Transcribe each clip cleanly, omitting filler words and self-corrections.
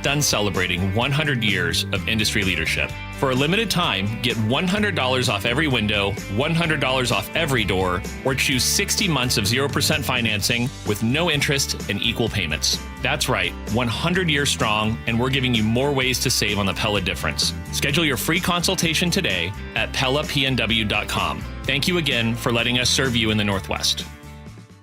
Done celebrating 100 years of industry leadership. For a limited time, get $100 off every window, $100 off every door, or choose 60 months of 0% financing with no interest and equal payments. That's right, 100 years strong, and we're giving you more ways to save on the Pella difference. Schedule your free consultation today at PellaPNW.com. Thank you again for letting us serve you in the Northwest.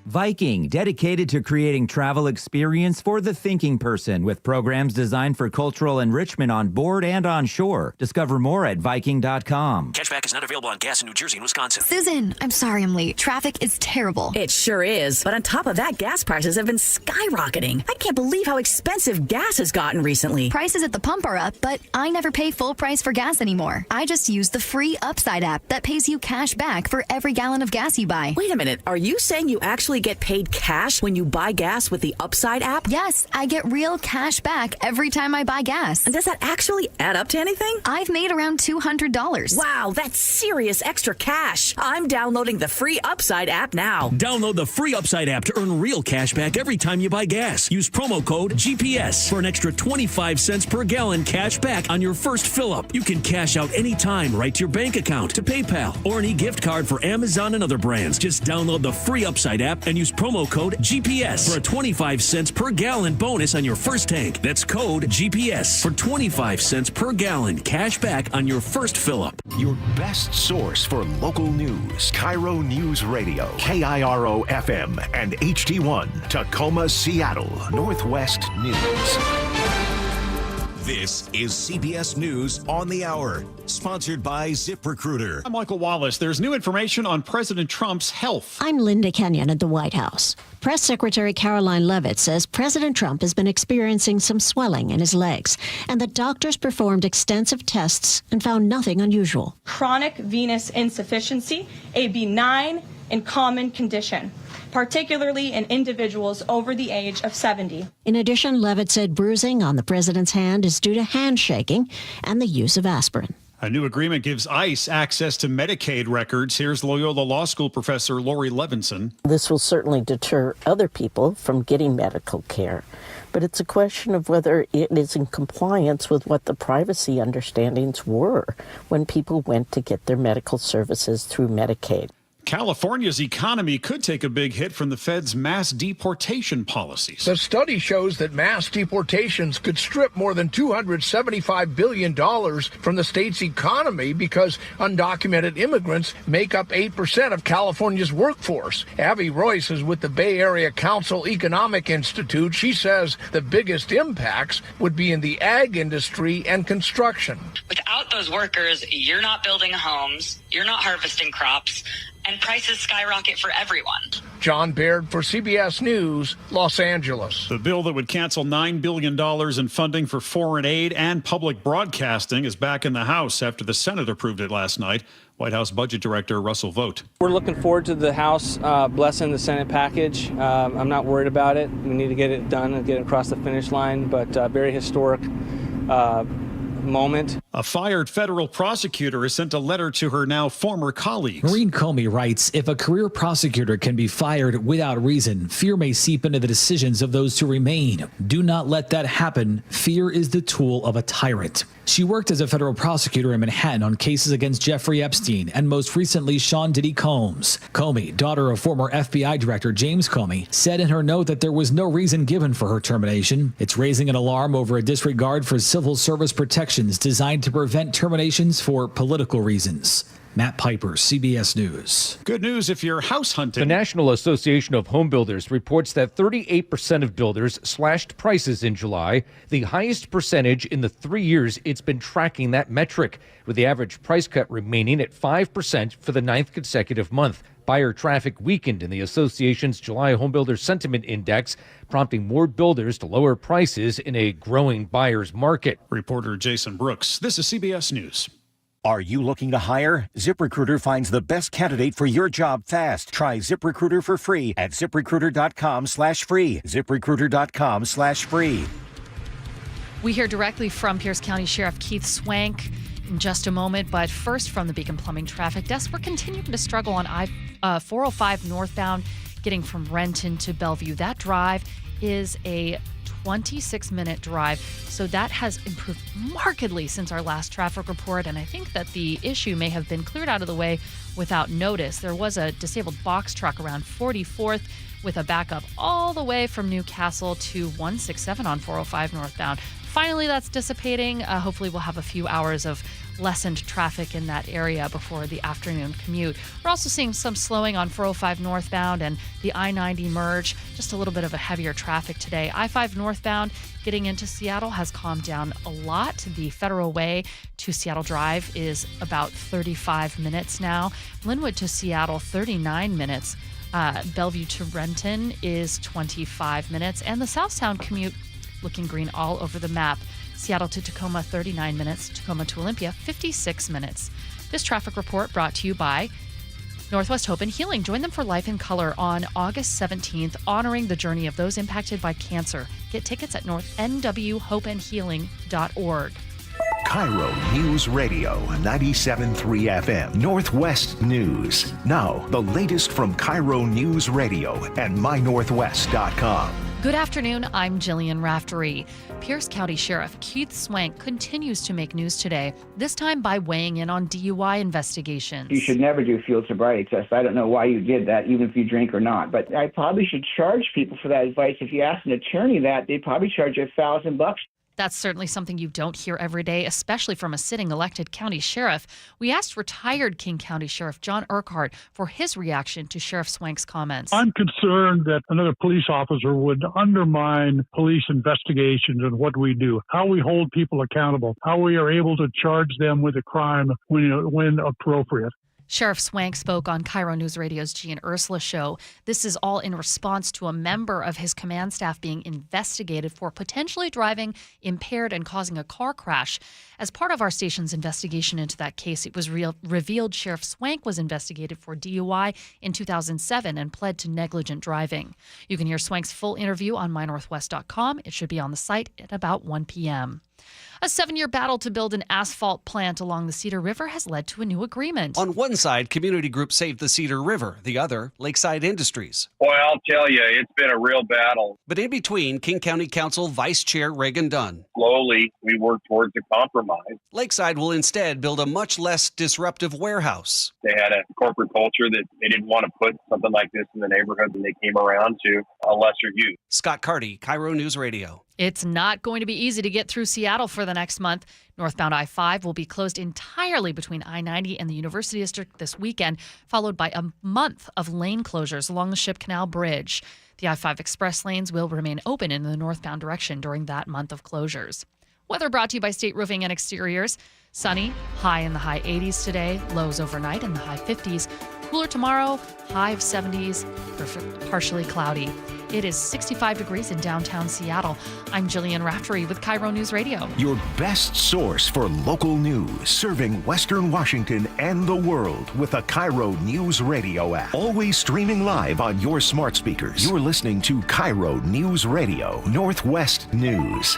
Viking, dedicated to creating travel experience for the thinking person with programs designed for cultural enrichment on board and on shore. Discover more at Viking.com. Cashback is not available on gas in New Jersey and Wisconsin. Susan, I'm sorry I'm late. Traffic is terrible. It sure is. But on top of that, gas prices have been skyrocketing. I can't believe how expensive gas has gotten recently. Prices at the pump are up, but I never pay full price for gas anymore. I just use the free Upside app that pays you cash back for every gallon of gas you buy. Wait a minute. Are you saying you actually get paid cash when you buy gas with the Upside app? Yes, I get real cash back every time I buy gas. And does that actually add up to anything? I've made around $200. Wow, that's serious extra cash. I'm downloading the free Upside app now. Download the free Upside app to earn real cash back every time you buy gas. Use promo code GPS for an extra 25 cents per gallon cash back on your first fill-up. You can cash out anytime right to your bank account, to PayPal, or any gift card for Amazon and other brands. Just download the free Upside app and use promo code GPS for a 25 cents per gallon bonus on your first tank. That's code GPS for 25 cents per gallon cash back on your first fill-up. Your best source for local news. KIRO Newsradio, KIRO FM and HD1, Tacoma, Seattle, Northwest News. This is CBS News on the Hour, sponsored by ZipRecruiter. I'm Michael Wallace. There's new information on President Trump's health. I'm Linda Kenyon at the White House. Press Secretary Caroline Leavitt says President Trump has been experiencing some swelling in his legs and that doctors performed extensive tests and found nothing unusual. Chronic venous insufficiency, a benign and common condition, particularly in individuals over the age of 70. In addition, Leavitt said bruising on the president's hand is due to handshaking and the use of aspirin. A new agreement gives ICE access to Medicaid records. Here's Loyola Law School professor Lori Levinson. This will certainly deter other people from getting medical care, but it's a question of whether it is in compliance with what the privacy understandings were when people went to get their medical services through Medicaid. California's economy could take a big hit from the Fed's mass deportation policies. The study shows that mass deportations could strip more than $275 billion from the state's economy because undocumented immigrants make up 8% of California's workforce. Abby Royce is with the Bay Area Council Economic Institute. She says the biggest impacts would be in the ag industry and construction. Without those workers, you're not building homes, you're not harvesting crops, and prices skyrocket for everyone. John Baird for CBS News, Los Angeles. The bill that would cancel $9 billion in funding for foreign aid and public broadcasting is back in the House after the Senate approved it last night. White House Budget Director Russell Vought. We're looking forward to the House blessing the Senate package. I'm not worried about it. We need to get it done and get it across the finish line, but very historic moment. A fired federal prosecutor has sent a letter to her now former colleagues. Maureen Comey writes, if a career prosecutor can be fired without reason, fear may seep into the decisions of those who remain. Do not let that happen. Fear is the tool of a tyrant. She worked as a federal prosecutor in Manhattan on cases against Jeffrey Epstein and most recently Sean Diddy Combs. Comey, daughter of former FBI Director James Comey, said in her note that there was no reason given for her termination. It's raising an alarm over a disregard for civil service protections designed to prevent terminations for political reasons. Matt Piper, CBS News. Good news if you're house hunting. The National Association of Homebuilders reports that 38% of builders slashed prices in July, the highest percentage in the 3 years it's been tracking that metric, with the average price cut remaining at 5% for the 9th consecutive month. Buyer traffic weakened in the association's July Homebuilder Sentiment Index, prompting more builders to lower prices in a growing buyer's market. Reporter Jason Brooks. This is CBS News. Are you looking to hire? ZipRecruiter finds the best candidate for your job fast. Try ZipRecruiter for free at ZipRecruiter.com/free. ZipRecruiter.com/free. We hear directly from Pierce County Sheriff Keith Swank in just a moment, but first from the Beacon Plumbing Traffic Desk, we're continuing to struggle on I-405 northbound, getting from Renton to Bellevue. That drive is a 26-minute drive. So that has improved markedly since our last traffic report. And I think that the issue may have been cleared out of the way without notice. There was a disabled box truck around 44th with a backup all the way from Newcastle to 167 on 405 northbound. Finally, that's dissipating. Hopefully, we'll have a few hours of lessened traffic in that area before the afternoon commute. We're also seeing some slowing on 405 northbound and the I-90 merge. Just a little bit of a heavier traffic today. I-5 northbound getting into Seattle has calmed down a lot. The Federal Way to Seattle Drive is about 35 minutes now. Linwood to Seattle, 39 minutes. Bellevue to Renton is 25 minutes. And the Southtown commute looking green all over the map. Seattle to Tacoma, 39 minutes. Tacoma to Olympia, 56 minutes. This traffic report brought to you by Northwest Hope and Healing. Join them for Life in Color on August 17th, honoring the journey of those impacted by cancer. Get tickets at nwhopeandhealing.org. KIRO News Radio 97.3 FM, Northwest News. Now, the latest from KIRO News Radio and mynorthwest.com. Good afternoon, I'm Jillian Raftery. Pierce County Sheriff Keith Swank continues to make news today, this time by weighing in on DUI investigations. You should never do field sobriety test. I don't know why you did that, even if you drink or not. But I probably should charge people for that advice. If you ask an attorney that, they'd probably charge you $1,000. That's certainly something you don't hear every day, especially from a sitting elected county sheriff. We asked retired King County Sheriff John Urquhart for his reaction to Sheriff Swank's comments. I'm concerned that another police officer would undermine police investigations and what we do, how we hold people accountable, how we are able to charge them with a crime when appropriate. Sheriff Swank spoke on KIRO News Radio's G and Ursula show. This is all in response to a member of his command staff being investigated for potentially driving impaired and causing a car crash. As part of our station's investigation into that case, it was revealed Sheriff Swank was investigated for DUI in 2007 and pled to negligent driving. You can hear Swank's full interview on mynorthwest.com. It should be on the site at about 1 p.m. A 7-year battle to build an asphalt plant along the Cedar River has led to a new agreement. On one side, community group Save the Cedar River. The other, Lakeside Industries. Boy, I'll tell you, it's been a real battle. But in between, King County Council Vice Chair Reagan Dunn. Slowly, we work towards a compromise. Lakeside will instead build a much less disruptive warehouse. They had a corporate culture that they didn't want to put something like this in the neighborhood, and they came around to a lesser use. Scott Carty, KIRO News Radio. It's not going to be easy to get through Seattle for the next month. Northbound I-5 will be closed entirely between I-90 and the University District this weekend, followed by a month of lane closures along the Ship Canal Bridge. The I-5 express lanes will remain open in the northbound direction during that month of closures. Weather brought to you by State Roofing and Exteriors. Sunny, high in the high 80s today, lows overnight in the high 50s. Cooler tomorrow, high of 70s, partially cloudy. It is 65 degrees in downtown Seattle. I'm Jillian Raftery with KIRO News Radio. Your best source for local news, serving Western Washington and the world with the KIRO News Radio app. Always streaming live on your smart speakers. You're listening to KIRO News Radio, Northwest News.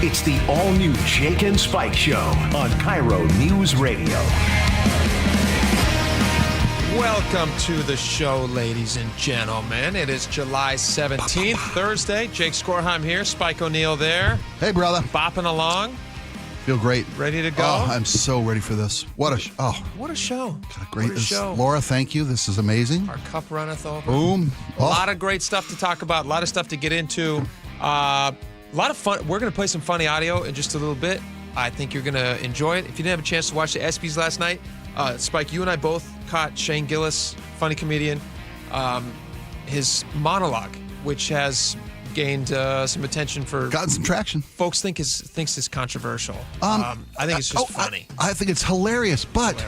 It's the all-new Jake and Spike Show on KIRO News Radio. Welcome to the show, ladies and gentlemen. It is July 17th, Thursday. Jake Skorheim here, Spike O'Neill there. Hey, brother. Bopping along. Feel great. Ready to go? Oh, I'm so ready for this. What a show. What a show. Great. What a show. Laura, thank you. This is amazing. Our cup runneth over. Boom. A lot of great stuff to talk about. A lot of stuff to get into. A lot of fun. We're going to play some funny audio in just a little bit. I think you're going to enjoy it. If you didn't have a chance to watch the ESPYs last night, Spike, you and I both caught Shane Gillis, funny comedian, his monologue, which has gained some attention for... Gotten some traction. Folks thinks it's controversial. I think it's just funny. I think it's hilarious, but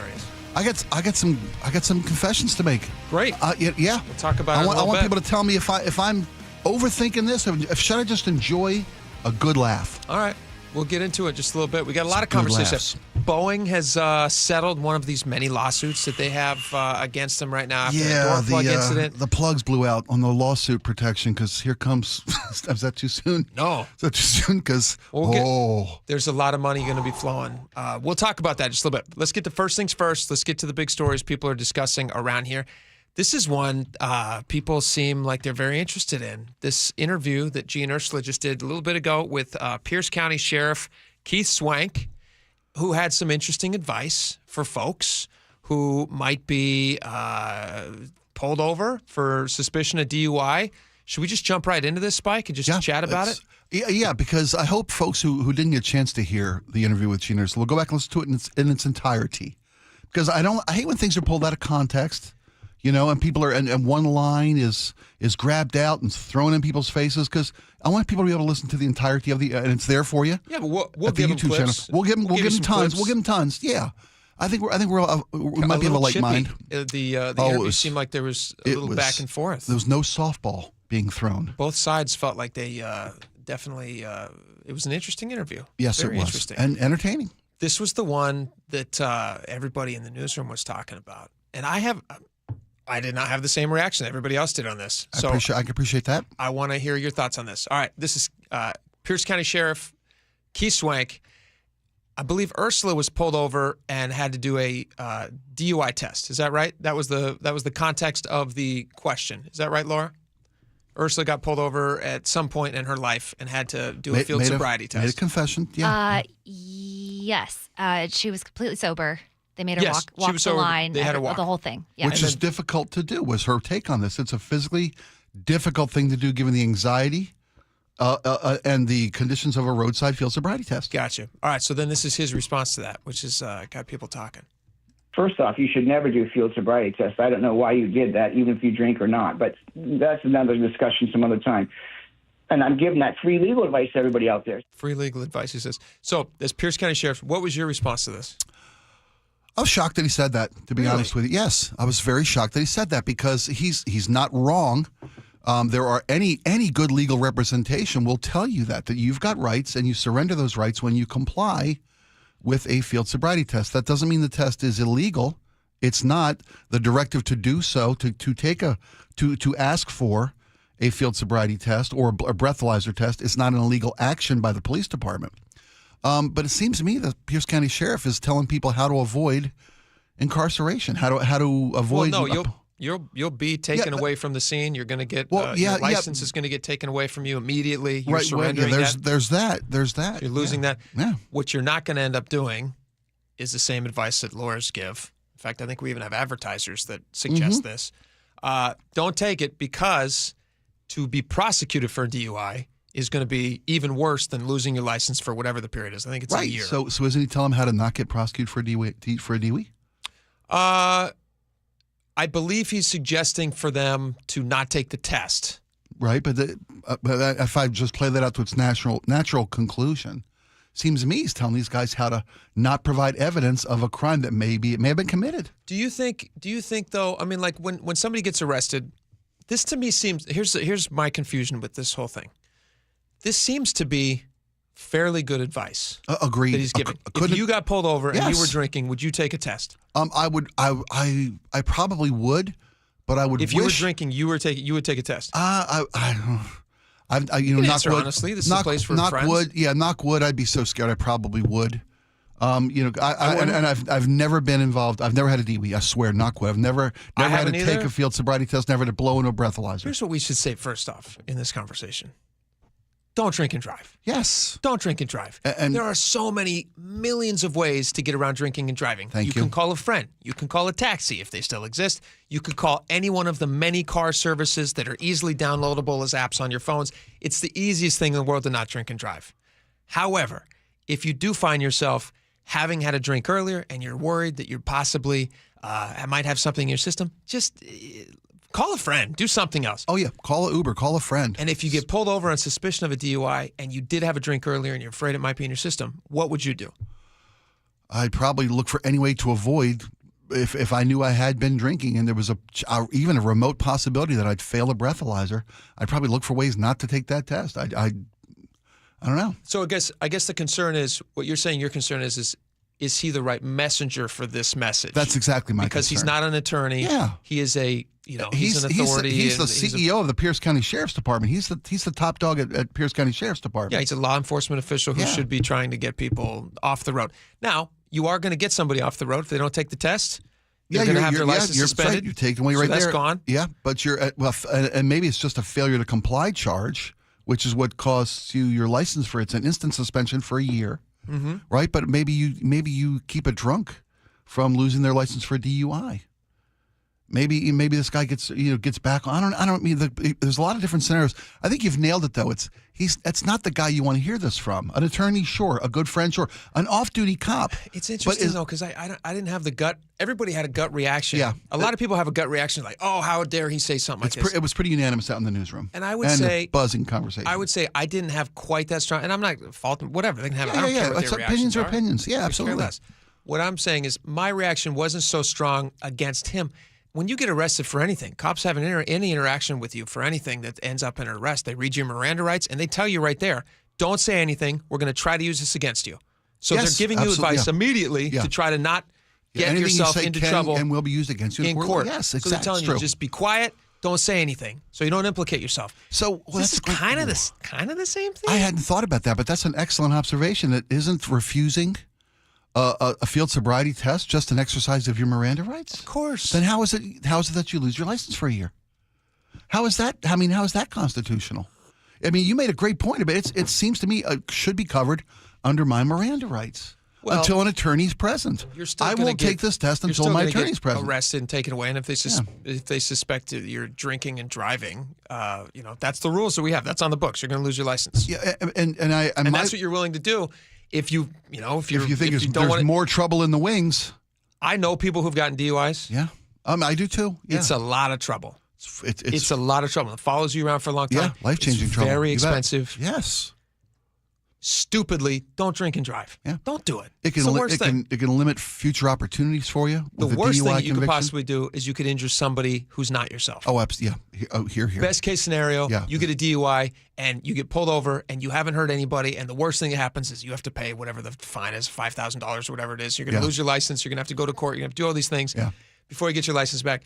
I got some confessions to make. Great. Yeah. We'll talk about it. I want people to tell me if I'm overthinking this, should I just enjoy a good laugh? All right. We'll get into it just a little bit. We got a lot of conversation. Boeing has settled one of these many lawsuits that they have against them right now after the door plug incident. The plugs blew out on the lawsuit protection because here comes... Is that too soon? No. Is that too soon? Because, there's a lot of money going to be flowing. We'll talk about that just a little bit. Let's get to first things first. Let's get to the big stories people are discussing around here. This is one people seem like they're very interested in. This interview that Gene Ursula just did a little bit ago with Pierce County Sheriff Keith Swank, who had some interesting advice for folks who might be pulled over for suspicion of DUI. Should we just jump right into this, Spike, and just chat about it? Yeah, because I hope folks who didn't get a chance to hear the interview with Gene Ursula will go back and listen to it in its entirety. Because I hate when things are pulled out of context. And people are, and one line is grabbed out and thrown in people's faces, because I want people to be able to listen to the entirety of and it's there for you. Yeah, but we'll give them clips. We'll give them tons. Clips. We'll give them tons. Yeah, I think we might be of a like mind. The interview seemed like there was a little back and forth. There was no softball being thrown. Both sides felt like they definitely. It was an interesting interview. Yes, Very it was, interesting and entertaining. This was the one that everybody in the newsroom was talking about, and I did not have the same reaction that everybody else did on this. I can appreciate that. I want to hear your thoughts on this. All right, this is Pierce County Sheriff Keith Swank. I believe Ursula was pulled over and had to do a DUI test. Is that right? That was the context of the question. Is that right, Laura? Ursula got pulled over at some point in her life and had to do a field sobriety test. Made a confession. Yeah. Yes. She was completely sober. They made her walk the line. They had her walk. The whole thing. Yeah. Which is difficult to do, was her take on this. It's a physically difficult thing to do given the anxiety and the conditions of a roadside field sobriety test. Gotcha. All right, so then this is his response to that, which has got people talking. First off, you should never do a field sobriety test. I don't know why you did that, even if you drink or not, but that's another discussion some other time. And I'm giving that free legal advice to everybody out there. Free legal advice, he says. So, as Pierce County Sheriff, what was your response to this? I was shocked that he said that, to be honest with you. Yes, I was very shocked that he said that, because he's not wrong. There are any good legal representation will tell you that you've got rights and you surrender those rights when you comply with a field sobriety test. That doesn't mean the test is illegal. It's not. The directive to do so, to ask for a field sobriety test or a breathalyzer test, is not an illegal action by the police department. But it seems to me that Pierce County Sheriff is telling people how to avoid incarceration, how to avoid. Well, no, you'll be taken away from the scene. You're going to get your license is going to get taken away from you immediately. You're surrendering that. There's that. So you're losing that. Yeah. What you're not going to end up doing is the same advice that lawyers give. In fact, I think we even have advertisers that suggest this. Don't take it, because to be prosecuted for a DUI is going to be even worse than losing your license for whatever the period is. I think it's a year. So isn't he telling them how to not get prosecuted for a DUI? I believe he's suggesting for them to not take the test. Right, but if I just play that out to its natural conclusion, seems to me he's telling these guys how to not provide evidence of a crime that may have been committed. Do you think though? I mean, like when somebody gets arrested, this to me seems. Here's my confusion with this whole thing. This seems to be fairly good advice. Agreed. That he's giving. If you got pulled over and you were drinking, would you take a test? I would. I probably would, but I would. If you were drinking, you would take a test. Knock answer wood. Honestly, this is a place for knock friends. wood. Yeah, knock wood. I'd be so scared. I probably would. I've never been involved. I've never had a DUI. I swear, knock wood. I've never had to take a field sobriety test. Never had to blow into a breathalyzer. Here's what we should say first off in this conversation. Don't drink and drive. Yes. Don't drink and drive. And there are so many millions of ways to get around drinking and driving. You can call a friend. You can call a taxi if they still exist. You could call any one of the many car services that are easily downloadable as apps on your phones. It's the easiest thing in the world to not drink and drive. However, if you do find yourself having had a drink earlier and you're worried that you possibly might have something in your system, just call a friend. Do something else. Oh, yeah. Call an Uber. Call a friend. And if you get pulled over on suspicion of a DUI and you did have a drink earlier and you're afraid it might be in your system, what would you do? I'd probably look for any way to avoid, if I knew I had been drinking and there was even a remote possibility that I'd fail a breathalyzer, I'd probably look for ways not to take that test. I don't know. So I guess the concern is, what you're saying your concern is he the right messenger for this message? That's exactly my because concern. He's not an attorney. Yeah. He is he's an authority. He's the CEO of the Pierce County Sheriff's Department. He's the top dog at Pierce County Sheriff's Department. Yeah, he's a law enforcement official who should be trying to get people off the road. Now, you are going to get somebody off the road if they don't take the test. You're going to have your license suspended. Right. You're taking away right that's there. Gone. Yeah, but and maybe it's just a failure to comply charge, which is what costs you your license it's an instant suspension for a year, right? But maybe you keep a drunk from losing their license for a DUI. Maybe this guy gets back on. I don't mean there's a lot of different scenarios. I think you've nailed it though. That's not the guy you want to hear this from. An attorney, sure. A good friend, sure. An off-duty cop. It's interesting though because I didn't have the gut. Everybody had a gut reaction. Yeah. A lot of people have a gut reaction like, oh, how dare he say something like this? It was pretty unanimous out in the newsroom. And I would say a buzzing conversation. I would say I didn't have quite that strong. And I'm not faulting whatever they can have. I don't care what their opinions reactions are opinions. Yeah, absolutely. What I'm saying is my reaction wasn't so strong against him. When you get arrested for anything, cops have any interaction with you for anything that ends up in an arrest. They read your Miranda rights, and they tell you right there, don't say anything. We're going to try to use this against you. So they're giving you advice immediately to try to not get yourself into trouble. And will be used against you in court. Yes, exactly. So they're telling you, just be quiet, don't say anything, so you don't implicate yourself. So this is kind of the same thing. I hadn't thought about that, but that's an excellent observation. It isn't refusing a field sobriety test just an exercise of your Miranda rights? Of course. Then how is it that you lose your license for a year? How is that? I mean, how is that constitutional? I mean, you made a great point about it. It seems to me should be covered under my Miranda rights until an attorney's present. I won't take this test until my attorney's present. Arrested and taken away, and if they suspect that you're drinking and driving, that's the rules that we have. That's on the books. You're going to lose your license. Yeah, and that's what you're willing to do. If you think there's more trouble in the wings. I know people who've gotten DUIs. Yeah, I do too. Yeah. It's a lot of trouble. It's a lot of trouble. It follows you around for a long time. Yeah, life-changing trouble. Very expensive. Yes. Stupidly, don't drink and drive. Yeah. Don't do it. It can limit future opportunities for you. The worst thing you could possibly do is you could injure somebody who's not yourself. Oh, absolutely. Yeah. Oh, here. Best case scenario, you get a DUI and you get pulled over and you haven't hurt anybody, and the worst thing that happens is you have to pay whatever the fine is, $5,000 or whatever it is. You're going to lose your license. You're going to have to go to court. You're going to have to do all these things before you get your license back.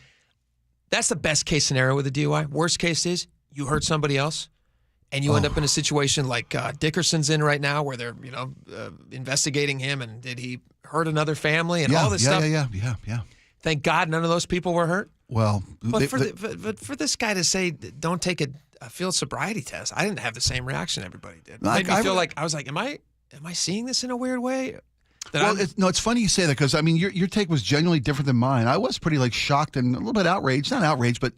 That's the best case scenario with a DUI. Worst case is you hurt somebody else. And you end up in a situation like Dickerson's in right now, where they're investigating him, and did he hurt another family and all this stuff? Yeah. Thank God none of those people were hurt. Well, but for this guy to say don't take a field sobriety test, I didn't have the same reaction everybody did. It made me feel like I was like, am I seeing this in a weird way? It's funny you say that because I mean your take was genuinely different than mine. I was pretty shocked and a little bit outraged, not outraged, but.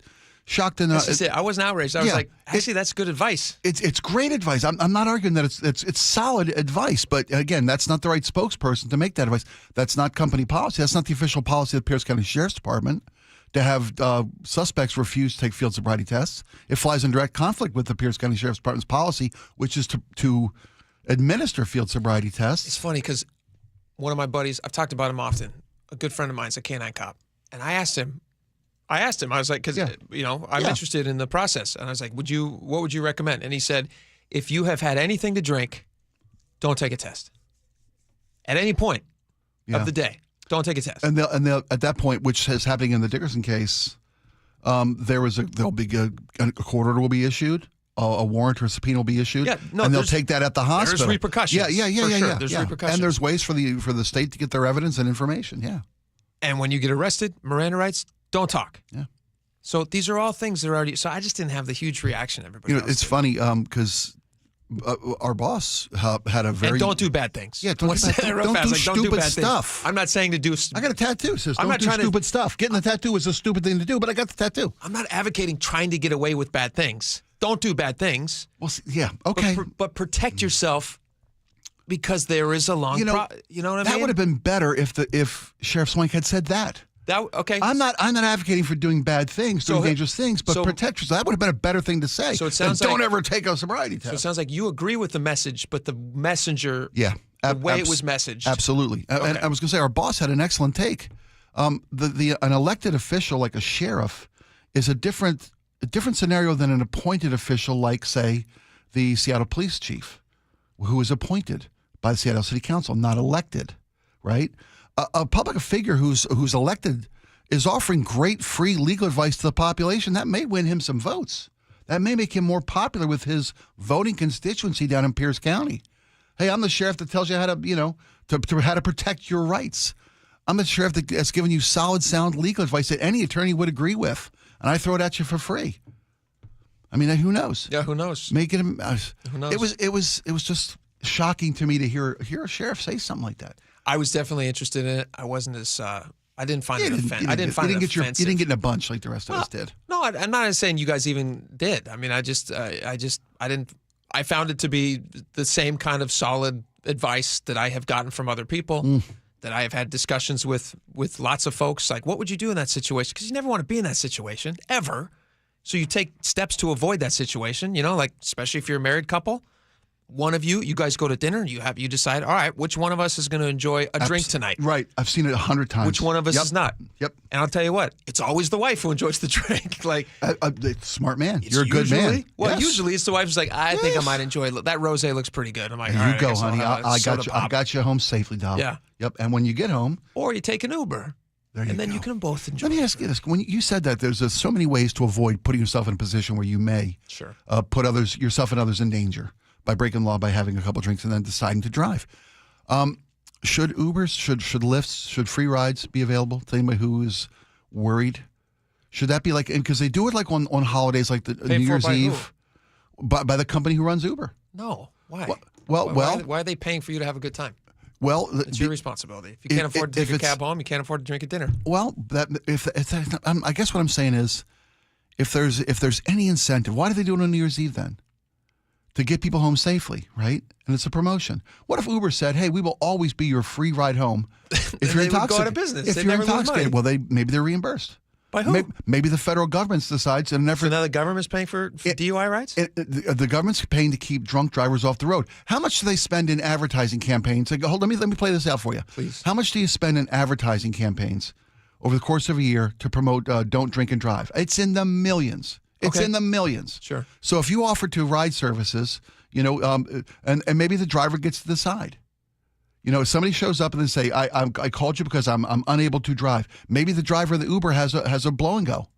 Shocked and that's just it. I wasn't outraged. I was like, actually, that's good advice. It's great advice. I'm not arguing that it's solid advice, but again, that's not the right spokesperson to make that advice. That's not company policy. That's not the official policy of the Pierce County Sheriff's Department to have suspects refuse to take field sobriety tests. It flies in direct conflict with the Pierce County Sheriff's Department's policy, which is to administer field sobriety tests. It's funny because one of my buddies, I've talked about him often, a good friend of mine's a canine cop, and I asked him, I was like, because, I'm interested in the process. And I was like, what would you recommend? And he said, if you have had anything to drink, don't take a test. At any point of the day, don't take a test. And they'll at that point, which is happening in the Dickerson case, there'll be a court order will be issued, a warrant or a subpoena will be issued, and they'll take that at the hospital. There's repercussions. Yeah. There's repercussions. And there's ways for the state to get their evidence and information. Yeah. And when you get arrested, Miranda rights, don't talk. Yeah. So these are all things that are already. So I just didn't have the huge reaction everybody else it's did. funny because our boss had a very. And don't do bad things. Yeah, don't do stupid stuff. I'm not saying to do. I got a tattoo. Says don't do stupid stuff. Getting the tattoo was a stupid thing to do, but I got the tattoo. I'm not advocating trying to get away with bad things. Don't do bad things. Well, yeah, okay. But protect yourself. Because there is a long, you know what I mean? That would have been better if Sheriff Swank had said that. Okay. I'm not advocating for doing bad things, doing dangerous things, but protect yourself. That would have been a better thing to say. So it sounds like don't ever take a sobriety test. So it sounds like you agree with the message, but the messenger, the way it was messaged. Absolutely. Okay. And I was going to say our boss had an excellent take. An elected official like a sheriff is a different scenario than an appointed official like, say, the Seattle police chief, who is appointed by the Seattle City Council, not elected, right? A public figure who's elected is offering great free legal advice to the population. That may win him some votes. That may make him more popular with his voting constituency down in Pierce County. Hey, I'm the sheriff that tells you how to, how to protect your rights. I'm the sheriff that's giving you solid, sound legal advice that any attorney would agree with, and I throw it at you for free. I mean, who knows? Yeah, who knows? Make it. Who knows? It was just shocking to me to hear a sheriff say something like that. I was definitely interested in it. I wasn't as. I didn't find it offensive. You didn't get in a bunch like the rest of us did. No, I'm not saying you guys even did. I mean, I didn't. I found it to be the same kind of solid advice that I have gotten from other people. That I have had discussions with lots of folks, like, what would you do in that situation? Because you never want to be in that situation, ever. So you take steps to avoid that situation, like, especially if you're a married couple. One of you guys go to dinner, you decide, all right, which one of us is going to enjoy a drink tonight? Right. I've seen it 100 times. Which one of us is not? Yep. And I'll tell you what, it's always the wife who enjoys the drink. Like, smart man. You're a good man. Well, usually it's the wife who's like, I think I might enjoy it. That rosé looks pretty good. I'm like, all right, you go, honey. I got you home safely, doll. Yeah. Yep. And when you get home, or you take an Uber. Then you can both enjoy. Let me ask you this: when you said that, there's so many ways to avoid putting yourself in a position where you may put yourself and others in danger by breaking law by having a couple drinks and then deciding to drive. Should Ubers, should Lyfts, should free rides be available to anybody who is worried? Should that be like, because they do it like on holidays, like the New Year's Eve, by the company who runs Uber? No, why? Why are they paying for you to have a good time? Well, it's your responsibility. If you can't afford to take a cab home, you can't afford to drink a dinner. Well, I guess what I'm saying is, if there's any incentive, why do they do it on New Year's Eve then? To get people home safely, right? And it's a promotion. What if Uber said, "Hey, we will always be your free ride home if you're intoxicated"? They would go out of business. If They'd you're never lose money. intoxicated, well, maybe they're reimbursed. By who? Maybe the federal government decides in an effort. So now the government's paying for DUI rides? The government's paying to keep drunk drivers off the road. How much do they spend in advertising campaigns? Hold, let me play this out for you. Please. How much do you spend in advertising campaigns over the course of a year to promote don't drink and drive? It's in the millions. It's in the millions. Sure. So if you offer to ride services, and maybe the driver gets to decide. If somebody shows up and they say, I called you because I'm unable to drive. Maybe the driver of the Uber has a blow and go.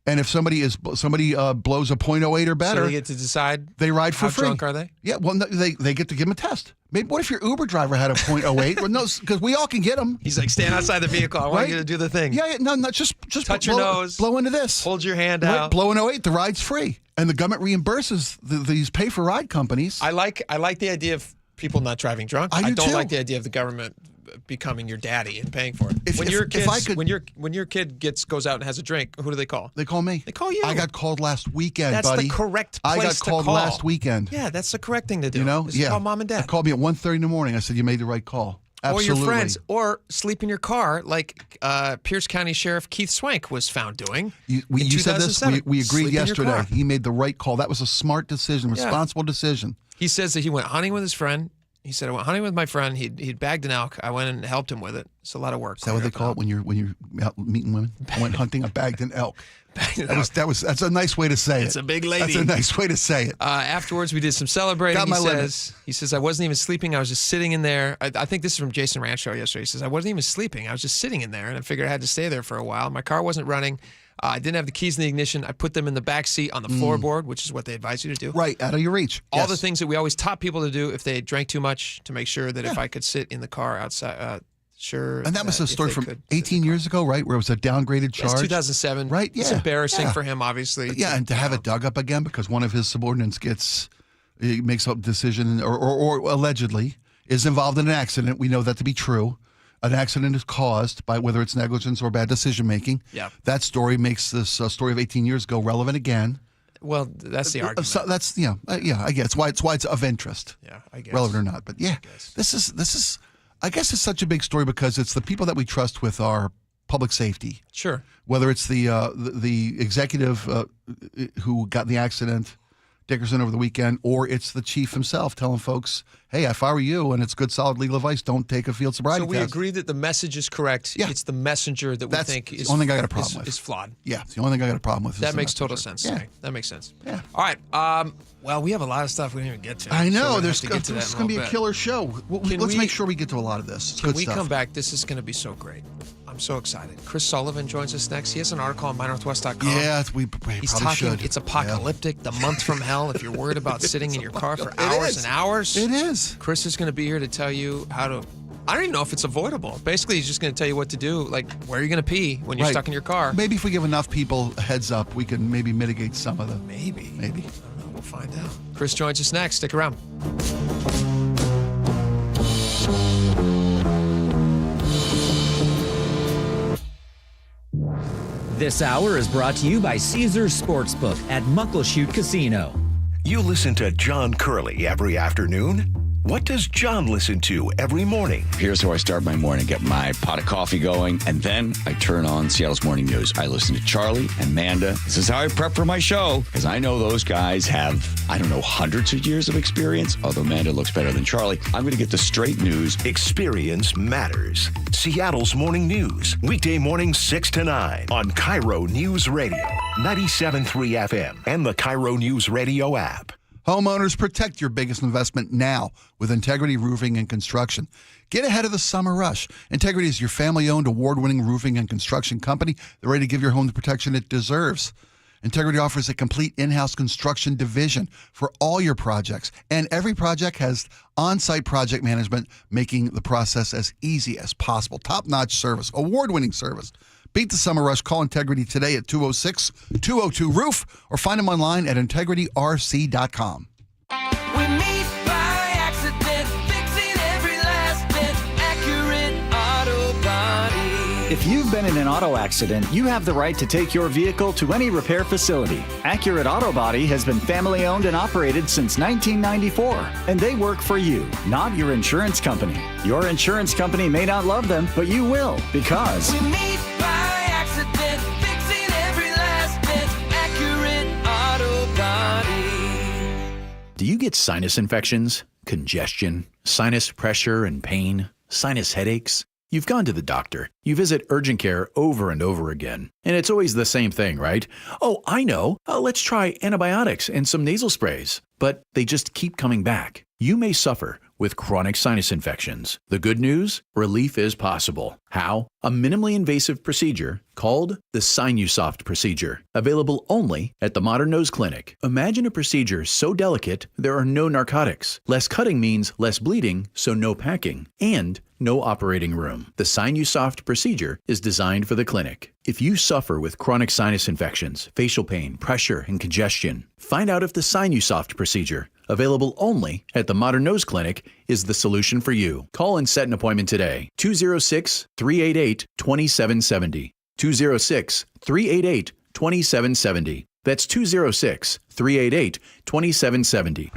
And if somebody blows a .08 or better, so they get to decide they ride for free. How drunk are they? Yeah, well, no, they get to give them a test. Maybe what if your Uber driver had a .08? Well, no, because we all can get them. He's like, stand outside the vehicle. I want you to do the thing. Yeah, no, just touch your nose, blow into this, hold your hand out, blow an 08. The ride's free, and the government reimburses these pay for ride companies. I like the idea of people not driving drunk. I don't too. like the idea of the government when your kid goes out and has a drink, who do they call? They call me. They call you. I got called last weekend, that's buddy. That's the correct place to call. I got called last weekend. Yeah, that's the correct thing to do. Call mom and dad. They called me at 1:30 in the morning. I said, you made the right call. Absolutely. Or your friends, or sleep in your car like Pierce County Sheriff Keith Swank was found doing. You said this. We agreed yesterday. He made the right call. That was a smart decision, responsible decision. He says that he went hunting with his friend. He said, I went hunting with my friend. He'd bagged an elk. I went and helped him with it. It's a lot of work. Is that what they call it when you're out meeting women? I went hunting. I bagged an elk. That's a nice way to say it. It's a big lady. That's a nice way to say it. Afterwards, we did some celebrating. He says, I wasn't even sleeping. I was just sitting in there. I think this is from Jason Rancho yesterday. He says, I wasn't even sleeping. I was just sitting in there, and I figured I had to stay there for a while. My car wasn't running. I didn't have the keys in the ignition. I put them in the back seat on the floorboard, which is what they advise you to do. Right, out of your reach. All the things that we always taught people to do if they drank too much, to make sure that if I could sit in the car outside, sure. And that was a story from 18 years ago, right? Where it was a downgraded charge. That's 2007. Right, yeah. It's embarrassing for him, obviously. Yeah, and to have it dug up again because one of his subordinates makes a decision or allegedly is involved in an accident. We know that to be true. An accident is caused by whether it's negligence or bad decision making. Yeah. That story makes this story of 18 years ago relevant again. Well, that's the argument. So that's I guess it's why it's of interest. Yeah, I guess. Relevant or not, but yeah, this is. I guess it's such a big story because it's the people that we trust with our public safety. Sure. Whether it's the executive who got in the accident, Dickerson, over the weekend, or it's the chief himself telling folks, hey, if I were you, and it's good, solid legal advice, don't take a field sobriety test. So we agree that the message is correct. Yeah. It's the messenger that we think is the only thing I got a problem with. Is flawed. Yeah, it's the only thing I got a problem with. That makes total sense. Yeah. That makes sense. Yeah. All right. Well, we have a lot of stuff we didn't even get to. I know. So There's going to be a killer show. Let's make sure we get to a lot of this. Can we come back? This is going to be so great. I'm so excited. Chris Sullivan joins us next. He has an article on MyNorthwest.com. Yeah, He's probably talking. should. It's apocalyptic. The month from hell. If you're worried about sitting in your car for hours and hours, it is. Chris is going to be here to tell you how to I don't even know if it's avoidable. Basically, he's just going to tell you what to do, like where you're going to pee when you're stuck in your car. Maybe if we give enough people a heads up, we can maybe mitigate some of the... Maybe. Maybe. I don't know. We'll find out. Chris joins us next. Stick around. This hour is brought to you by Caesars Sportsbook at Muckleshoot Casino. You listen to John Curley every afternoon. What does John listen to every morning? Here's how I start my morning. Get my pot of coffee going, and then I turn on Seattle's Morning News. I listen to Charlie and Manda. This is how I prep for my show, because I know those guys have, hundreds of years of experience, although Manda looks better than Charlie. I'm going to get the straight news. Experience matters. Seattle's Morning News, weekday mornings 6 to 9 on KIRO Newsradio, 97.3 FM, and the KIRO Newsradio app. Homeowners, protect your biggest investment now with Integrity Roofing and Construction. Get ahead of the summer rush. Integrity is your family-owned, award-winning roofing and construction company. They're ready to give your home the protection it deserves. Integrity offers a complete in-house construction division for all your projects, and every project has on-site project management, making the process as easy as possible. Top-notch service, award-winning service. Beat the summer rush. Call Integrity today at 206-202-ROOF or find them online at integrityrc.com. We meet by accident, fixing every last bit, Accurate Auto Body. If you've been in an auto accident, you have the right to take your vehicle to any repair facility. Accurate Auto Body has been family-owned and operated since 1994, and they work for you, not your insurance company. Your insurance company may not love them, but you will, because... We meet by accident, fixing every last bit, Accurate Auto Body. Do you get sinus infections, congestion, sinus pressure and pain, sinus headaches? You've gone to the doctor. You visit urgent care over and over again. And it's always the same thing, right? Oh, I know. Let's try antibiotics and some nasal sprays. But they just keep coming back. You may suffer with chronic sinus infections. The good news? Relief is possible. How? A minimally invasive procedure called the Sinusoft procedure, available only at the Modern Nose Clinic. Imagine a procedure so delicate there are no narcotics. Less cutting means less bleeding, so no packing, and no operating room. The Sinusoft procedure is designed for the clinic. If you suffer with chronic sinus infections, facial pain, pressure, and congestion, find out if the Sinusoft procedure, available only at the Modern Nose Clinic, is the solution for you. Call and set an appointment today. 206-388-2770. 206-388-2770. That's 206-388-2770.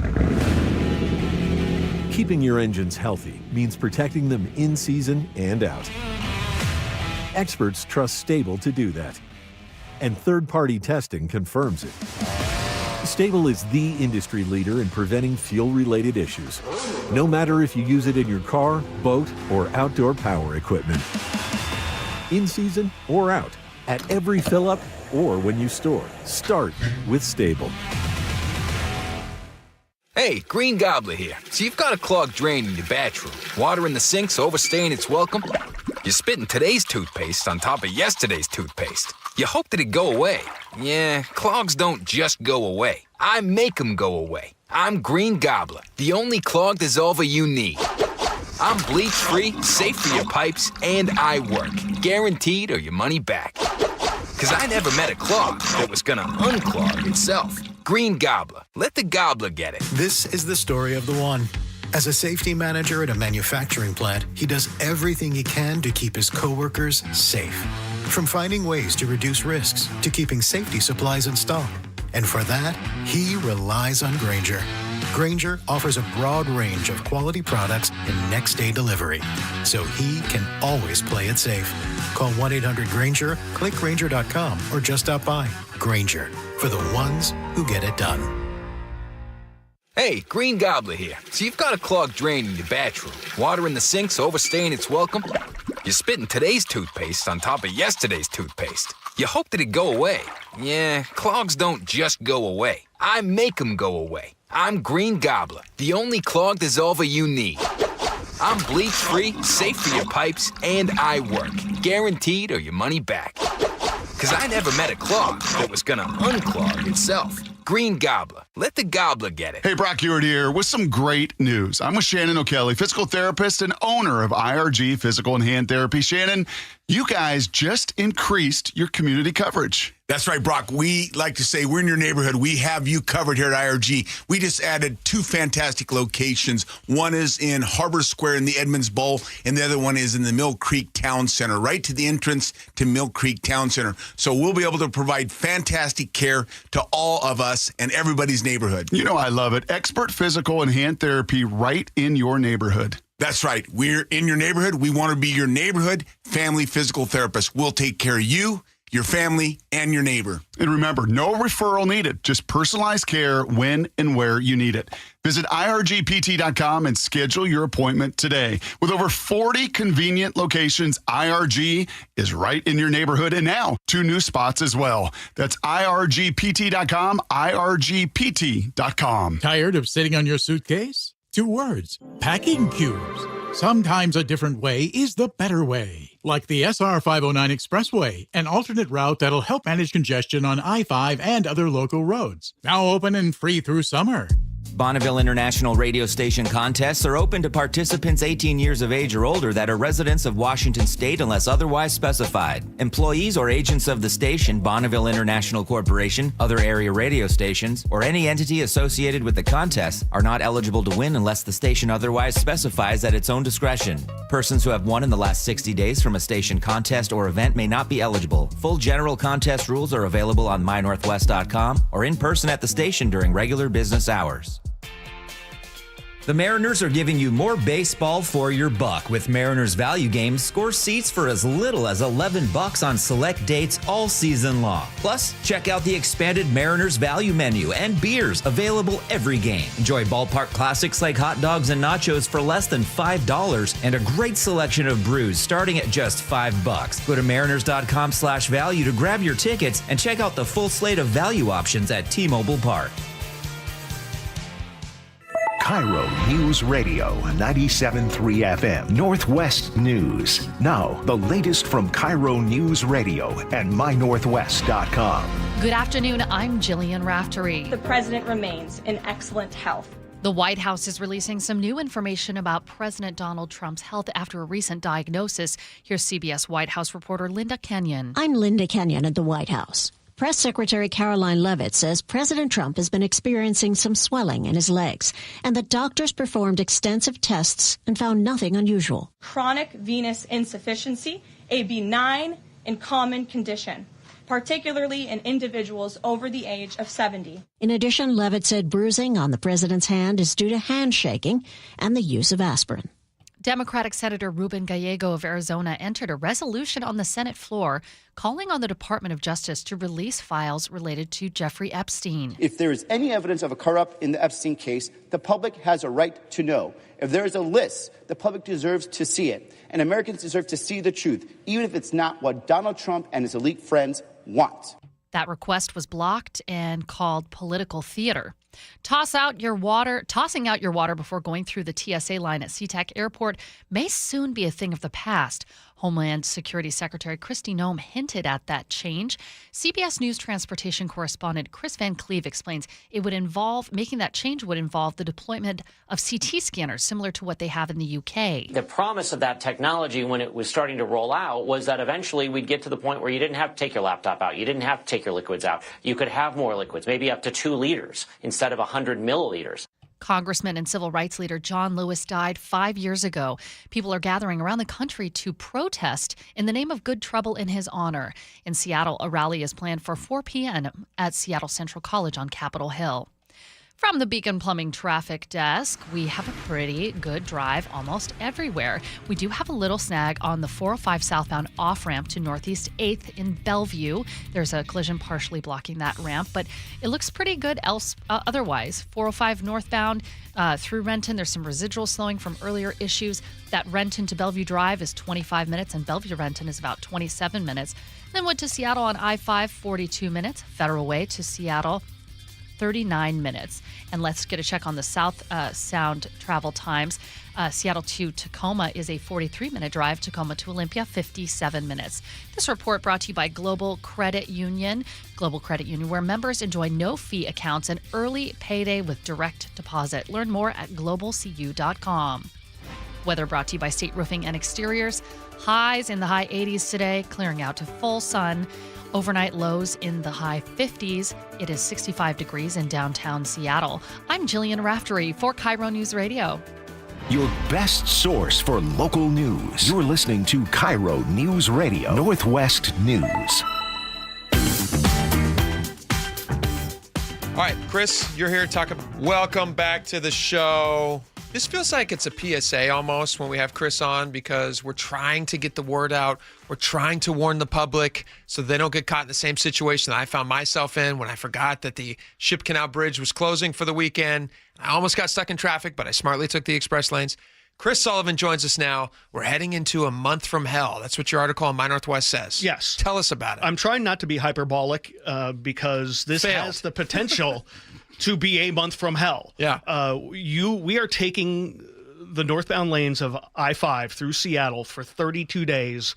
Keeping your engines healthy means protecting them in season and out. Experts trust Stable to do that. And third-party testing confirms it. Stable is the industry leader in preventing fuel-related issues, no matter if you use it in your car, boat, or outdoor power equipment. In season or out, at every fill-up or when you store, start with Stable. Hey, Green Gobbler here. So you've got a clogged drain in your bathroom. Water in the sink's overstaying its welcome. You're spitting today's toothpaste on top of yesterday's toothpaste. You hope that it go away. Yeah, clogs don't just go away. I make them go away. I'm Green Gobbler, the only clog dissolver you need. I'm bleach-free, safe for your pipes, and I work. Guaranteed or your money back. Because I never met a clog that was gonna unclog itself. Green Gobbler. Let the gobbler get it. This is the story of the one. As a safety manager at a manufacturing plant, he does everything he can to keep his coworkers safe. From finding ways to reduce risks to keeping safety supplies in stock. And for that, he relies on Grainger. Grainger offers a broad range of quality products and next-day delivery, so he can always play it safe. Call 1-800-GRAINGER, click Grainger.com, or just stop by. Grainger, for the ones who get it done. Hey, Green Gobbler here. So you've got a clogged drain in your bathroom. Water in the sink's overstaying its welcome. You're spitting today's toothpaste on top of yesterday's toothpaste. You hope that it go away. Yeah, clogs don't just go away. I make them go away. I'm Green Gobbler, the only clog dissolver you need. I'm bleach-free, safe for your pipes, and I work. Guaranteed or your money back. Because I never met a clog that was gonna unclog itself. green gobbler. Let the gobbler get it. Hey, Brock Ewart here with some great news. I'm with Shannon O'Kelly, physical therapist and owner of IRG Physical and Hand Therapy. Shannon, you guys just increased your community coverage. That's right, Brock. We like to say we're in your neighborhood. We have you covered here at IRG. We just added 2 fantastic locations. One is in Harbor Square in the Edmonds Bowl, and the other one is in the Mill Creek Town Center, right to the entrance to Mill Creek Town Center. So we'll be able to provide fantastic care to all of us and everybody's neighborhood. You know I love it. Expert physical and hand therapy right in your neighborhood. That's right. We're in your neighborhood. We want to be your neighborhood family physical therapist. We'll take care of you, your family, and your neighbor. And remember, no referral needed. Just personalized care when and where you need it. Visit irgpt.com and schedule your appointment today. With over 40 convenient locations, IRG is right in your neighborhood, and now 2 new spots as well. That's irgpt.com, irgpt.com. Tired of sitting on your suitcase? 2 words, packing cubes. Sometimes a different way is the better way. Like the SR 509 Expressway, an alternate route that'll help manage congestion on I-5 and other local roads. Now open and free through summer. Bonneville International Radio Station contests are open to participants 18 years of age or older that are residents of Washington State unless otherwise specified. Employees or agents of the station, Bonneville International Corporation, other area radio stations, or any entity associated with the contest are not eligible to win unless the station otherwise specifies at its own discretion. Persons who have won in the last 60 days from a station contest or event may not be eligible. Full general contest rules are available on mynorthwest.com or in person at the station during regular business hours. The Mariners are giving you more baseball for your buck. With Mariners Value Games, score seats for as little as $11 on select dates all season long. Plus, check out the expanded Mariners Value menu and beers available every game. Enjoy ballpark classics like hot dogs and nachos for less than $5 and a great selection of brews starting at just $5. Go to mariners.com/value to grab your tickets and check out the full slate of value options at T-Mobile Park. KIRO News Radio 97.3 FM Northwest News. Now, the latest from KIRO News Radio and mynorthwest.com. Good afternoon. I'm Jillian Raftery. The president remains in excellent health. The White House is releasing some new information about President Donald Trump's health after a recent diagnosis. Here's CBS White House reporter Linda Kenyon. I'm Linda Kenyon at the White House. Press Secretary Caroline Leavitt says President Trump has been experiencing some swelling in his legs and that doctors performed extensive tests and found nothing unusual. Chronic venous insufficiency, a benign and common condition, particularly in individuals over the age of 70. In addition, Leavitt said bruising on the president's hand is due to handshaking and the use of aspirin. Democratic Senator Ruben Gallego of Arizona entered a resolution on the Senate floor calling on the Department of Justice to release files related to Jeffrey Epstein. If there is any evidence of a cover-up in the Epstein case, the public has a right to know. If there is a list, the public deserves to see it. And Americans deserve to see the truth, even if it's not what Donald Trump and his elite friends want. That request was blocked and called political theater. Tossing out your water before going through the TSA line at SeaTac Airport may soon be a thing of the past. Homeland Security Secretary Kristi Noem hinted at that change. CBS News transportation correspondent Chris Van Cleve explains making that change would involve the deployment of CT scanners, similar to what they have in the UK. The promise of that technology when it was starting to roll out was that eventually we'd get to the point where you didn't have to take your laptop out. You didn't have to take your liquids out. You could have more liquids, maybe up to 2 liters instead of 100 milliliters. Congressman and civil rights leader John Lewis died 5 years ago. People are gathering around the country to protest in the name of good trouble in his honor. In Seattle, a rally is planned for 4 p.m. at Seattle Central College on Capitol Hill. From the Beacon Plumbing Traffic Desk, we have a pretty good drive almost everywhere. We do have a little snag on the 405 southbound off-ramp to Northeast 8th in Bellevue. There's a collision partially blocking that ramp, but it looks pretty good otherwise. 405 northbound through Renton, there's some residual slowing from earlier issues. That Renton to Bellevue Drive is 25 minutes, and Bellevue to Renton is about 27 minutes. Then Wood to Seattle on I-5, 42 minutes. Federal Way to Seattle, 39 minutes. And let's get a check on the South Sound travel times. Seattle to Tacoma is a 43-minute drive. Tacoma to Olympia, 57 minutes. This report brought to you by Global Credit Union. Global Credit Union, where members enjoy no-fee accounts and early payday with direct deposit. Learn more at globalcu.com. Weather brought to you by State Roofing and Exteriors. Highs in the high 80s today, clearing out to full sun. Overnight lows in the high 50s. It is 65 degrees in downtown Seattle. I'm Jillian Raftery for KIRO News Radio. Your best source for local news. You're listening to KIRO News Radio, Northwest News. All right, Chris, you're here to talk about. Welcome back to the show. This feels like it's a PSA almost when we have Chris on, because we're trying to get the word out. We're trying to warn the public so they don't get caught in the same situation that I found myself in when I forgot that the Ship Canal Bridge was closing for the weekend. I almost got stuck in traffic, but I smartly took the express lanes. Chris Sullivan joins us now. We're heading into a month from hell. That's what your article on My Northwest says. Yes. Tell us about it. I'm trying not to be hyperbolic because this has the potential to be a month from hell. Yeah. We are taking the northbound lanes of I-5 through Seattle for 32 days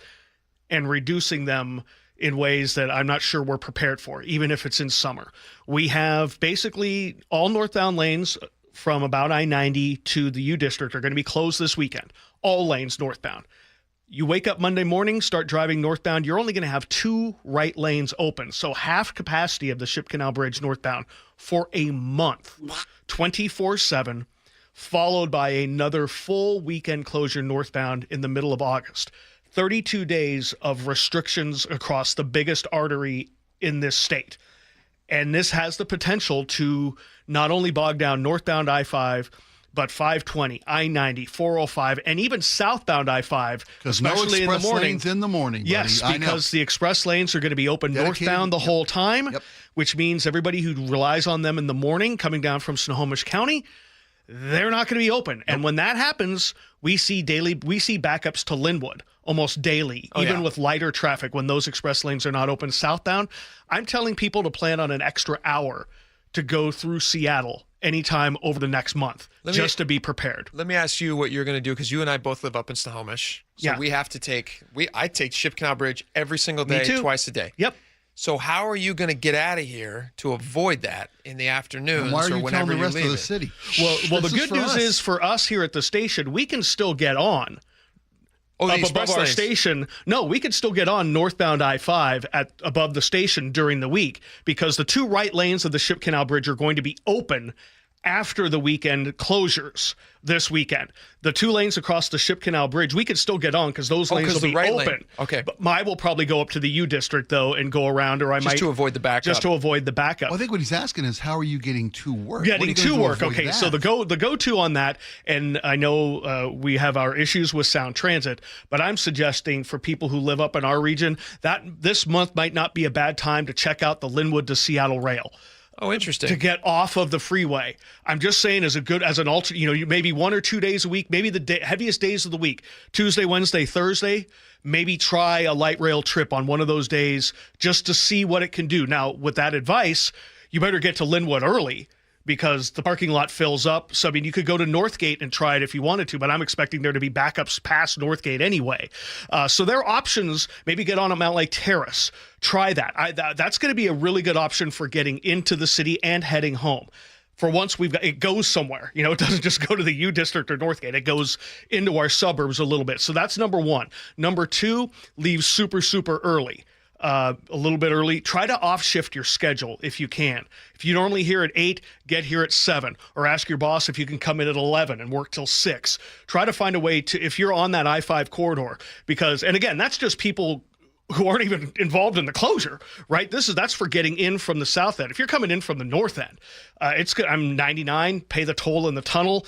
and reducing them in ways that I'm not sure we're prepared for, even if it's in summer. We have basically all northbound lanes from about I-90 to the U District are going to be closed this weekend. All lanes northbound. You wake up Monday morning, start driving northbound, you're only going to have 2 right lanes open. So half capacity of the Ship Canal Bridge northbound for a month, 24/7, followed by another full weekend closure northbound in the middle of August. 32 days of restrictions across the biggest artery in this state. And this has the potential to not only bog down northbound I-5, but 520, I-90, 405, and even southbound I-5, especially in the morning. Lanes in the morning, buddy. Yes, because the express lanes are going to be open northbound the whole time, which means everybody who relies on them in the morning coming down from Snohomish County, they're not going to be open. And when that happens, we see backups to Linwood almost daily, even with lighter traffic when those express lanes are not open southbound. I'm telling people to plan on an extra hour to go through Seattle anytime over the next month, just to be prepared. Let me ask you what you're going to do, because you and I both live up in Snohomish. So we have to I take Ship Canal Bridge every single day, twice a day. Yep. So how are you going to get out of here to avoid that in the afternoons why are you or whenever telling the rest leave of the it? city? Well, the good news is for us here at the station, we can still get on. The up express above our lanes. station. No, we could still get on northbound I-5 above the station during the week, because the 2 right lanes of the Ship Canal Bridge are going to be open after the weekend closures this weekend. The 2 lanes across the Ship Canal Bridge, we could still get on because those lanes will be open. Lane. Okay. But I will probably go up to the U District, though, and go around, or I might... Just to avoid the backup. Just to avoid the backup. Well, I think what he's asking is, how are you getting to work? Getting to work. Okay, so the go-to on that, and I know we have our issues with Sound Transit, but I'm suggesting for people who live up in our region that this month might not be a bad time to check out the Linwood to Seattle rail. Oh, interesting. To get off of the freeway. I'm just saying, as an alternate, maybe 1 or 2 days a week, maybe the heaviest days of the week, Tuesday, Wednesday, Thursday, maybe try a light rail trip on one of those days just to see what it can do. Now, with that advice, you better get to Linwood early, because the parking lot fills up. So, I mean, you could go to Northgate and try it if you wanted to, but I'm expecting there to be backups past Northgate anyway. So there are options. Maybe get on a Mount Lake Terrace. Try that. That's going to be a really good option for getting into the city and heading home. For once, it goes somewhere. It doesn't just go to the U District or Northgate. It goes into our suburbs a little bit. So that's number 1. Number 2, leave super, super early. A little bit early. Try to off-shift your schedule if you can. If you normally here at 8, get here at 7, or ask your boss if you can come in at 11 and work till 6. Try to find a way to, if you're on that I-5 corridor, and again, that's just people who aren't even involved in the closure, right? That's for getting in from the south end. If you're coming in from the north end, I'm 99, pay the toll in the tunnel.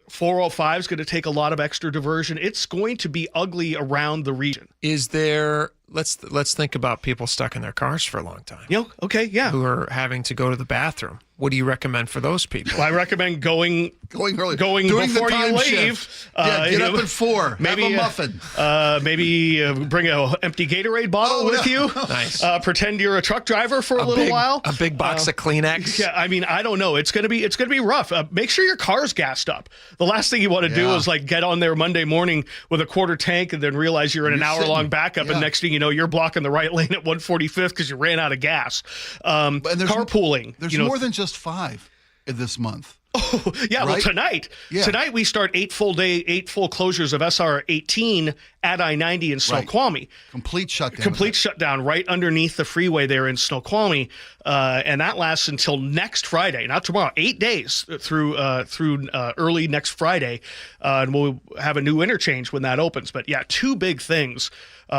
405 is going to take a lot of extra diversion. It's going to be ugly around the region. Is there let's think about people stuck in their cars for a long time. Okay, yeah. Who are having to go to the bathroom. What do you recommend for those people? Well, I recommend going early, going doing before the time you leave. shift. Get up at 4. Maybe have a muffin. Maybe bring an empty Gatorade bottle with you. Nice. Pretend you're a truck driver for a little while. A big box of Kleenex. Yeah, I mean, I don't know. It's gonna be rough. Make sure your car's gassed up. The last thing you want to do is like get on there Monday morning with a quarter tank and then realize you're in an hour-long backup, and next thing you know, you're blocking the right lane at 145th because you ran out of gas. And there's carpooling. There's more than just 5 in this month. Oh, yeah. Right? Well, tonight we start 8 full closures of SR 18 at I-90 in Snoqualmie. Complete shutdown. Shutdown right underneath the freeway there in Snoqualmie, and that lasts until next Friday, not tomorrow. 8 days through early next Friday, and we'll have a new interchange when that opens. But yeah, 2 big things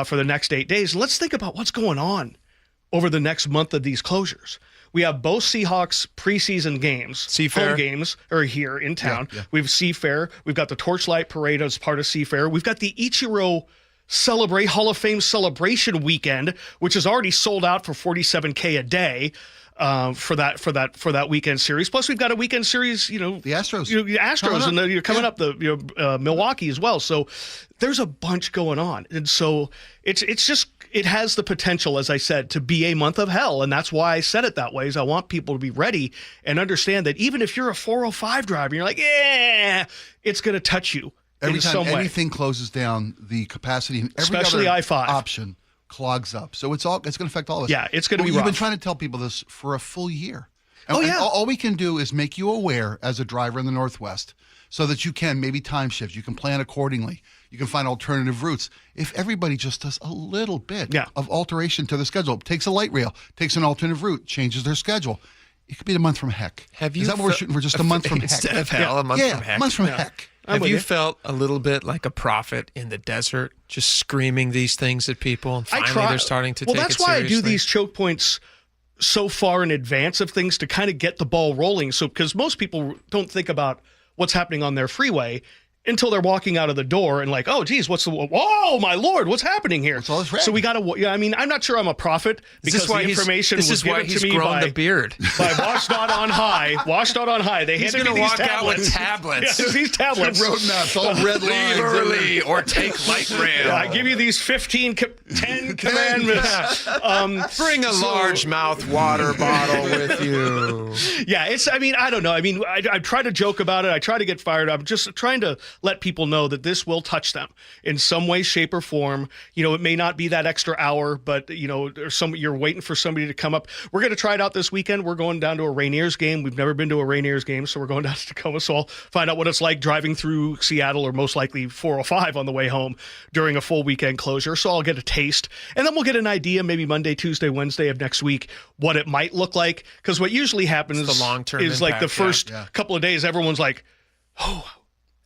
for the next 8 days. Let's think about what's going on over the next month of these closures. We have both Seahawks preseason games. Home games are here in town. Yeah. We have Seafair. We've got the Torchlight Parade as part of Seafair. We've got the Ichiro Hall of Fame celebration weekend, which is already sold out for $47K a day. For that weekend series. Plus, we've got a weekend series. The Astros, and coming up the Milwaukee as well. So there's a bunch going on, and so it has the potential, as I said, to be a month of hell, and that's why I said it that way. Is I want people to be ready and understand that even if you're a 405 driver, you're like, it's going to touch you every in time some way. Anything closes down, the capacity in every Especially other I-5 option clogs up. So it's going to affect all of us. Yeah, it's going to be You've rough. been trying to tell people this for a full year. And, Oh, yeah. and all we can do is make you aware as a driver in the Northwest so that you can maybe time shift. You can plan accordingly. You can find alternative routes. If everybody just does a little bit of alteration to the schedule, takes a light rail, takes an alternative route, changes their schedule, it could be a month from heck. Is that what we're shooting for? Just a month from heck? Instead of hell, a month from heck. A month from heck. Have you felt a little bit like a prophet in the desert, just screaming these things at people, and finally they're starting to take it seriously? Well, that's why I do these choke points so far in advance of things to kind of get the ball rolling. So, because most people don't think about what's happening on their freeway until they're walking out of the door and like, oh, geez, whoa, my Lord, what's happening here? So we got to, I'm not sure I'm a prophet because the information was given to me by the beard. By Washed Not on High. They He's handed me going to these walk out with tablets. Yeah, these tablets. Road maps, all red lines. Leave early or take light rail. Yeah, I give you these 10 commandments. Bring a largemouth water bottle with you. Yeah, I don't know. I try to joke about it. I try to get fired up. Just trying to let people know that this will touch them in some way, shape, or form. It may not be that extra hour, but you're waiting for somebody to come up. We're going to try it out this weekend. We're going down to a Rainiers game. We've never been to a Rainiers game, so we're going down to Tacoma. So I'll find out what it's like driving through Seattle, or most likely 405 on the way home during a full weekend closure. So I'll get a taste, and then we'll get an idea maybe Monday, Tuesday, Wednesday of next week what it might look like. Because what usually happens the long-term is impact, like the first couple of days, everyone's like, oh,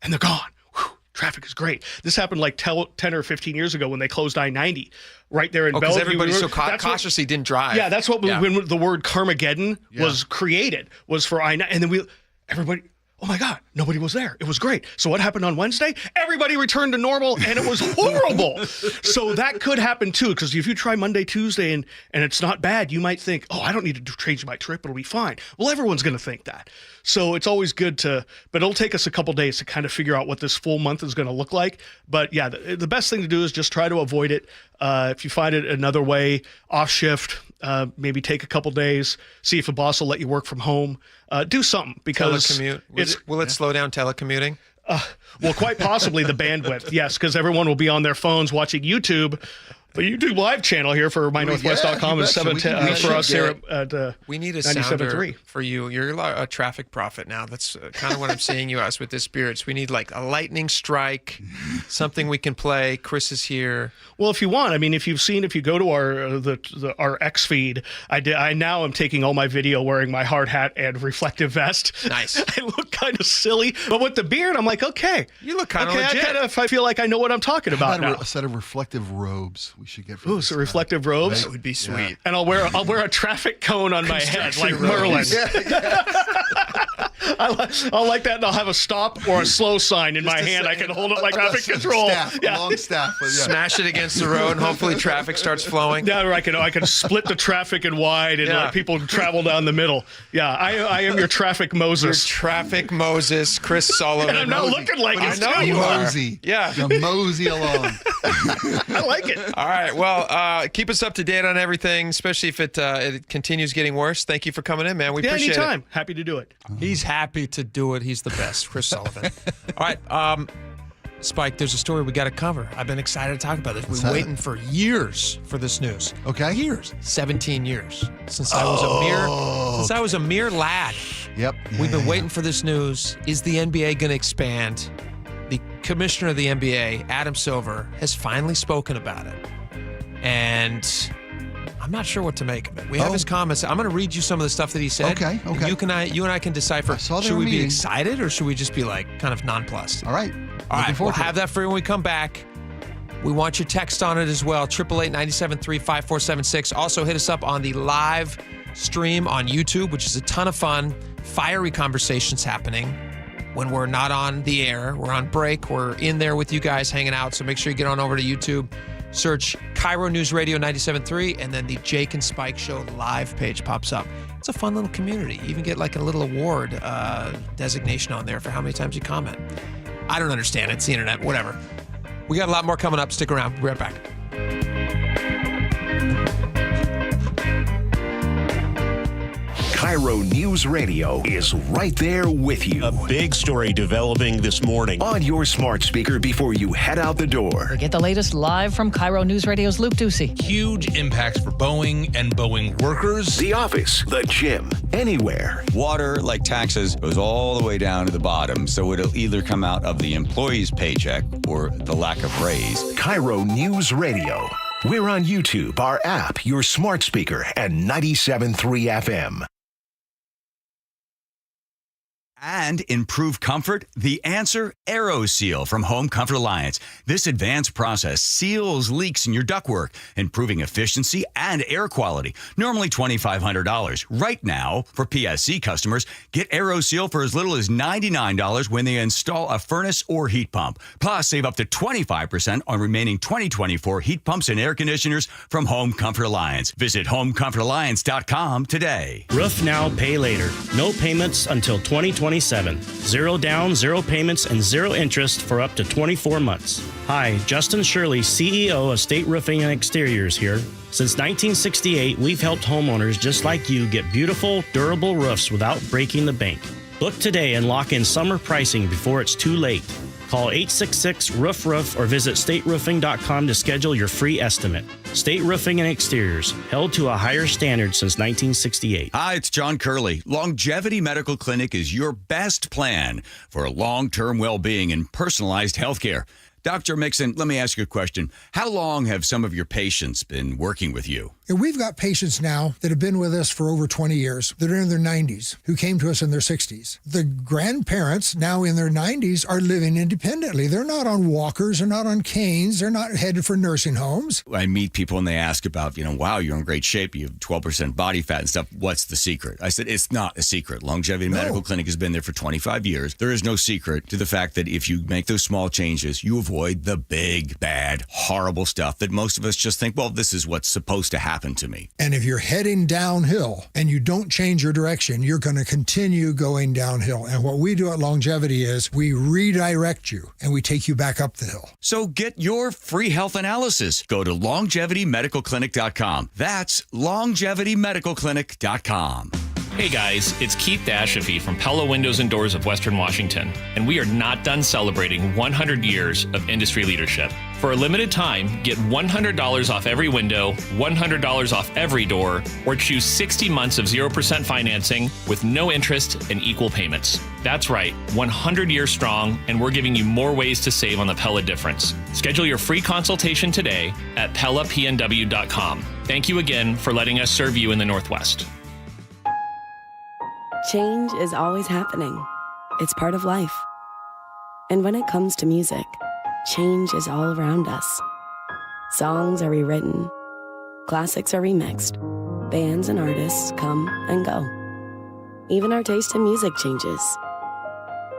and they're gone. Whew, traffic is great. This happened like 10 or 15 years ago when they closed I-90 right there in Bellevue. Because everybody so cautiously didn't drive. Yeah, that's what when the word Carmageddon was created, was for I-90. And then everybody, oh my God, nobody was there. It was great. So what happened on Wednesday? Everybody returned to normal, and it was horrible. So that could happen too, because if you try Monday, Tuesday, and it's not bad, you might think, oh, I don't need to change my trip. It'll be fine. Well, everyone's going to think that. So it's always good but it'll take us a couple days to kind of figure out what this full month is going to look like. But yeah, the best thing to do is just try to avoid it. If you find it another way, off shift, maybe take a couple days, see if a boss will let you work from home. Do something, because telecommute. Will it slow down telecommuting? Well, quite possibly the bandwidth, yes, because everyone will be on their phones watching YouTube. The YouTube live channel here for mynorthwest.com is 710 for us here at we need a 97.3 sounder for you. You're a traffic prophet now. That's kind of what I'm seeing you as with the spirits. We need like a lightning strike, something we can play. Chris is here. Well, if you want, if you go to our X feed, I now am taking all my video wearing my hard hat and reflective vest. Nice. I look kind of silly, but with the beard, I'm like, okay. You look kind of legit. I feel like I know what I'm talking about now. A set of reflective robes we should get. For so reflective robes. That would be sweet. Yeah. And I'll wear a traffic cone on my head like Merlin. I'll like that, and I'll have a stop or a slow sign in my hand. I can hold it like traffic control. A long staff. But yeah. Smash it against the road, and hopefully traffic starts flowing. Yeah, I can split the traffic in wide and let people travel down the middle. Yeah, I am your traffic Moses. Your traffic Moses, Chris Sullivan. And I'm not looking like it. I know you Mosey. are. Yeah. You mosey along. I like it. All right. Well, keep us up to date on everything, especially if it continues getting worse. Thank you for coming in, man. We appreciate it. Anytime. Happy to do it. He's happy to do it. He's the best, Chris Sullivan. All right. Spike, there's a story we got to cover. I've been excited to talk about this. We've been waiting for years for this news. Okay. Years. 17 years. Since I was a mere lad. Yep. We've been waiting for this news. Is the NBA going to expand? The commissioner of the NBA, Adam Silver, has finally spoken about it. And I'm not sure what to make of it. We have his comments. I'm going to read you some of the stuff that he said. Okay. You and I can decipher. Should we be excited or should we just be like kind of nonplussed? All right. All right. We'll have that for you when we come back. We want your text on it as well. 888-973-5476. Also hit us up on the live stream on YouTube, which is a ton of fun. Fiery conversations happening when we're not on the air. We're on break. We're in there with you guys hanging out. So make sure you get on over to YouTube. Search KIRO Newsradio 97.3, and then the Jake and Spike Show live page pops up. It's a fun little community. You even get like a little award designation on there for how many times you comment. I don't understand it. It's the internet. Whatever. We got a lot more coming up. Stick around. We'll be right back. KIRO News Radio is right there with you. A big story developing this morning. On your smart speaker before you head out the door. Get the latest live from KIRO News Radio's Luke Ducey. Huge impacts for Boeing and Boeing workers. The office, the gym, anywhere. Water, like taxes, goes all the way down to the bottom, so it'll either come out of the employee's paycheck or the lack of raise. KIRO News Radio. We're on YouTube, our app, your smart speaker, and 97.3 FM. And improve comfort? The answer, AeroSeal from Home Comfort Alliance. This advanced process seals leaks in your ductwork, improving efficiency and air quality. Normally $2,500. Right now, for PSC customers, get AeroSeal for as little as $99 when they install a furnace or heat pump. Plus, save up to 25% on remaining 2024 heat pumps and air conditioners from Home Comfort Alliance. Visit HomeComfortAlliance.com today. Roof now, pay later. No payments until 2027. 0 down, 0 payments, and 0 interest for up to 24 months. Hi, Justin Shirley, CEO of State Roofing and Exteriors here. Since 1968, we've helped homeowners just like you get beautiful, durable roofs without breaking the bank. Book today and lock in summer pricing before it's too late. Call 866-ROOF-ROOF or visit stateroofing.com to schedule your free estimate. State Roofing and Exteriors, held to a higher standard since 1968. Hi, it's John Curley. Longevity Medical Clinic is your best plan for long-term well-being and personalized health care. Dr. Mixon, let me ask you a question. How long have some of your patients been working with you? And we've got patients now that have been with us for over 20 years that are in their 90s who came to us in their 60s. The grandparents now in their 90s are living independently. They're not on walkers. They're not on canes. They're not headed for nursing homes. I meet people and they ask about, wow, you're in great shape. You have 12% body fat and stuff. What's the secret? I said, it's not a secret. Longevity Medical Clinic has been there for 25 years. There is no secret to the fact that if you make those small changes, you avoid the big, bad, horrible stuff that most of us just think, well, this is what's supposed to happen to me. And if you're heading downhill and you don't change your direction, you're going to continue going downhill. And what we do at Longevity is we redirect you and we take you back up the hill. So get your free health analysis. Go to longevitymedicalclinic.com. That's longevitymedicalclinic.com. Hey guys, it's Keith Dashafee from Pella Windows and Doors of Western Washington, and we are not done celebrating 100 years of industry leadership. For a limited time, get $100 off every window, $100 off every door, or choose 60 months of 0% financing with no interest and equal payments. That's right, 100 years strong, and we're giving you more ways to save on the Pella difference. Schedule your free consultation today at PellaPNW.com. Thank you again for letting us serve you in the Northwest. Change is always happening. It's part of life. And when it comes to music, change is all around us. Songs are rewritten. Classics are remixed. Bands and artists come and go. Even our taste in music changes.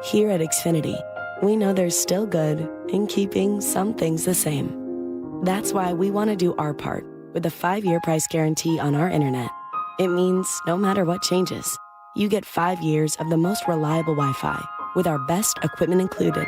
Here at Xfinity, we know there's still good in keeping some things the same. That's why we want to do our part with a 5-year price guarantee on our internet. It means no matter what changes, you get 5 years of the most reliable Wi-Fi with our best equipment included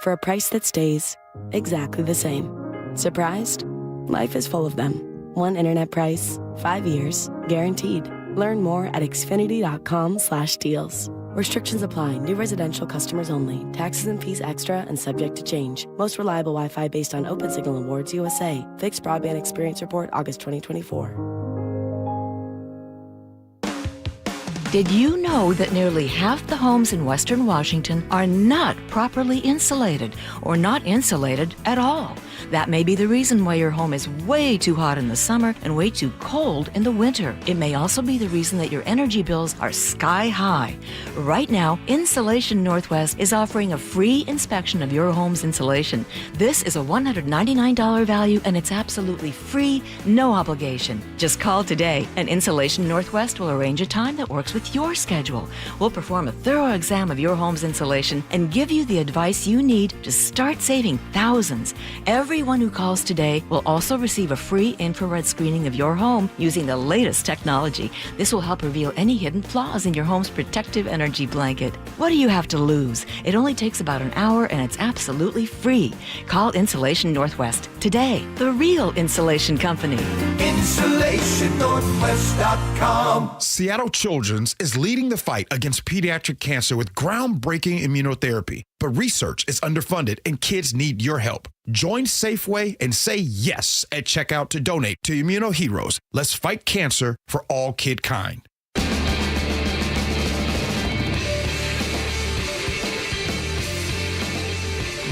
for a price that stays exactly the same. Surprised? Life is full of them. One internet price, 5 years, guaranteed. Learn more at xfinity.com/deals. Restrictions apply. New residential customers only. Taxes and fees extra and subject to change. Most reliable Wi-Fi based on Open Signal Awards USA. Fixed Broadband Experience Report, August 2024. Did you know that nearly half the homes in Western Washington are not properly insulated or not insulated at all? That may be the reason why your home is way too hot in the summer and way too cold in the winter. It may also be the reason that your energy bills are sky high. Right now, Insulation Northwest is offering a free inspection of your home's insulation. This is a $199 value and it's absolutely free, no obligation. Just call today and Insulation Northwest will arrange a time that works with your schedule. We'll perform a thorough exam of your home's insulation and give you the advice you need to start saving thousands. Everyone who calls today will also receive a free infrared screening of your home using the latest technology. This will help reveal any hidden flaws in your home's protective energy blanket. What do you have to lose? It only takes about an hour and it's absolutely free. Call Insulation Northwest today, the real insulation company. InsulationNorthwest.com. Seattle Children's is leading the fight against pediatric cancer with groundbreaking immunotherapy. But research is underfunded and kids need your help. Join Safeway and say yes at checkout to donate to Immunoheroes. Let's fight cancer for all kidkind.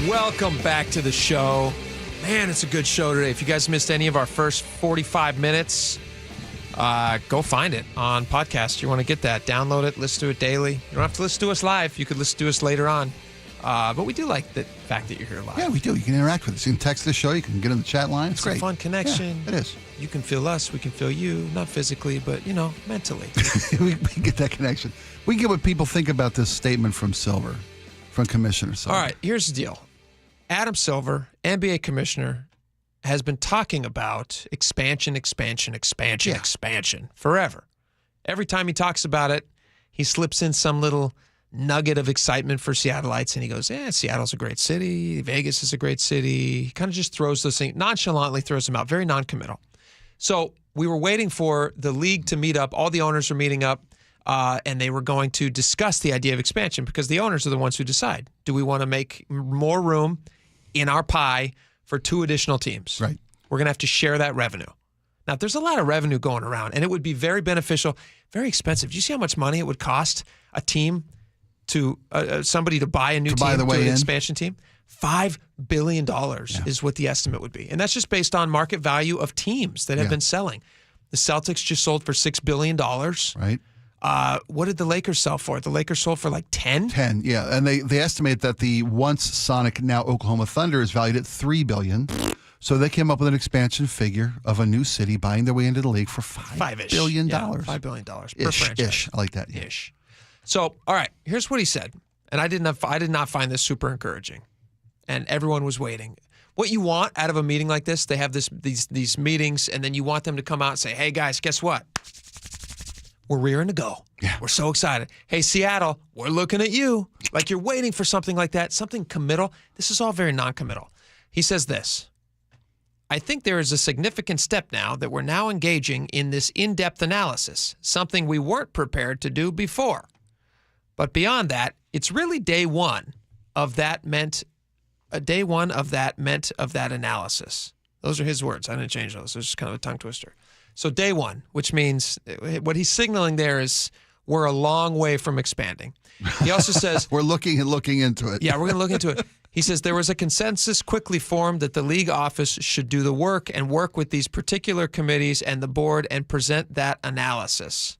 Welcome back to the show. Man, it's a good show today. If you guys missed any of our first 45 minutes, go find it on podcast. You want to get that, download it, listen to it daily. You don't have to listen to us live. You could listen to us later on. But we do like the fact that you're here live. Yeah, we do. You can interact with us. You can text the show. You can get on the chat line. It's a great. Fun connection. Yeah, it is. You can feel us. We can feel you. Not physically, but, mentally. we get that connection. We get what people think about this statement from Silver, from Commissioner Silver. All right, here's the deal. Adam Silver, NBA commissioner, has been talking about expansion forever. Every time he talks about it, he slips in some little nugget of excitement for Seattleites, and he goes, Seattle's a great city. Vegas is a great city. He kind of just throws those things, nonchalantly throws them out, very non-committal. So we were waiting for the league to meet up. All the owners are meeting up, and they were going to discuss the idea of expansion because the owners are the ones who decide. Do we want to make more room in our pie for 2 additional teams? Right. We're going to have to share that revenue. Now, there's a lot of revenue going around, and it would be very beneficial, very expensive. Do you see how much money it would cost a team to somebody to buy a new team, to an expansion team? $5 billion is what the estimate would be. And that's just based on market value of teams that have been selling. The Celtics just sold for $6 billion. Right. What did the Lakers sell for? The Lakers sold for like 10? 10, yeah. And they estimate that the once Sonic, now Oklahoma Thunder is valued at $3 billion. So they came up with an expansion figure of a new city buying their way into the league for $5 billion. Yeah, $5 billion per franchise. Ish. I like that. Yeah. Ish. So, all right, here's what he said. And I did not find this super encouraging. And everyone was waiting. What you want out of a meeting like this, they have these meetings, and then you want them to come out and say, hey, guys, guess what? We're rearing to go. Yeah. We're so excited. Hey, Seattle, we're looking at you. Like you're waiting for something like that, something committal. This is all very non-committal. He says this. I think there is a significant step now that we're now engaging in this in-depth analysis, something we weren't prepared to do before. But beyond that, it's really day one of that analysis. Those are his words. I didn't change those. It's just kind of a tongue twister. So day one, which means what he's signaling there is we're a long way from expanding. He also says... we're looking into it. Yeah, we're going to look into it. He says there was a consensus quickly formed that the league office should do the work and work with these particular committees and the board and present that analysis.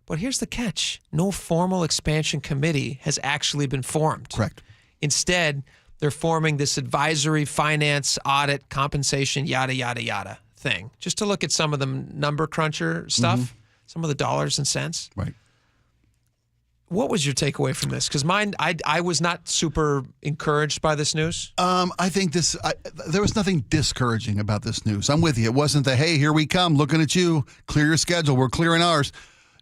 But here's the catch. No formal expansion committee has actually been formed. Correct. Instead, they're forming this advisory, finance, audit, compensation, yada, yada, yada thing, just to look at some of the number cruncher stuff, some of the dollars and cents. Right. What was your takeaway from this? Because mine, I was not super encouraged by this news. I think there was nothing discouraging about this news. I'm with you. It wasn't the, hey, here we come, looking at you, clear your schedule, we're clearing ours.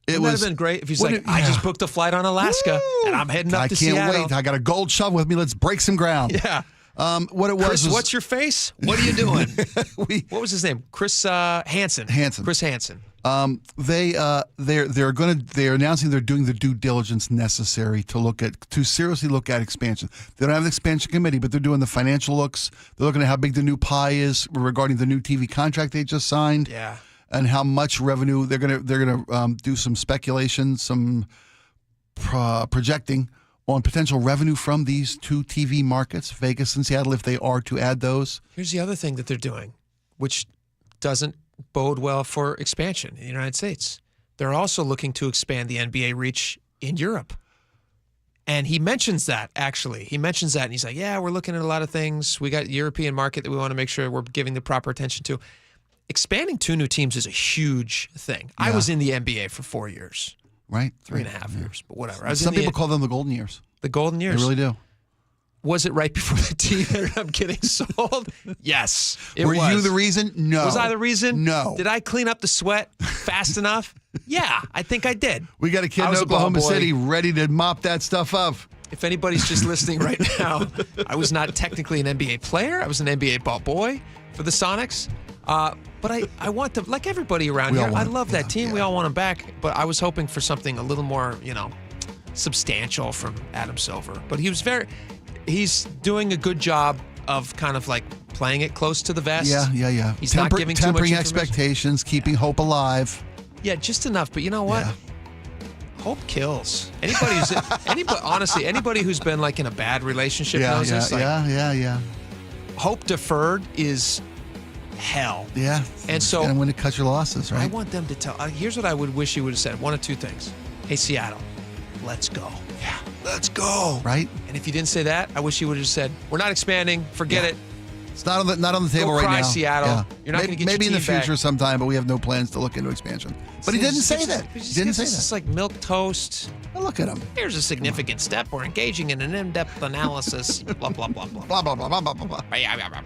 Wouldn't that have been great if he's like, I just booked a flight on Alaska and I'm heading up to Seattle. I can't wait. I got a gold shovel with me. Let's break some ground. Yeah. What it was Chris, what's your face? What are you doing? What was his name? Chris Hansen. Chris Hansen. They're announcing they're doing the due diligence necessary to seriously look at expansion. They don't have an expansion committee, but they're doing the financial looks. They're looking at how big the new pie is regarding the new TV contract they just signed. Yeah. And how much revenue they're gonna do some speculation, some projecting on potential revenue from these two TV markets, Vegas and Seattle, if they are to add those. Here's the other thing that they're doing, which doesn't bode well for expansion in the United States. They're also looking to expand the NBA reach in Europe. And he mentions that, actually. He mentions that, and he's like, yeah, we're looking at a lot of things. We got European market that we want to make sure we're giving the proper attention to. Expanding 2 new teams is a huge thing. Yeah. I was in the NBA for 4 years. Right. 3.5 years, but whatever. Some people call them the golden years. The golden years. They really do. Was it right before the team ended up getting sold? Yes, it was. Were you the reason? No. Was I the reason? No. Did I clean up the sweat fast enough? Yeah, I think I did. We got a kid in Oklahoma City ready to mop that stuff up. If anybody's just listening right now, I was not technically an NBA player. I was an NBA ball boy for the Sonics. But I want them, like everybody around here, I love that team. Yeah. We all want them back. But I was hoping for something a little more, substantial from Adam Silver. But he's doing a good job of kind of like playing it close to the vest. Yeah. He's not giving too much tempering expectations, keeping hope alive. Yeah, just enough. But you know what? Yeah. Hope kills. Anybody who's been like in a bad relationship knows this. Yeah. Hope deferred is hell. Yeah. And when to cut your losses, right? I want them to tell. Here's what I would wish you would have said. One of two things. Hey, Seattle, let's go. Yeah. Let's go. Right. And if you didn't say that, I wish you would have just said, we're not expanding. Forget it. It's not on the table right now. Go cry, Seattle. Yeah. You're not going to get maybe your in the team future back. sometime, but we have no plans to look into expansion. But he didn't say that. He didn't say that. It's like milk toast. Well, look at him. Here's a significant step. We're engaging in an in-depth analysis. Blah, blah, blah, blah. Blah, blah, blah, blah, blah, blah.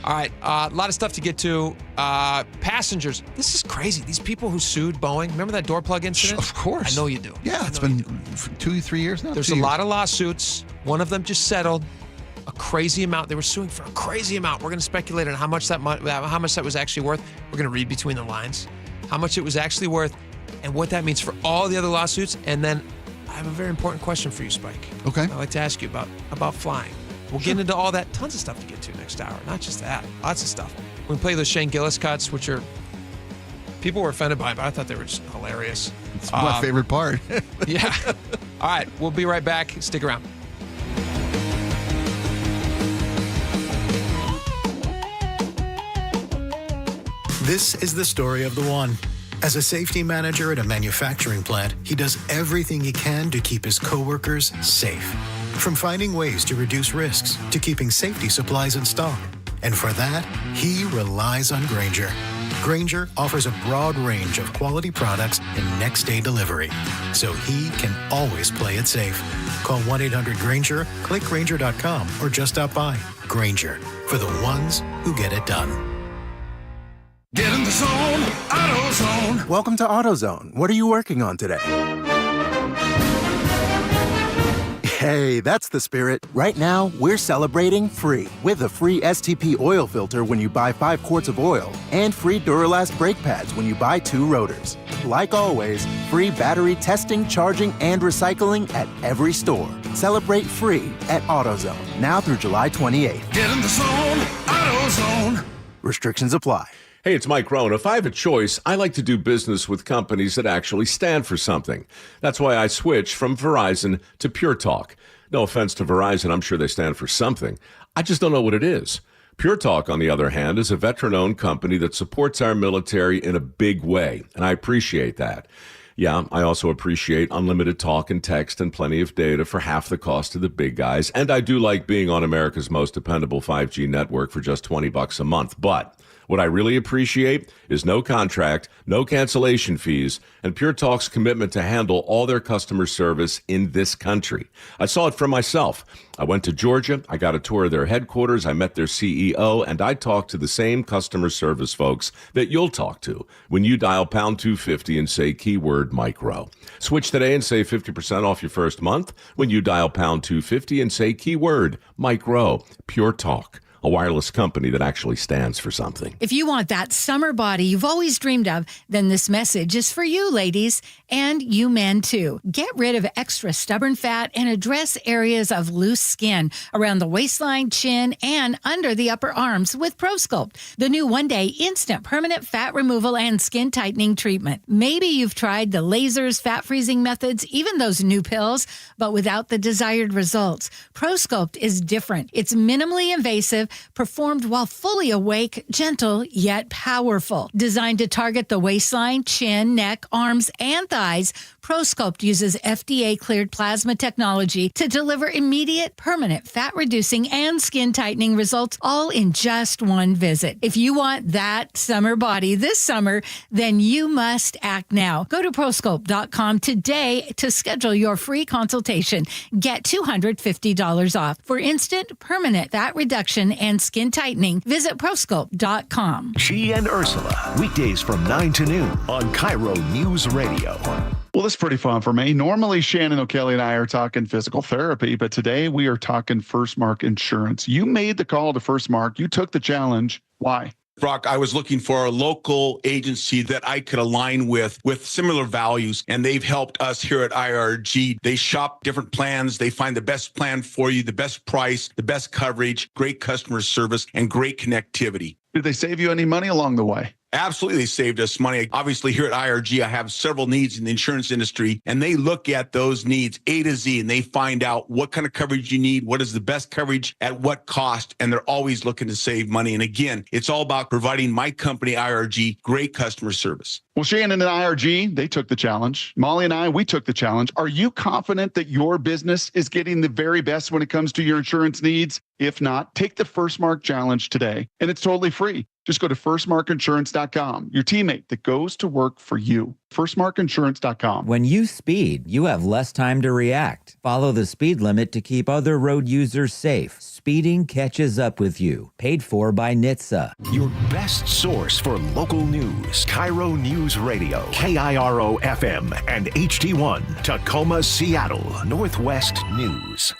All right, a lot of stuff to get to. Passengers, this is crazy. These people who sued Boeing, remember that door plug incident? Of course. I know you do. Yeah, it's been 2-3 years now. There's a lot of lawsuits. One of them just settled a crazy amount. They were suing for a crazy amount. We're going to speculate on how much that was actually worth. We're going to read between the lines. How much it was actually worth and what that means for all the other lawsuits. And then I have a very important question for you, Spike. Okay. I'd like to ask you about flying. We'll get into all that. Tons of stuff to get to next hour. Not just that. Lots of stuff. We're going to play those Shane Gillis cuts, which are people were offended by, but I thought they were just hilarious. It's my favorite part. Yeah. All right. We'll be right back. Stick around. This is the story of the one. As a safety manager at a manufacturing plant, he does everything he can to keep his coworkers safe. From finding ways to reduce risks to keeping safety supplies in stock. And for that, he relies on Grainger. Grainger offers a broad range of quality products and next-day delivery, so he can always play it safe. Call 1-800-GRAINGER, click Grainger.com, or just stop by. Grainger, for the ones who get it done. Get in the zone, AutoZone. Welcome to AutoZone. What are you working on today? Hey, that's the spirit. Right now, we're celebrating free with a free STP oil filter when you buy 5 quarts of oil and free Duralast brake pads when you buy 2 rotors. Like always, free battery testing, charging, and recycling at every store. Celebrate free at AutoZone, now through July 28th. Get in the zone, AutoZone. Restrictions apply. Hey, it's Mike Rohn. If I have a choice, I like to do business with companies that actually stand for something. That's why I switched from Verizon to Pure Talk. No offense to Verizon, I'm sure they stand for something. I just don't know what it is. Pure Talk, on the other hand, is a veteran-owned company that supports our military in a big way, and I appreciate that. Yeah, I also appreciate unlimited talk and text and plenty of data for half the cost of the big guys, and I do like being on America's most dependable 5G network for just $20 a month, but What I really appreciate is no contract, no cancellation fees, and Pure Talk's commitment to handle all their customer service in this country. I saw it for myself. I went to Georgia, I got a tour of their headquarters, I met their CEO, and I talked to the same customer service folks that you'll talk to when you dial pound 250 and say keyword micro. Switch today and save 50% off your first month when you dial pound 250 and say keyword micro. Pure Talk, a wireless company that actually stands for something. If you want that summer body you've always dreamed of, then this message is for you, ladies, and you men too. Get rid of extra stubborn fat and address areas of loose skin around the waistline, chin, and under the upper arms with ProSculpt, the new one-day instant permanent fat removal and skin tightening treatment. Maybe you've tried the lasers, fat freezing methods, even those new pills, but without the desired results. ProSculpt is different. It's minimally invasive, performed while fully awake, gentle yet powerful. Designed to target the waistline, chin, neck, arms, and thighs, ProSculpt uses FDA-cleared plasma technology to deliver immediate, permanent fat-reducing and skin-tightening results, all in just one visit. If you want that summer body this summer, then you must act now. Go to ProSculpt.com today to schedule your free consultation. Get $250 off. For instant, permanent fat reduction and skin tightening, visit ProSculpt.com. She and Ursula, weekdays from 9 to noon on KIRO News Radio. Well, this is pretty fun for me. Normally, Shannon O'Kelly and I are talking physical therapy, but today we are talking First Mark Insurance. You made the call to First Mark. You took the challenge. Why? Brock, I was looking for a local agency that I could align with similar values, and they've helped us here at IRG. They shop different plans. They find the best plan for you, the best price, the best coverage, great customer service, and great connectivity. Did they save you any money along the way? Absolutely, they saved us money. Obviously, here at IRG, I have several needs in the insurance industry, and they look at those needs A to Z, and they find out what kind of coverage you need, what is the best coverage, at what cost, and they're always looking to save money. And again, it's all about providing my company, IRG, great customer service. Well, Shannon and IRG, they took the challenge. Molly and I, we took the challenge. Are you confident that your business is getting the very best when it comes to your insurance needs? If not, take the First Mark Challenge today, and it's totally free. Just go to firstmarkinsurance.com, your teammate that goes to work for you. Firstmarkinsurance.com. When you speed, you have less time to react. Follow the speed limit to keep other road users safe. Speeding catches up with you. Paid for by NHTSA. Your best source for local news. KIRO News Radio. KIRO FM and HD1. Tacoma, Seattle. Northwest News.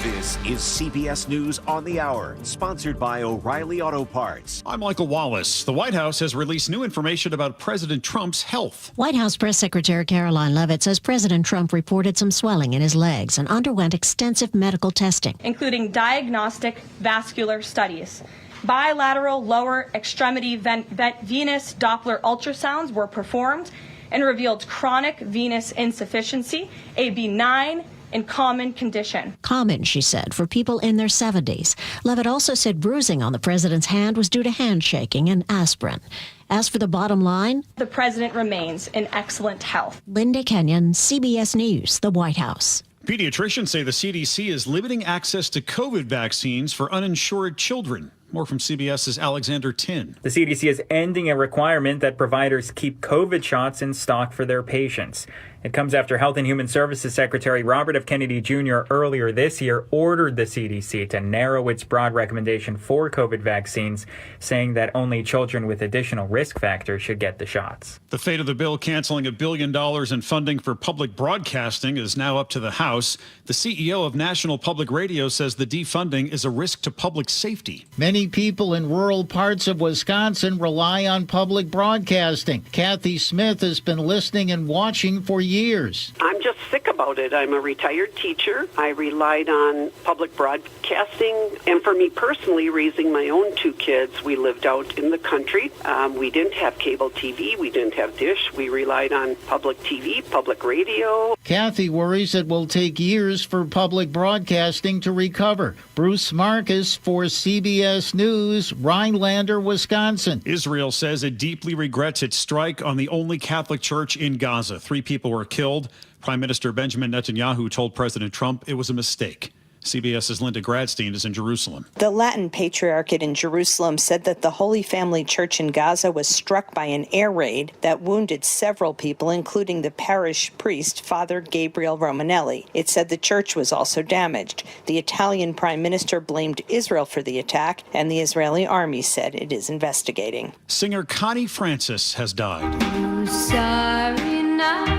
This is CBS News on the Hour, sponsored by O'Reilly Auto Parts. I'm Michael Wallace. The White House has released new information about President Trump's health. White House Press Secretary Caroline Leavitt says President Trump reported some swelling in his legs and underwent extensive medical testing, including diagnostic vascular studies. Bilateral lower extremity venous Doppler ultrasounds were performed and revealed chronic venous insufficiency, a benign and common condition. Common, she said, for people in their 70s. Leavitt also said bruising on the president's hand was due to handshaking and aspirin. As for the bottom line, the president remains in excellent health. Linda Kenyon, CBS News, the White House. Pediatricians say the CDC is limiting access to COVID vaccines for uninsured children. More from CBS's Alexander Tin. The CDC is ending a requirement that providers keep COVID shots in stock for their patients. It comes after Health and Human Services Secretary Robert F. Kennedy Jr. earlier this year ordered the CDC to narrow its broad recommendation for COVID vaccines, saying that only children with additional risk factors should get the shots. The fate of the bill canceling $1 billion in funding for public broadcasting is now up to the House. The CEO of National Public Radio says the defunding is a risk to public safety. Many people in rural parts of Wisconsin rely on public broadcasting. Kathy Smith has been listening and watching for years. I'm just sick about it. I'm a retired teacher. I relied on public broadcasting. And for me personally, raising my own 2 kids, we lived out in the country. We didn't have cable TV. We didn't have dish. We relied on public TV, public radio. Kathy worries it will take years for public broadcasting to recover. Bruce Marcus for CBS News, Rhinelander, Wisconsin. Israel says it deeply regrets its strike on the only Catholic church in Gaza. 3 people were killed. Prime Minister Benjamin Netanyahu told President Trump it was a mistake. CBS's Linda Gradstein is in Jerusalem. The Latin Patriarchate in Jerusalem said that the Holy Family Church in Gaza was struck by an air raid that wounded several people, including the parish priest, Father Gabriel Romanelli. It said the church was also damaged. The Italian Prime Minister blamed Israel for the attack, and the Israeli army said it is investigating. Singer Connie Francis has died. Sorry now.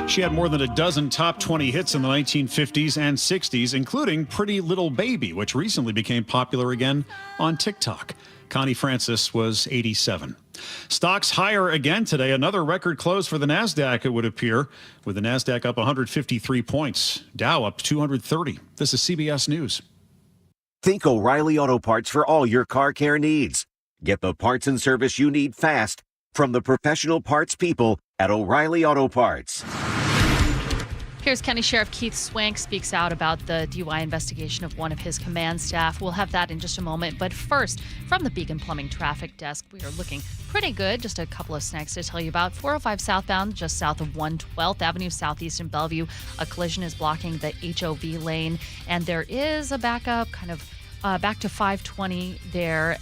She had more than a dozen top 20 hits in the 1950s and 60s, including Pretty Little Baby, which recently became popular again on TikTok. Connie Francis was 87. Stocks higher again today. Another record close for the NASDAQ, it would appear, with the NASDAQ up 153 points. Dow up 230. This is CBS News. Think O'Reilly Auto Parts for all your car care needs. Get the parts and service you need fast from the professional parts people at O'Reilly Auto Parts. Here's County Sheriff Keith Swank speaks out about the DUI investigation of one of his command staff. We'll have that in just a moment. But first, from the Beacon Plumbing Traffic Desk, we are looking pretty good. Just a couple of snacks to tell you about. 405 southbound, just south of 112th Avenue Southeast in Bellevue. A collision is blocking the HOV lane, and there is a backup back to 520 there,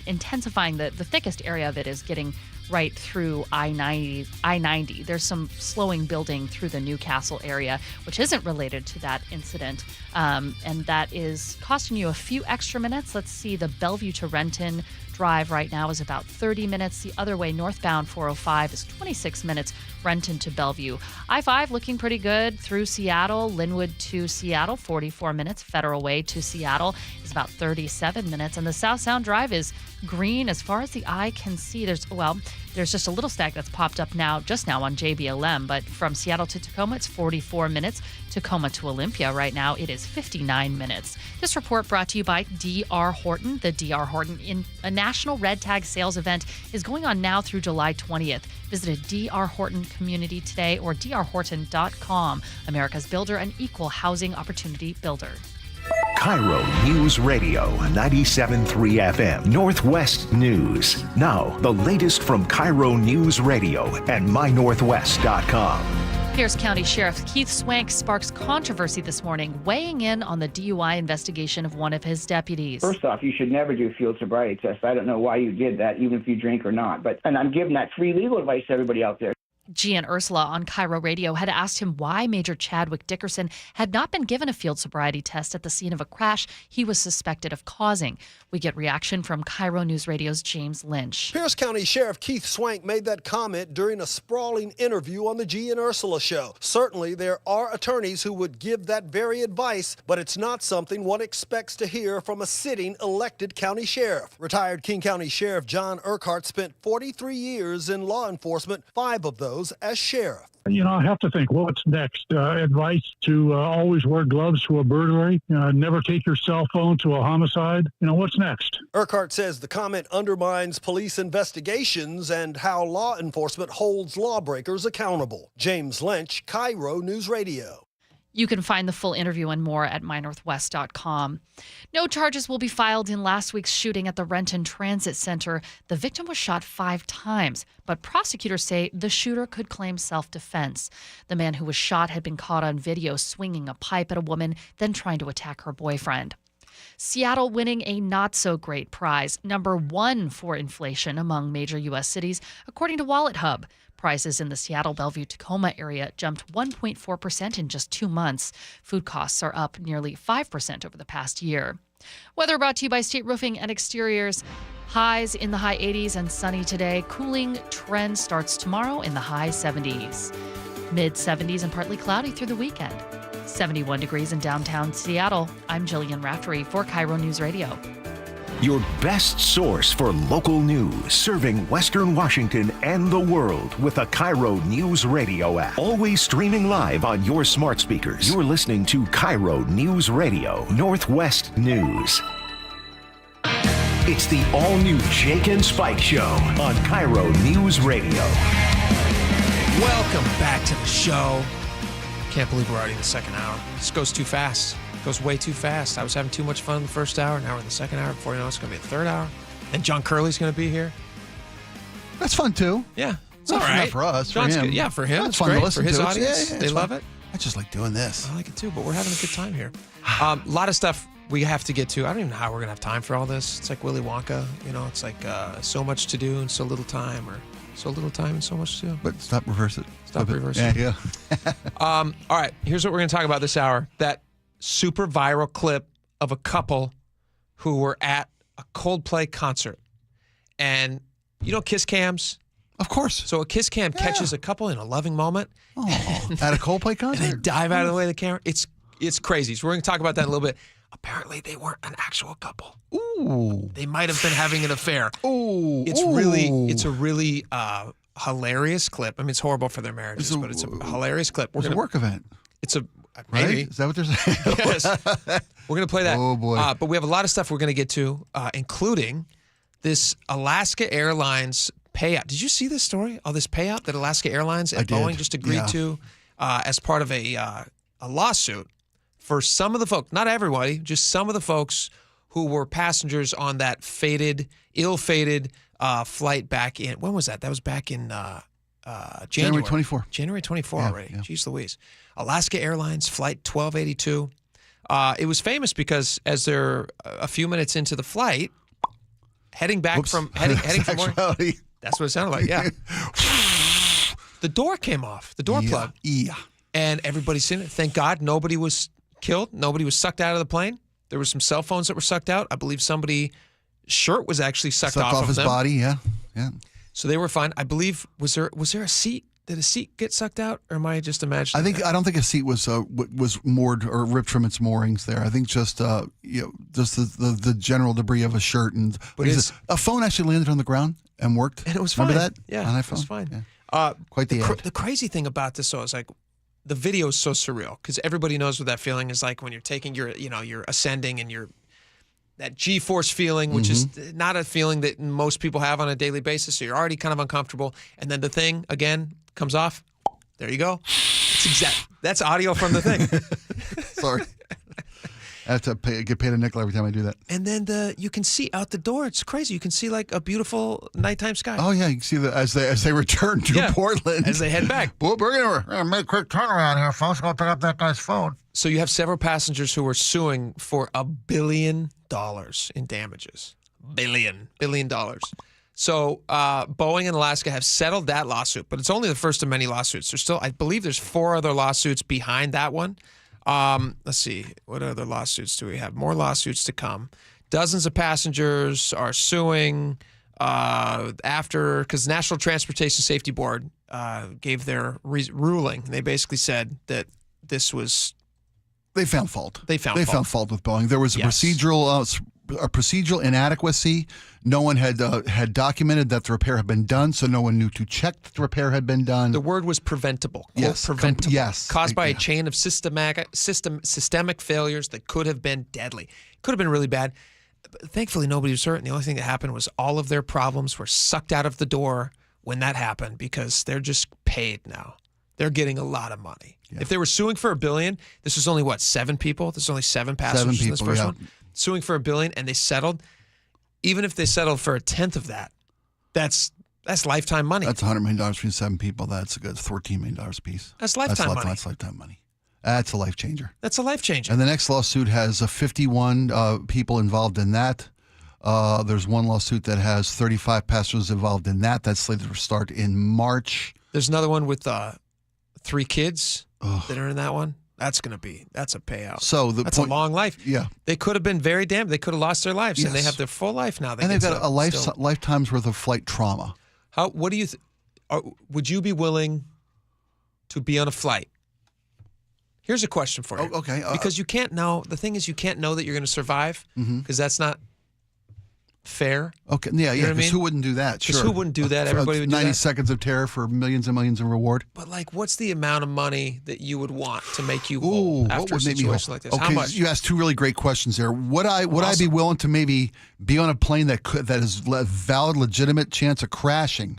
intensifying. The thickest area of it is getting right through I-90. There's some slowing building through the Newcastle area, which isn't related to that incident, and that is costing you a few extra minutes. Let's see, the Bellevue to Renton drive right now is about 30 minutes. The other way, northbound 405 is 26 minutes, Renton to Bellevue. I-5 looking pretty good through Seattle. Linwood to Seattle, 44 minutes. Federal Way to Seattle is about 37 minutes. And the South Sound Drive is green as far as the eye can see. There's just a little stack that's popped up just now on JBLM, but from Seattle to Tacoma, it's 44 minutes. Tacoma to Olympia right now, it is 59 minutes. This report brought to you by D.R. Horton. The D.R. Horton a national red tag sales event is going on now through July 20th. Visit a D.R. Horton community today or drhorton.com. America's builder and equal housing opportunity builder. KIRO News Radio 97.3 FM Northwest News. Now, the latest from KIRO News Radio and mynorthwest.com. Pierce County Sheriff Keith Swank sparks controversy this morning, weighing in on the DUI investigation of one of his deputies. First off, you should never do a field sobriety test. I don't know why you did that, even if you drink or not. And I'm giving that free legal advice to everybody out there. Gian Ursula on KIRO Radio had asked him why Major Chadwick Dickerson had not been given a field sobriety test at the scene of a crash he was suspected of causing. We get reaction from KIRO News Radio's James Lynch. Pierce County Sheriff Keith Swank made that comment during a sprawling interview on the Gian Ursula show. Certainly, there are attorneys who would give that very advice, but it's not something one expects to hear from a sitting elected county sheriff. Retired King County Sheriff John Urquhart spent 43 years in law enforcement, 5 of those as sheriff. I have to think, what's next? Advice to always wear gloves to a burglary, never take your cell phone to a homicide. What's next? Urquhart says the comment undermines police investigations and how law enforcement holds lawbreakers accountable. James Lynch, KIRO News Radio. You can find the full interview and more at mynorthwest.com. No charges will be filed in last week's shooting at the Renton Transit Center. The victim was shot 5 times, but prosecutors say the shooter could claim self-defense. The man who was shot had been caught on video swinging a pipe at a woman, then trying to attack her boyfriend. Seattle winning a not-so-great prize, number 1 for inflation among major U.S. cities, according to Wallet Hub. Prices in the Seattle, Bellevue, Tacoma area jumped 1.4% in just 2 months. Food costs are up nearly 5% over the past year. Weather brought to you by State Roofing and Exteriors. Highs in the high 80s and sunny today. Cooling trend starts tomorrow in the high 70s. Mid-70s and partly cloudy through the weekend. 71 degrees in downtown Seattle. I'm Jillian Raftery for KIRO News Radio. Your best source for local news, serving Western Washington and the world with a KIRO News Radio app. Always streaming live on your smart speakers. You're listening to KIRO News Radio, Northwest News. It's the all-new Jake and Spike Show on KIRO News Radio. Welcome back to the show. Can't believe we're already in the second hour. This goes too fast. Goes way too fast. I was having too much fun in the first hour. Now we're in the second hour. Before you know, it's going to be the third hour. And John Curley's going to be here. That's fun, too. Yeah. It's Not all right. for us, John's for him. Good. Yeah, for him. That's It's fun to great. listen For his to. audience. Yeah, they love fun. it. I just like doing this. I like it too, but we're having a good time here. A lot of stuff we have to get to. I don't even know how we're going to have time for all this. It's like Willy Wonka. It's like so much to do and so little time, or so little time and so much to do. But stop, reverse it. Stop, reverse it. Yeah. All right, here's what we're going to talk about this hour. That super viral clip of a couple who were at a Coldplay concert. And kiss cams? Of course. So a kiss cam catches a couple in a loving moment. Oh, at a Coldplay concert? And they dive out of the way of the camera. It's crazy. So we're going to talk about that in a little bit. Apparently, they weren't an actual couple. Ooh. They might have been having an affair. Ooh. It's a really hilarious clip. I mean, it's horrible for their marriages, but it's a hilarious clip. It's a work event. It's a right? maybe. Is that what they're saying? Yes. We're going to play that. Oh, boy. But we have a lot of stuff we're going to get to, including this Alaska Airlines payout. Did you see this story? Oh, this payout that Alaska Airlines and Boeing just agreed to as part of a lawsuit for some of the folks, not everybody, just some of the folks who were passengers on that ill-fated flight back in, when was that? That was back in January 24. January 24 already. Jeez Louise. Alaska Airlines Flight 1282. It was famous because as they're a few minutes into the flight, heading back from morning, that's what it sounded like. Yeah, the door came off, the door plug. Yeah, and everybody's seen it. Thank God, nobody was killed. Nobody was sucked out of the plane. There were some cell phones that were sucked out. I believe somebody's shirt was actually sucked off of his them. body. Yeah. So they were fine. I believe was there a seat? Did a seat get sucked out, or am I just imagining? I don't think a seat was moored or ripped from its moorings there. I think just just the general debris of a shirt and a phone actually landed on the ground and worked. And it was fine. Remember that? Yeah, on it was fine. Yeah. Quite the ad. The crazy thing about this, though, is like the video is so surreal because everybody knows what that feeling is like when you're taking you're ascending and you're that G-force feeling, which is not a feeling that most people have on a daily basis. So you're already kind of uncomfortable, and then the thing again comes off. There you go. That's audio from the thing. Sorry. I have to get paid a nickel every time I do that. And then you can see out the door. It's crazy. You can see like a beautiful nighttime sky. Oh yeah, you can see that as they return to Portland, as they head back. Well, we're gonna make a quick turnaround here, folks. Go pick up that guy's phone. So you have several passengers who are suing for $1 billion in damages. $1 billion. So Boeing and Alaska have settled that lawsuit, but it's only the first of many lawsuits. There's still, I believe, there's 4 other lawsuits behind that one. Let's see, what other lawsuits do we have? More lawsuits to come. Dozens of passengers are suing because the National Transportation Safety Board gave their ruling. They basically said that this was. They found fault. They found fault with Boeing. There was a procedural inadequacy. No one had documented that the repair had been done, so no one knew to check that the repair had been done. The word was preventable. Yes, preventable. Yes, caused by a chain of systemic failures that could have been deadly. Could have been really bad. Thankfully, nobody was hurt. And the only thing that happened was all of their problems were sucked out of the door when that happened because they're just paid now. They're getting a lot of money. Yeah. If they were suing for $1 billion, this was only 7 people. There's only 7 passengers in this first one. Suing for $1 billion, and they settled. Even if they settled for 1/10 of that, that's lifetime money. That's $100 million between 7 people. That's a good $14 million a piece. That's lifetime money. That's lifetime money. That's a life changer. That's a life changer. And the next lawsuit has 51 people involved in that. There's one lawsuit that has 35 passengers involved in that. That's slated to start in March. There's another one with 3 kids that are in that one. That's a payout. So that's a long life. Yeah. They could have been very damaged. They could have lost their lives, and they have their full life now. And they've got a lifetime's worth of flight trauma. What do you would you be willing to be on a flight? Here's a question for you. Oh, okay. Because you can't know. The thing is, you can't know that you're going to survive because that's not fair. Okay. Yeah. You know Because who wouldn't do that? Because Sure. who wouldn't do that? Everybody would do that. 90 seconds of terror for millions and millions in reward. But what's the amount of money that you would want to make you whole after a situation like this? Okay, How much? You asked 2 really great questions there. Would I be willing to maybe be on a plane that is a valid, legitimate chance of crashing?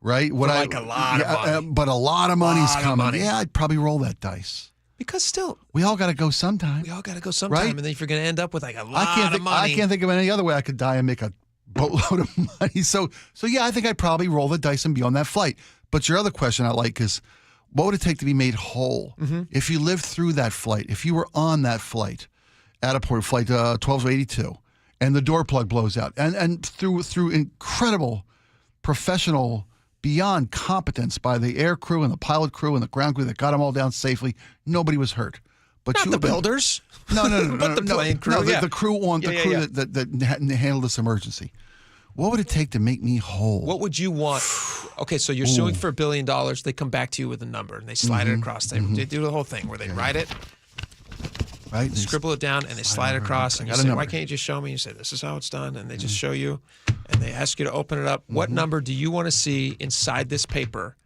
Right? Would a lot of money. But a lot of money's coming. Money. Yeah, I'd probably roll that dice. Because still, we all got to go sometime. Right? And then if you're going to end up with a lot of money. I can't think of any other way I could die and make a boatload of money. So yeah, I think I'd probably roll the dice and be on that flight. But your other question I like is, What would it take to be made whole? If you lived through that flight, if you were on that flight, at a port, flight 1282, and the door plug blows out, and through incredible professional, beyond competence by the air crew and the pilot crew and the ground crew that got them all down safely, nobody was hurt. But Not the builders. No. But the plane crew. No, yeah. the crew that handled this emergency. What would it take to make me whole? What would you want? Okay, so you're suing for $1 billion. They come back to you with a number, and they slide it across. They do the whole thing where they write it, right? Scribble it down, and they slide it across. And you say, why can't you just show me? You say, this is how it's done. And they just show you, and they ask you to open it up. What number do you want to see inside this paper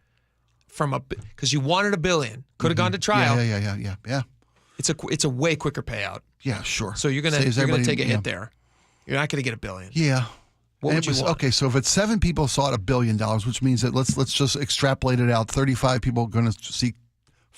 because you wanted $1 billion. Could have gone to trial. Yeah. It's a way quicker payout. Yeah, sure. So you're gonna take a hit there. You're not gonna get $1 billion. Yeah. What would you want? Okay, so if it's 7 people sought $1 billion, which means that let's just extrapolate it out. 35 people are going to seek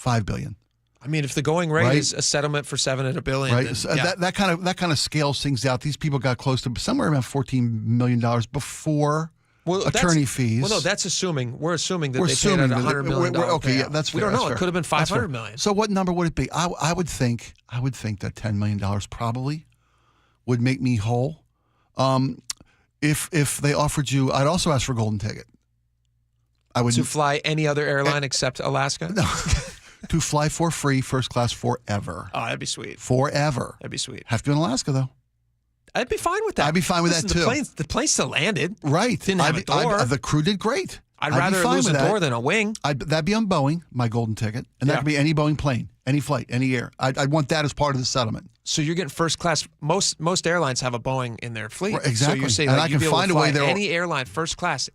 $5 billion. I mean, if the going rate is a settlement for 7 at $1 billion, right? Then, So that kind of scales things out. These people got close to somewhere around $14 million before attorney fees. Well, no, that's assuming we're assuming that they paid out $100 million. Okay, yeah, that's fair. We don't know. Fair. It could have been $500 million. So what number would it be? I would think that $10 million probably would make me whole. If they offered you, I'd also ask for a golden ticket. I would to fly any other airline except Alaska. No, to fly for free, first class forever. Oh, that'd be sweet. Forever. That'd be sweet. Have to be in Alaska though. I'd be fine with that. I'd be fine with that too. The plane still landed. Right. Didn't have a door. The crew did great. I'd rather lose a door than a wing. That'd be on Boeing, my golden ticket, and that could be any Boeing plane, any flight, any air. I'd want that as part of the settlement. So you're getting first class. Most airlines have a Boeing in their fleet. Right, exactly. So you're saying and I can find a way there. Any airline first class.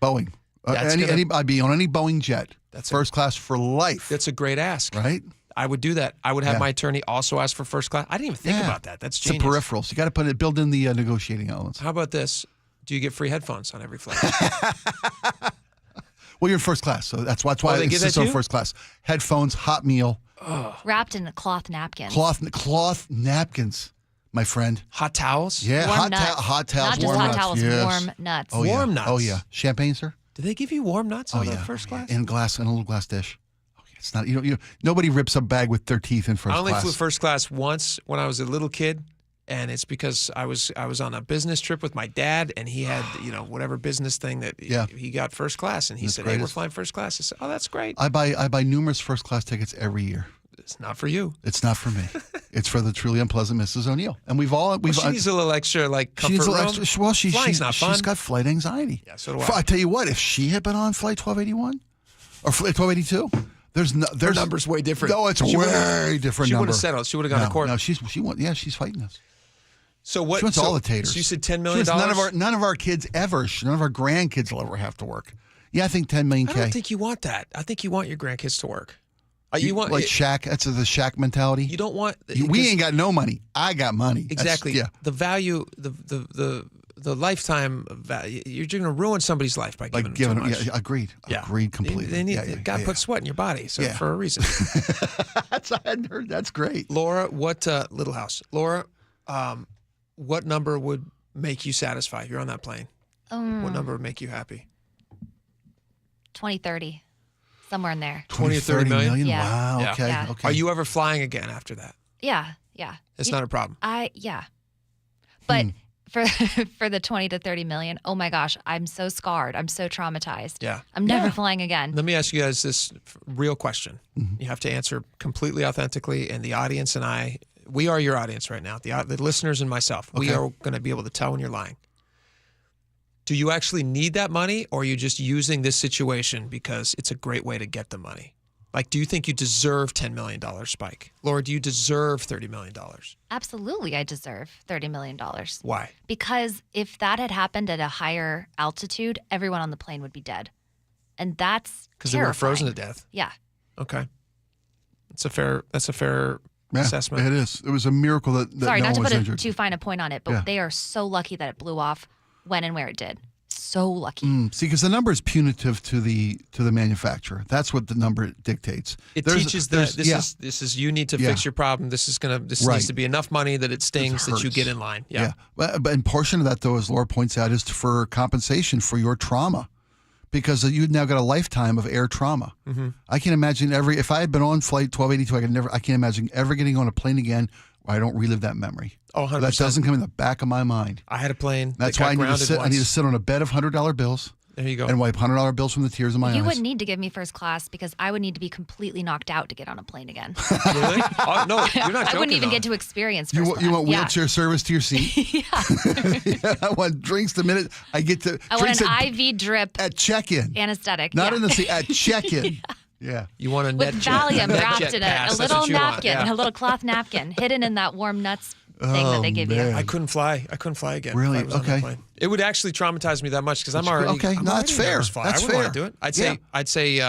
Boeing. I'd be on any Boeing jet. That's first class for life. That's a great ask. Right? I would do that. I would have my attorney also ask for first class. I didn't even think about that. That's genius. It's the peripherals. You got to build in the negotiating elements. How about this? Do you get free headphones on every flight? Well, you're in first class, so that's why it's just on first class. Headphones, hot meal. Wrapped in a cloth napkin. Cloth napkins, my friend. Hot towels? Yeah, warm hot towels, Not just warm hot nuts. towels, Yes. warm nuts. Oh, yeah. Warm nuts. Oh, yeah. Champagne, sir? Do they give you warm nuts on the first class? In a little glass dish. It's not, nobody rips a bag with their teeth in first class. I only flew first class once when I was a little kid, and it's because I was on a business trip with my dad, and he had whatever business thing that he got first class, and he said, "Hey, we're flying first class." I said, "Oh, that's great." I buy numerous first class tickets every year. It's not for you. It's not for me. It's for the truly unpleasant Mrs. O'Neill, and we've she needs a little extra comfort she needs a little room. extra. Well, Flying's not fun. She's got flight anxiety. Yeah, so do I. I tell you what, if she had been on flight 1281 or flight 1282. Their number's way different. No, it's way different. She number. would have settled. She would have gone to court. No, she's fighting us. So what? She wants all the taters. So you said $10 million. None of our kids ever. None of our grandkids will ever have to work. Yeah, I think 10 million. I don't think you want that. I think you want your grandkids to work. You want like Shaq. That's the Shaq mentality. You don't want. We ain't got no money. I got money. Exactly. The value. The lifetime value. You're going to ruin somebody's life by giving them too much. Yeah, agreed. Yeah. Agreed completely. God put sweat in your body, so for a reason. I hadn't heard. That's great. Laura, what Little House? Laura, what number would make you satisfied? You're on that plane. What number would make you happy? 2030, somewhere in there. 20 or 30 million? Yeah. Wow. Yeah. Okay. Yeah. Okay. Are you ever flying again after that? Yeah. It's not a problem. But for the 20 to 30 million, oh my gosh, I'm so scarred. I'm so traumatized. Yeah. I'm never flying again. Let me ask you guys this real question. You have to answer completely authentically, and the audience and I, we are your audience right now. The listeners and myself, we are going to be able to tell when you're lying. Do you actually need that money, or are you just using this situation because it's a great way to get the money? Like, do you think you deserve $10 million, Spike? Laura, do you deserve $30 million? Absolutely, I deserve $30 million. Why? Because if that had happened at a higher altitude, everyone on the plane would be dead. And that's because they were frozen to death. Yeah. Okay. That's a fair assessment. It is. It was a miracle that Sorry, no not to one was put injured. too fine a point on it, but they are so lucky that it blew off when and where it did. So lucky. See, because the number is punitive to the manufacturer. That's what the number dictates. It teaches that this is you need to fix your problem. This needs to be enough money that it stings that you get in line. Yeah. But and portion of that, though, as Laura points out, is for compensation for your trauma. because you've now got a lifetime of air trauma. I can't imagine if I had been on flight 1282, I can't imagine ever getting on a plane again where I don't relive that memory. Oh, 100%. That doesn't come in the back of my mind. I had a plane. That's that why got I need to sit on a bed of $100 bills. There you go. And wipe $100 bills from the tears of my eyes. You wouldn't need to give me first class because I would need to be completely knocked out to get on a plane again. Really? Oh, no, you're not joking. I wouldn't even though. get to experience first class. You want wheelchair service to your seat? Yeah. I want drinks the minute I get to. I want an IV drip at check-in. anesthetic. Not in the seat, at check-in. Yeah. You want a With Valium wrapped in a little napkin, Yeah. a little cloth napkin, hidden in that warm nuts thing that they give you. I couldn't fly. I couldn't fly again. Really? if I was on that Okay. plane. It would actually traumatize me that much because I'm already. Okay. I'm No, already that's fair. nervous fly. That's I wouldn't want fair. to do it. I'd say.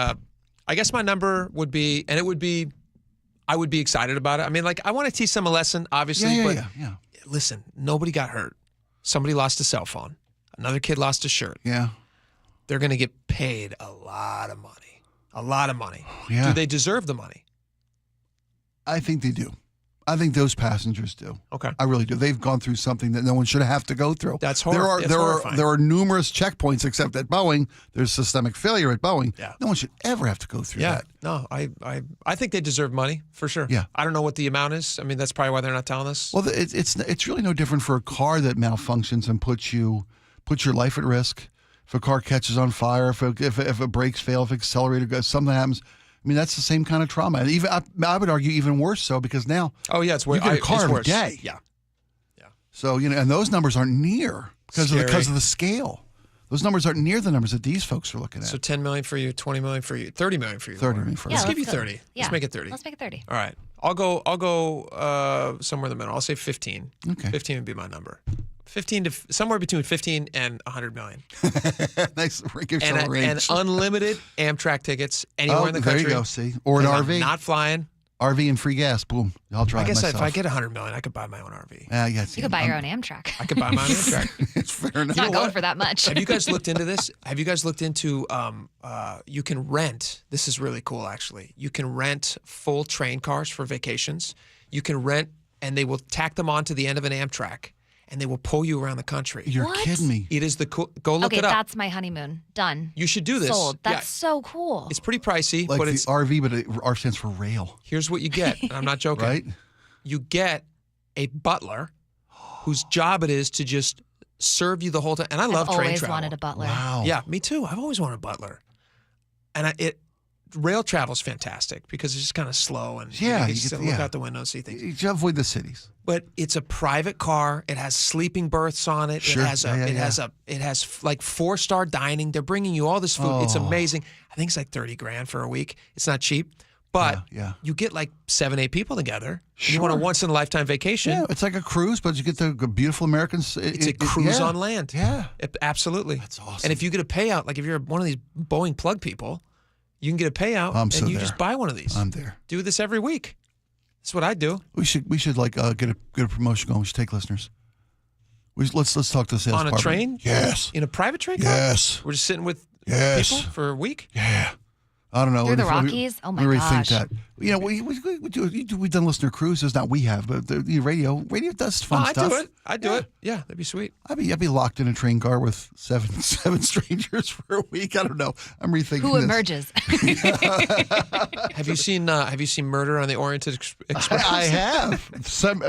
I guess my number would be, and it would be, I would be excited about it. I mean, like, I want to teach them a lesson, obviously, but listen, nobody got hurt. Somebody lost a cell phone. Another kid lost a shirt. Yeah. They're going to get paid a lot of money. A lot of money. Yeah. Do they deserve the money? I think they do. I think those passengers do. Okay. I really do. They've gone through something that no one should have to go through. That's horrifying. There are numerous checkpoints, except at Boeing. There's systemic failure at Boeing. Yeah. No one should ever have to go through that. No, I think they deserve money for sure. Yeah. I don't know what the amount is. I mean, that's probably why they're not telling us. Well, it's really no different for a car that malfunctions and puts your life at risk. If a car catches on fire, if a brakes fail, if accelerator goes, something happens. I mean, that's the same kind of trauma, and even I would argue even worse so because now it's you get a car every day. Yeah. So and those numbers aren't near because of the scale. Those numbers aren't near the numbers that these folks are looking at. So 10 million for you, 20 million for you, 30 million for you. 30 million for Let's us. give you 30. Yeah. Let's make it 30. Let's make it 30. All right. I'll go somewhere in the middle. I'll say 15. Okay. 15 would be my number. 15 to somewhere between 15 and 100 million. Nice. Give yourself a range. And unlimited Amtrak tickets anywhere in the country. There you go. See, or an I'm RV. not flying. RV and free gas. Boom. I'll drive I guess myself. if I get 100 million, I could buy my own RV. Yes. You could buy your own Amtrak. I could buy my own Amtrak. It's fair enough. It's not going for that much. Have you guys looked into this? Have you guys looked into you can rent, this is really cool actually. You can rent full train cars for vacations. You can rent and they will tack them onto the end of an Amtrak and they will pull you around the country. You're kidding me. It is go look it up. That's my honeymoon. Done. You should do this. Sold. Yeah. That's so cool. It's pretty pricey, Like but the it's RV, but R stands for rail. Here's what you get, and I'm not joking. Right? You get a butler whose job it is to just serve you the whole time. And I love train always travel. wanted a butler. Wow. Yeah, me too. I've always wanted a butler. And rail travel is fantastic because it's just kind of slow and you can just look out the window and see things. You avoid the cities. But it's a private car. It has sleeping berths on it. Sure. It has like 4-star dining. They're bringing you all this food. It's amazing. I think it's like $30,000 for a week. It's not cheap, but you get like 7-8 people together. Sure. You want a once in a lifetime vacation. Yeah, it's like a cruise, but you get the beautiful Americans. It's a cruise on land. Yeah, absolutely. That's awesome. And if you get a payout, like if you're one of these Boeing plug people, you can get a payout and you just buy one of these. I'm there. Do this every week. That's what I do. We should like get a promotion going. We should take listeners. Let's talk to the sales on a department. train. Yes. In a private train car. Yes. We're just sitting with Yes. people for a week. Yeah. I don't know. Through the Rockies? Oh, my gosh. gosh. Rethink that. You know, we've done listener cruises. Not we have, but the radio does fun stuff. I do it. Yeah, that'd be sweet. I'd be locked in a train car with seven strangers for a week. I don't know. I'm rethinking Who this. emerges? Have you seen Murder on the Orient Express? I have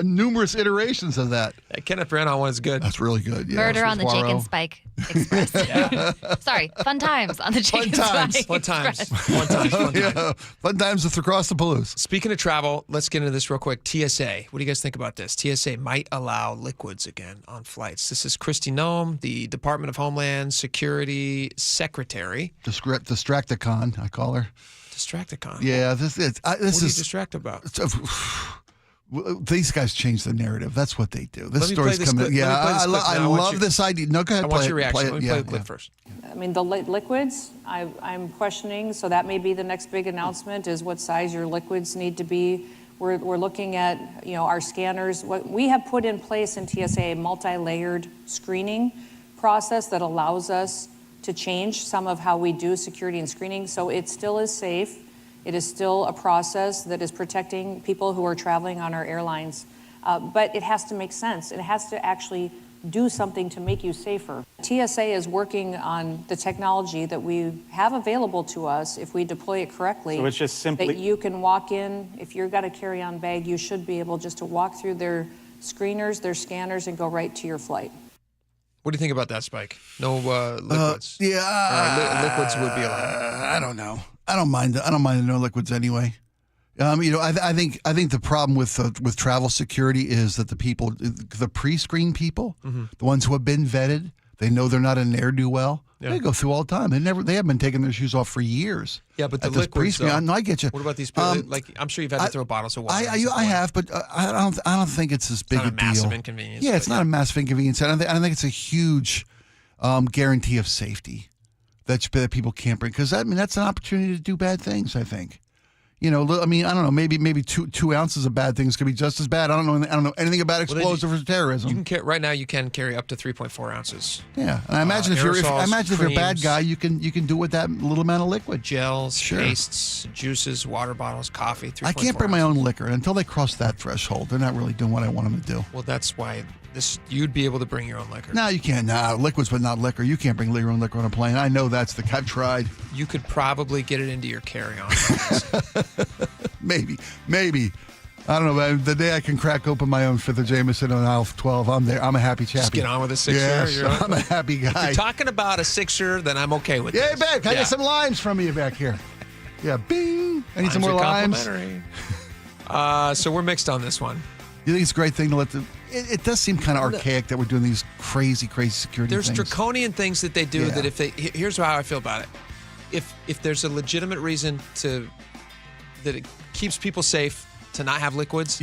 numerous iterations of that. Kenneth Branagh one is good. That's really good. Yeah, Murder on the Jake and Spike Express. Sorry, Fun Times on the Jake and Spike Fun times. Express. Fun times. Yeah, fun times with across the Palouse. Speaking of travel, let's get into this real quick. TSA. What do you guys think about this? TSA might allow liquids again on flights. This is Kristi Noem, the Department of Homeland Security Secretary. Distracticon, I call her. Distracticon? Yeah, this is. What are you distracted about? These guys change the narrative. That's what they do. This story's coming. Clip. Yeah, I love this idea. No, go ahead. I want your reaction. Let me play the clip first. I mean, the liquids, I'm questioning, so that may be the next big announcement is what size your liquids need to be. We're looking at, our scanners. What we have put in place in TSA a multi-layered screening process that allows us to change some of how we do security and screening, so it still is safe. It is still a process that is protecting people who are traveling on our airlines, but it has to make sense. It has to actually do something to make you safer. TSA is working on the technology that we have available to us if we deploy it correctly. So it's just simply that you can walk in, if you've got a carry-on bag, you should be able just to walk through their screeners, their scanners, and go right to your flight. What do you think about that, Spike? No liquids. Liquids would be allowed. I don't know. I don't mind the no liquids anyway. I think the problem with travel security is that the pre-screen people, the ones who have been vetted, they know they're not a ne'er-do-well. Yeah. They go through all the time. They haven't been taking their shoes off for years. Yeah, but the At this liquids, pre-screen, though. I get you. What about these people? I'm sure you've had to throw bottles of water. I have, but I don't think it's as big not a a deal. massive inconvenience. Yeah, it's not a massive inconvenience. I don't think it's a huge guarantee of safety that people can't bring, because that's an opportunity to do bad things. I think. I don't know. Maybe 2 ounces of bad things could be just as bad. I don't know anything about explosives or terrorism. Right now you can carry up to 3.4 ounces. Yeah, and I imagine if you're a bad guy, you can do it with that little amount of liquid. Gels, pastes, juices, water bottles, coffee. 3.4 I can't bring my own liquor, and until they cross that threshold, they're not really doing what I want them to do. Well, that's why you'd be able to bring your own liquor. No, you can't. No, liquids, but not liquor. You can't bring your own liquor on a plane. I know I've tried. You could probably get it into your carry-on. Maybe. I don't know, man. The day I can crack open my own 5th of Jameson on aisle 12, I'm there. I'm a happy chappy. Just get on with a sixer. Yes, I'm a happy guy. If you're talking about a sixer, then I'm okay with it. this. Babe, can I get some limes from you back here? Yeah, bing. I need some more limes. So we're mixed on this one. You think it's a great thing to let them... It does seem kind of archaic that we're doing these crazy security things. things. There's draconian things that they do that here's how I feel about it. If there's a legitimate reason that it keeps people safe to not have liquids,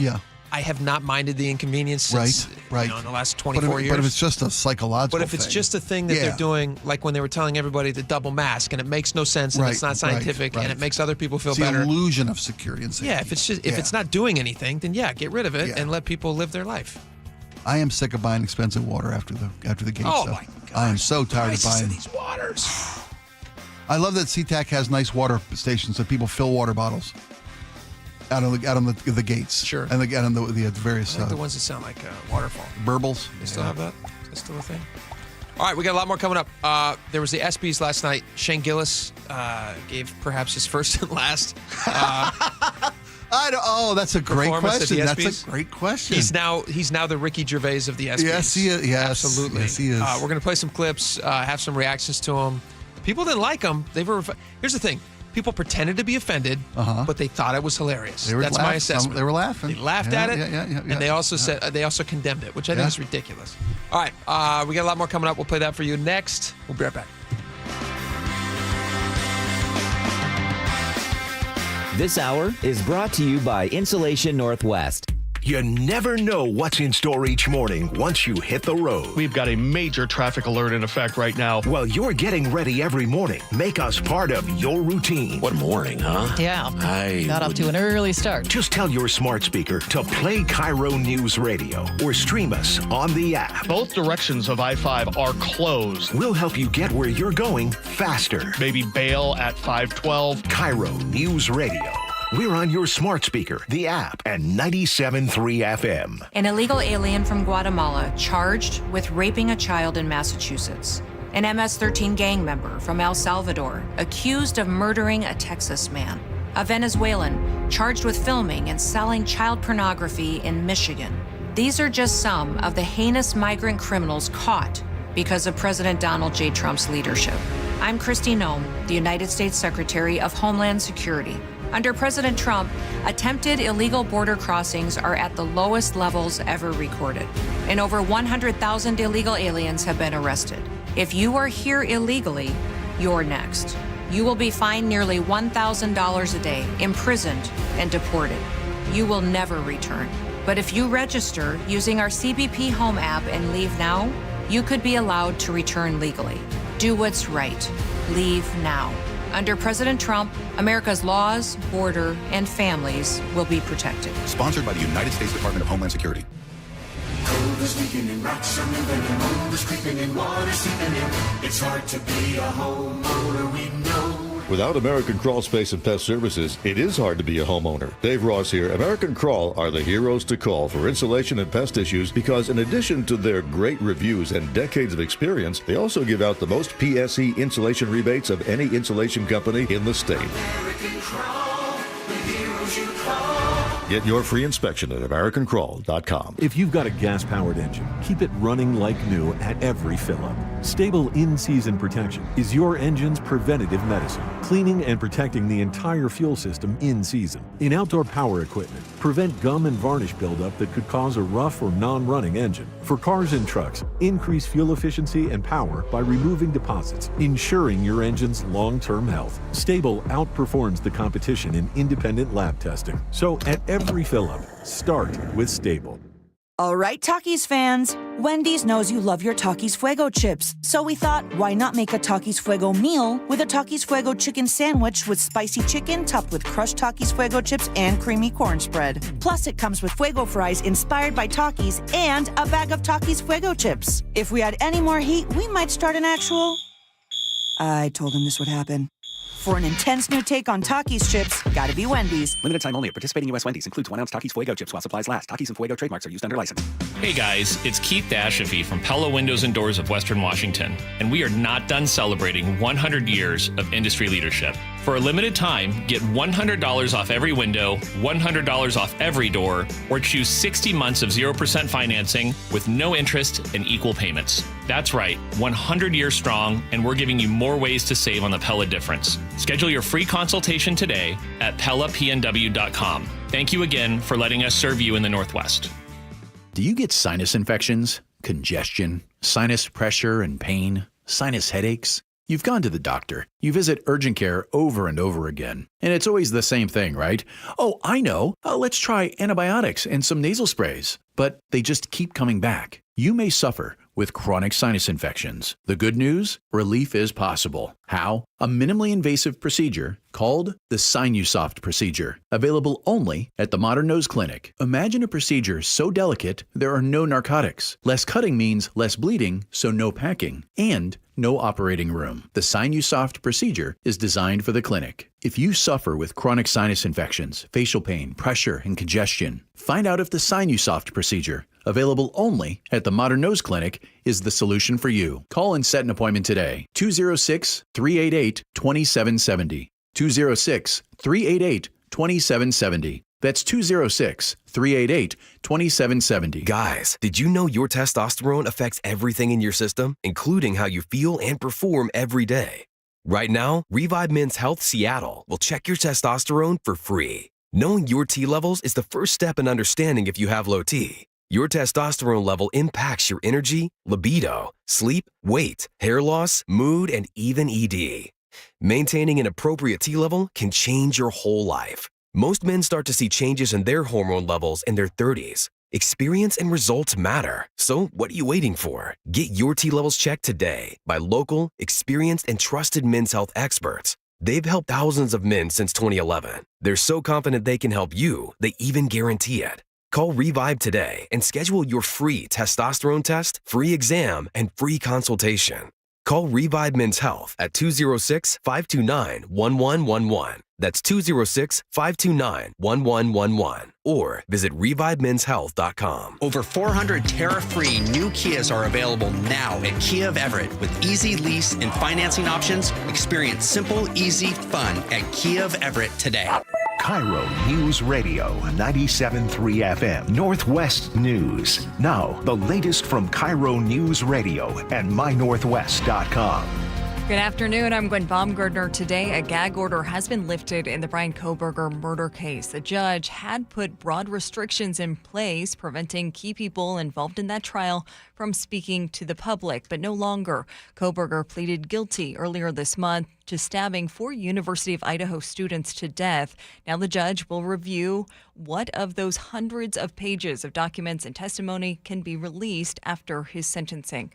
I have not minded the inconvenience since, in the last 24 years. But if it's just a psychological But if it's just a thing that they're doing, like when they were telling everybody to double mask, and it makes no sense, and it's not scientific, and it makes other people feel better. It's the illusion of security and safety. Yeah, if it's not doing anything, then get rid of it and let people live their life. I am sick of buying expensive water after the gate Oh stuff. my gosh, I am so tired of buying these waters. I love that SeaTac has nice water stations that people fill water bottles out on the gates. Sure. And again on the various. I like the ones that sound like waterfall. Burbles. They still have that? Is that still a thing? All right, we got a lot more coming up. There was the ESPYs last night. Shane Gillis gave perhaps his first and last. That's a great question. That's a great question. He's now the Ricky Gervais of the ESPYs. Yes, he is. Yes, absolutely. Yes, he is. We're going to play some clips, have some reactions to him. People didn't like him. Here's the thing. People pretended to be offended, but they thought it was hilarious. That's my assessment. They were laughing. They laughed at it, and they also said they also condemned it, which I think is ridiculous. All right, we got a lot more coming up. We'll play that for you next. We'll be right back. This hour is brought to you by Insulation Northwest. You never know what's in store each morning once you hit the road. We've got a major traffic alert in effect right now. Well, you're getting ready every morning. Make us part of your routine. What morning, huh? Yeah. Got off to an early start. Just tell your smart speaker to play KIRO Newsradio or stream us on the app. Both directions of I-5 are closed. We'll help you get where you're going faster. Maybe bail at 512. KIRO Newsradio. We're on your smart speaker, the app, and 97.3 FM. An illegal alien from Guatemala charged with raping a child in Massachusetts. An MS-13 gang member from El Salvador accused of murdering a Texas man. A Venezuelan charged with filming and selling child pornography in Michigan. These are just some of the heinous migrant criminals caught because of President Donald J. Trump's leadership. I'm Kristi Noem, the United States Secretary of Homeland Security. Under President Trump, attempted illegal border crossings are at the lowest levels ever recorded, and over 100,000 illegal aliens have been arrested. If you are here illegally, you're next. You will be fined nearly $1,000 a day, imprisoned, and deported. You will never return. But if you register using our CBP Home app and leave now, you could be allowed to return legally. Do what's right. Leave now. Under President Trump, America's laws, border, and families will be protected. Sponsored by the United States Department of Homeland Security. Cold leaking and rocks are moving and mold is creeping and water seeping in. It's hard to be a homeowner, we know. Without American Crawl Space and Pest Services, it is hard to be a homeowner. Dave Ross here. American Crawl are the heroes to call for insulation and pest issues because in addition to their great reviews and decades of experience, they also give out the most PSE insulation rebates of any insulation company in the state. American Crawl, the heroes you call. Get your free inspection at AmericanCrawl.com. If you've got a gas-powered engine, keep it running like new at every fill-up. Stable in-season protection is your engine's preventative medicine, cleaning and protecting the entire fuel system in season. In outdoor power equipment, prevent gum and varnish buildup that could cause a rough or non-running engine. For cars and trucks, increase fuel efficiency and power by removing deposits, ensuring your engine's long-term health. Stable outperforms the competition in independent lab testing. So at every fill-up, start with Stable. All right, Takis fans. Wendy's knows you love your Takis Fuego chips. So we thought, why not make a Takis Fuego meal with a Takis Fuego chicken sandwich with spicy chicken topped with crushed Takis Fuego chips and creamy corn spread. Plus, it comes with Fuego fries inspired by Takis and a bag of Takis Fuego chips. If we had any more heat, we might start an actual... I told him this would happen. For an intense new take on Takis chips, gotta be Wendy's. Limited time only at participating U.S. Wendy's. Includes 1 ounce Takis Fuego chips while supplies last. Takis and Fuego trademarks are used under license. Hey guys, it's Keith Dashafee from Pella Windows and Doors of Western Washington, and we are not done celebrating 100 years of industry leadership. For a limited time, get $100 off every window, $100 off every door, or choose 60 months of 0% financing with no interest and equal payments. That's right, 100 years strong, and we're giving you more ways to save on the Pella difference. Schedule your free consultation today at PellaPNW.com. Thank you again for letting us serve you in the Northwest. Do you get sinus infections, congestion, sinus pressure and pain, sinus headaches? You've gone to the doctor. You visit urgent care over and over again. And it's always the same thing, right? Oh, I know. Let's try antibiotics and some nasal sprays. But they just keep coming back. You may suffer with chronic sinus infections. The good news? Relief is possible. How? A minimally invasive procedure called the Sinusoft procedure, available only at the Modern Nose Clinic. Imagine a procedure so delicate there are no narcotics. Less cutting means less bleeding, so no packing, and no operating room. The Sinusoft procedure is designed for the clinic. If you suffer with chronic sinus infections, facial pain, pressure, and congestion, find out if the Sinusoft procedure, available only at the Modern Nose Clinic, is the solution for you. Call and set an appointment today. 206-388-2770. 206-388-2770. That's 206-388-2770. Guys, did you know your testosterone affects everything in your system, including how you feel and perform every day? Right now, Revive Men's Health Seattle will check your testosterone for free. Knowing your T levels is the first step in understanding if you have low T. Your testosterone level impacts your energy, libido, sleep, weight, hair loss, mood, and even ED. Maintaining an appropriate T level can change your whole life. Most men start to see changes in their hormone levels in their 30s. Experience and results matter. So what are you waiting for? Get your T levels checked today by local, experienced, and trusted men's health experts. They've helped thousands of men since 2011. They're so confident they can help you, they even guarantee it. Call Revive today and schedule your free testosterone test, free exam, and free consultation. Call Revive Men's Health at 206-529-1111. That's 206-529-1111. Or visit ReviveMen'sHealth.com. Over 400 tariff-free new Kias are available now at Kia of Everett. With easy lease and financing options, experience simple, easy, fun at Kia of Everett today. KIRO Newsradio 97.3 FM, Northwest News. Now, the latest from KIRO Newsradio and MyNorthwest.com. Good afternoon. I'm Gwen Baumgartner. Today, a gag order has been lifted in the Brian Kohberger murder case. The judge had put broad restrictions in place, preventing key people involved in that trial from speaking to the public, but no longer. Kohberger pleaded guilty earlier this month to stabbing 4 University of Idaho students to death. Now the judge will review what of those hundreds of pages of documents and testimony can be released after his sentencing.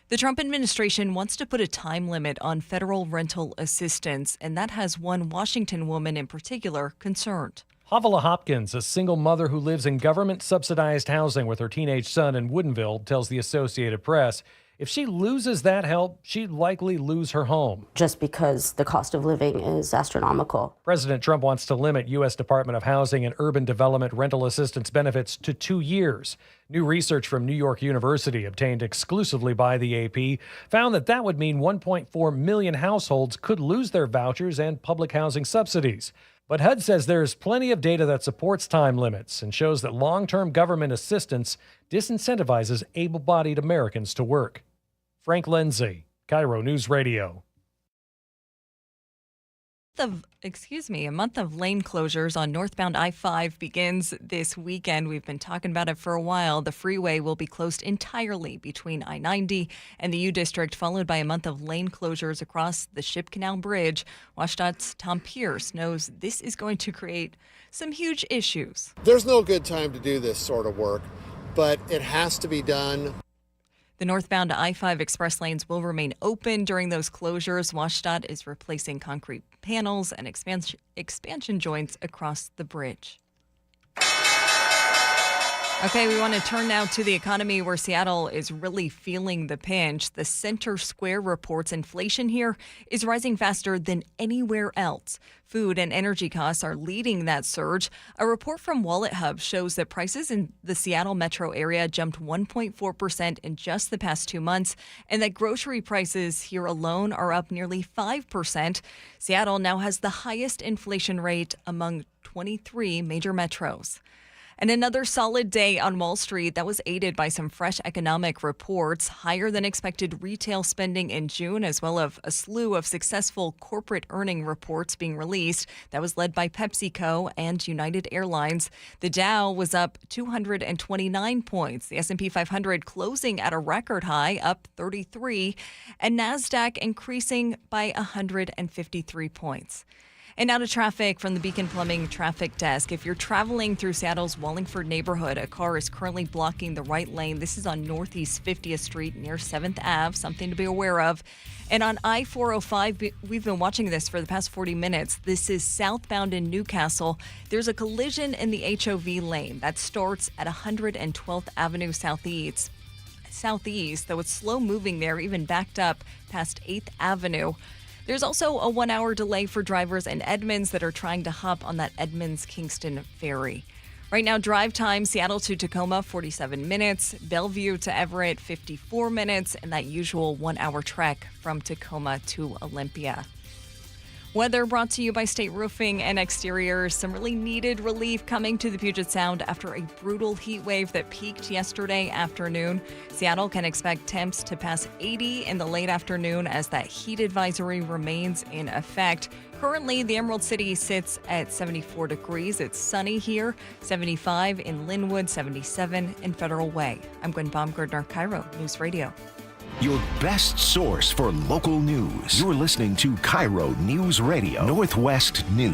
The Trump administration wants to put a time limit on federal rental assistance, and that has one Washington woman in particular concerned. Havilah Hopkins, a single mother who lives in government-subsidized housing with her teenage son in Woodinville, tells the Associated Press If she loses that help, she'd likely lose her home. Just because the cost of living is astronomical. President Trump wants to limit U.S. Department of Housing and Urban Development rental assistance benefits to 2 years. New research from New York University, obtained exclusively by the AP, found that would mean 1.4 million households could lose their vouchers and public housing subsidies. But HUD says there's plenty of data that supports time limits and shows that long-term government assistance disincentivizes able-bodied Americans to work. Frank Lindsay, KIRO News Radio. A month of lane closures on northbound I-5 begins this weekend. We've been talking about it for a while. The freeway will be closed entirely between I-90 and the U-District, followed by a month of lane closures across the Ship Canal Bridge. WashDOT's Tom Pierce knows this is going to create some huge issues. There's no good time to do this sort of work, but it has to be done. The northbound I-5 express lanes will remain open during those closures. WashDOT is replacing concrete panels and expansion joints across the bridge. Okay, we want to turn now to the economy, where Seattle is really feeling the pinch. The Center Square reports inflation here is rising faster than anywhere else. Food and energy costs are leading that surge. A report from Wallet Hub shows that prices in the Seattle metro area jumped 1.4% in just the past 2 months, and that grocery prices here alone are up nearly 5%. Seattle now has the highest inflation rate among 23 major metros. And another solid day on Wall Street that was aided by some fresh economic reports, higher than expected retail spending in June, as well as a slew of successful corporate earning reports being released. That was led by PepsiCo and United Airlines. The Dow was up 229 points. The S&P 500 closing at a record high, up 33, and NASDAQ increasing by 153 points. And now to traffic from the Beacon Plumbing Traffic Desk. If you're traveling through Seattle's Wallingford neighborhood, a car is currently blocking the right lane. This is on Northeast 50th Street near 7th Ave, something to be aware of. And on I-405, we've been watching this for the past 40 minutes. This is southbound in Newcastle. There's a collision in the HOV lane that starts at 112th Avenue Southeast, though it's slow moving there, even backed up past 8th Avenue. There's also a 1-hour delay for drivers in Edmonds that are trying to hop on that Edmonds-Kingston ferry. Right now, drive time, Seattle to Tacoma, 47 minutes, Bellevue to Everett, 54 minutes, and that usual 1-hour trek from Tacoma to Olympia. Weather brought to you by State Roofing and Exteriors. Some really needed relief coming to the Puget Sound after a brutal heat wave that peaked yesterday afternoon. Seattle can expect temps to pass 80 in the late afternoon as that heat advisory remains in effect. Currently, the Emerald City sits at 74 degrees. It's sunny here, 75 in Linwood, 77 in Federal Way. I'm Gwen Baumgartner, KIRO News Radio. Your best source for local news. You're listening to KIRO News Radio, Northwest News.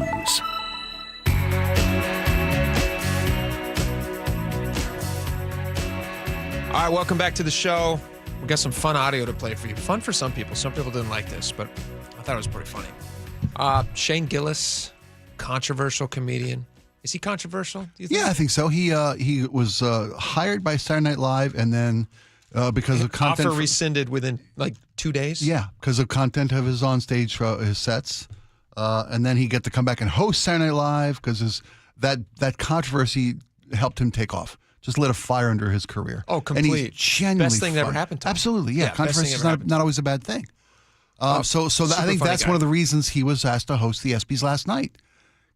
All right, welcome back to the show. We got some fun audio to play for you. Fun for some people. Some people didn't like this, but I thought it was pretty funny. Shane Gillis, controversial comedian. Is he controversial, do you think? Yeah, I think so. He was hired by Saturday Night Live, and then because of content, offer rescinded within like 2 days. Yeah, because of content of his onstage his sets, and then he got to come back and host Saturday Night Live because that controversy helped him take off. Just lit a fire under his career. Oh, complete. And he's genuinely best thing that fun. ever happened to him. Absolutely, yeah. Controversy is not always a bad thing. So I think that's one of the reasons he was asked to host the ESPYs last night.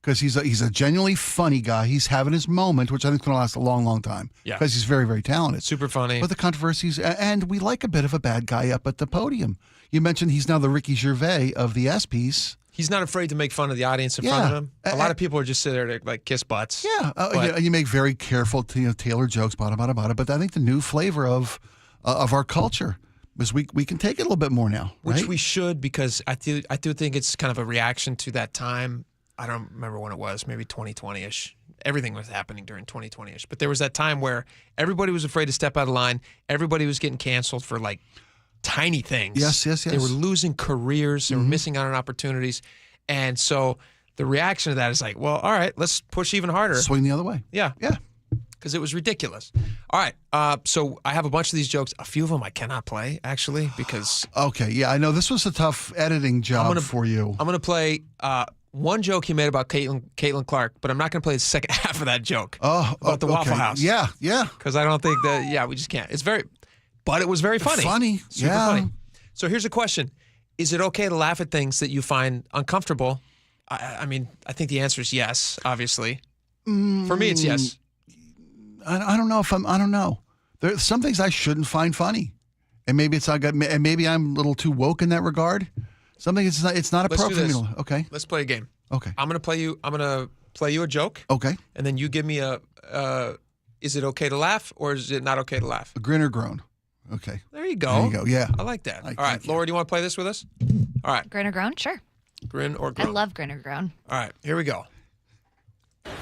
Because he's a genuinely funny guy. He's having his moment, which I think is going to last a long, long time. Yeah. Because he's very, very talented. Super funny. But the controversies, and we like a bit of a bad guy up at the podium. You mentioned he's now the Ricky Gervais of the ESPYs. He's not afraid to make fun of the audience in front of him. A lot of people are just sitting there to like kiss butts. Yeah, you make very careful, tailor jokes, bada. But I think the new flavor of our culture is we can take it a little bit more now, which right? we should, because I do think it's kind of a reaction to that time. I don't remember when it was, maybe 2020-ish. Everything was happening during 2020-ish. But there was that time where everybody was afraid to step out of line. Everybody was getting canceled for like tiny things. Yes. They were losing careers. They were missing out on opportunities. And so the reaction to that is like, well, all right, let's push even harder. Swing the other way. Yeah. because it was ridiculous. All right, so I have a bunch of these jokes. A few of them I cannot play, actually, because... Okay, yeah, I know. This was a tough editing job for you. I'm going to play one joke he made about Caitlin Clark, but I'm not going to play the second half of that joke about the Waffle House. Yeah. Because I don't think that, we just can't. But it was very funny. Super funny. So here's a question. Is it okay to laugh at things that you find uncomfortable? I mean, I think the answer is yes, obviously. For me, it's yes. I don't know I don't know. There's some things I shouldn't find funny. And maybe maybe I'm a little too woke in that regard. Something it's not appropriate for me to. Okay. Let's play a game. Okay. I'm going to play you a joke. Okay. And then you give me is it okay to laugh or is it not okay to laugh? A grin or groan. Okay. There you go. Yeah. I like that. All right, Laura, do you want to play this with us? All right. Grin or groan? Sure. Grin or groan. I love grin or groan. All right, here we go.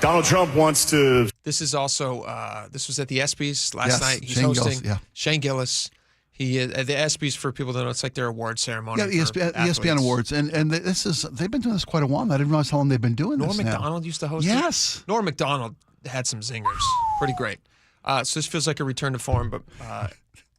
Donald Trump wants to... This is also, this was at the ESPYs last night. He's Shane hosting. Gillis, Shane Gillis. He is at the ESPYs, for people that know, it's like their award ceremony. Yeah, ESPN Awards. And they've been doing this quite a while. I didn't realize how long they've been doing this Norm Macdonald used to host it. Yes. Norm Macdonald had some zingers. Pretty great. So this feels like a return to form, but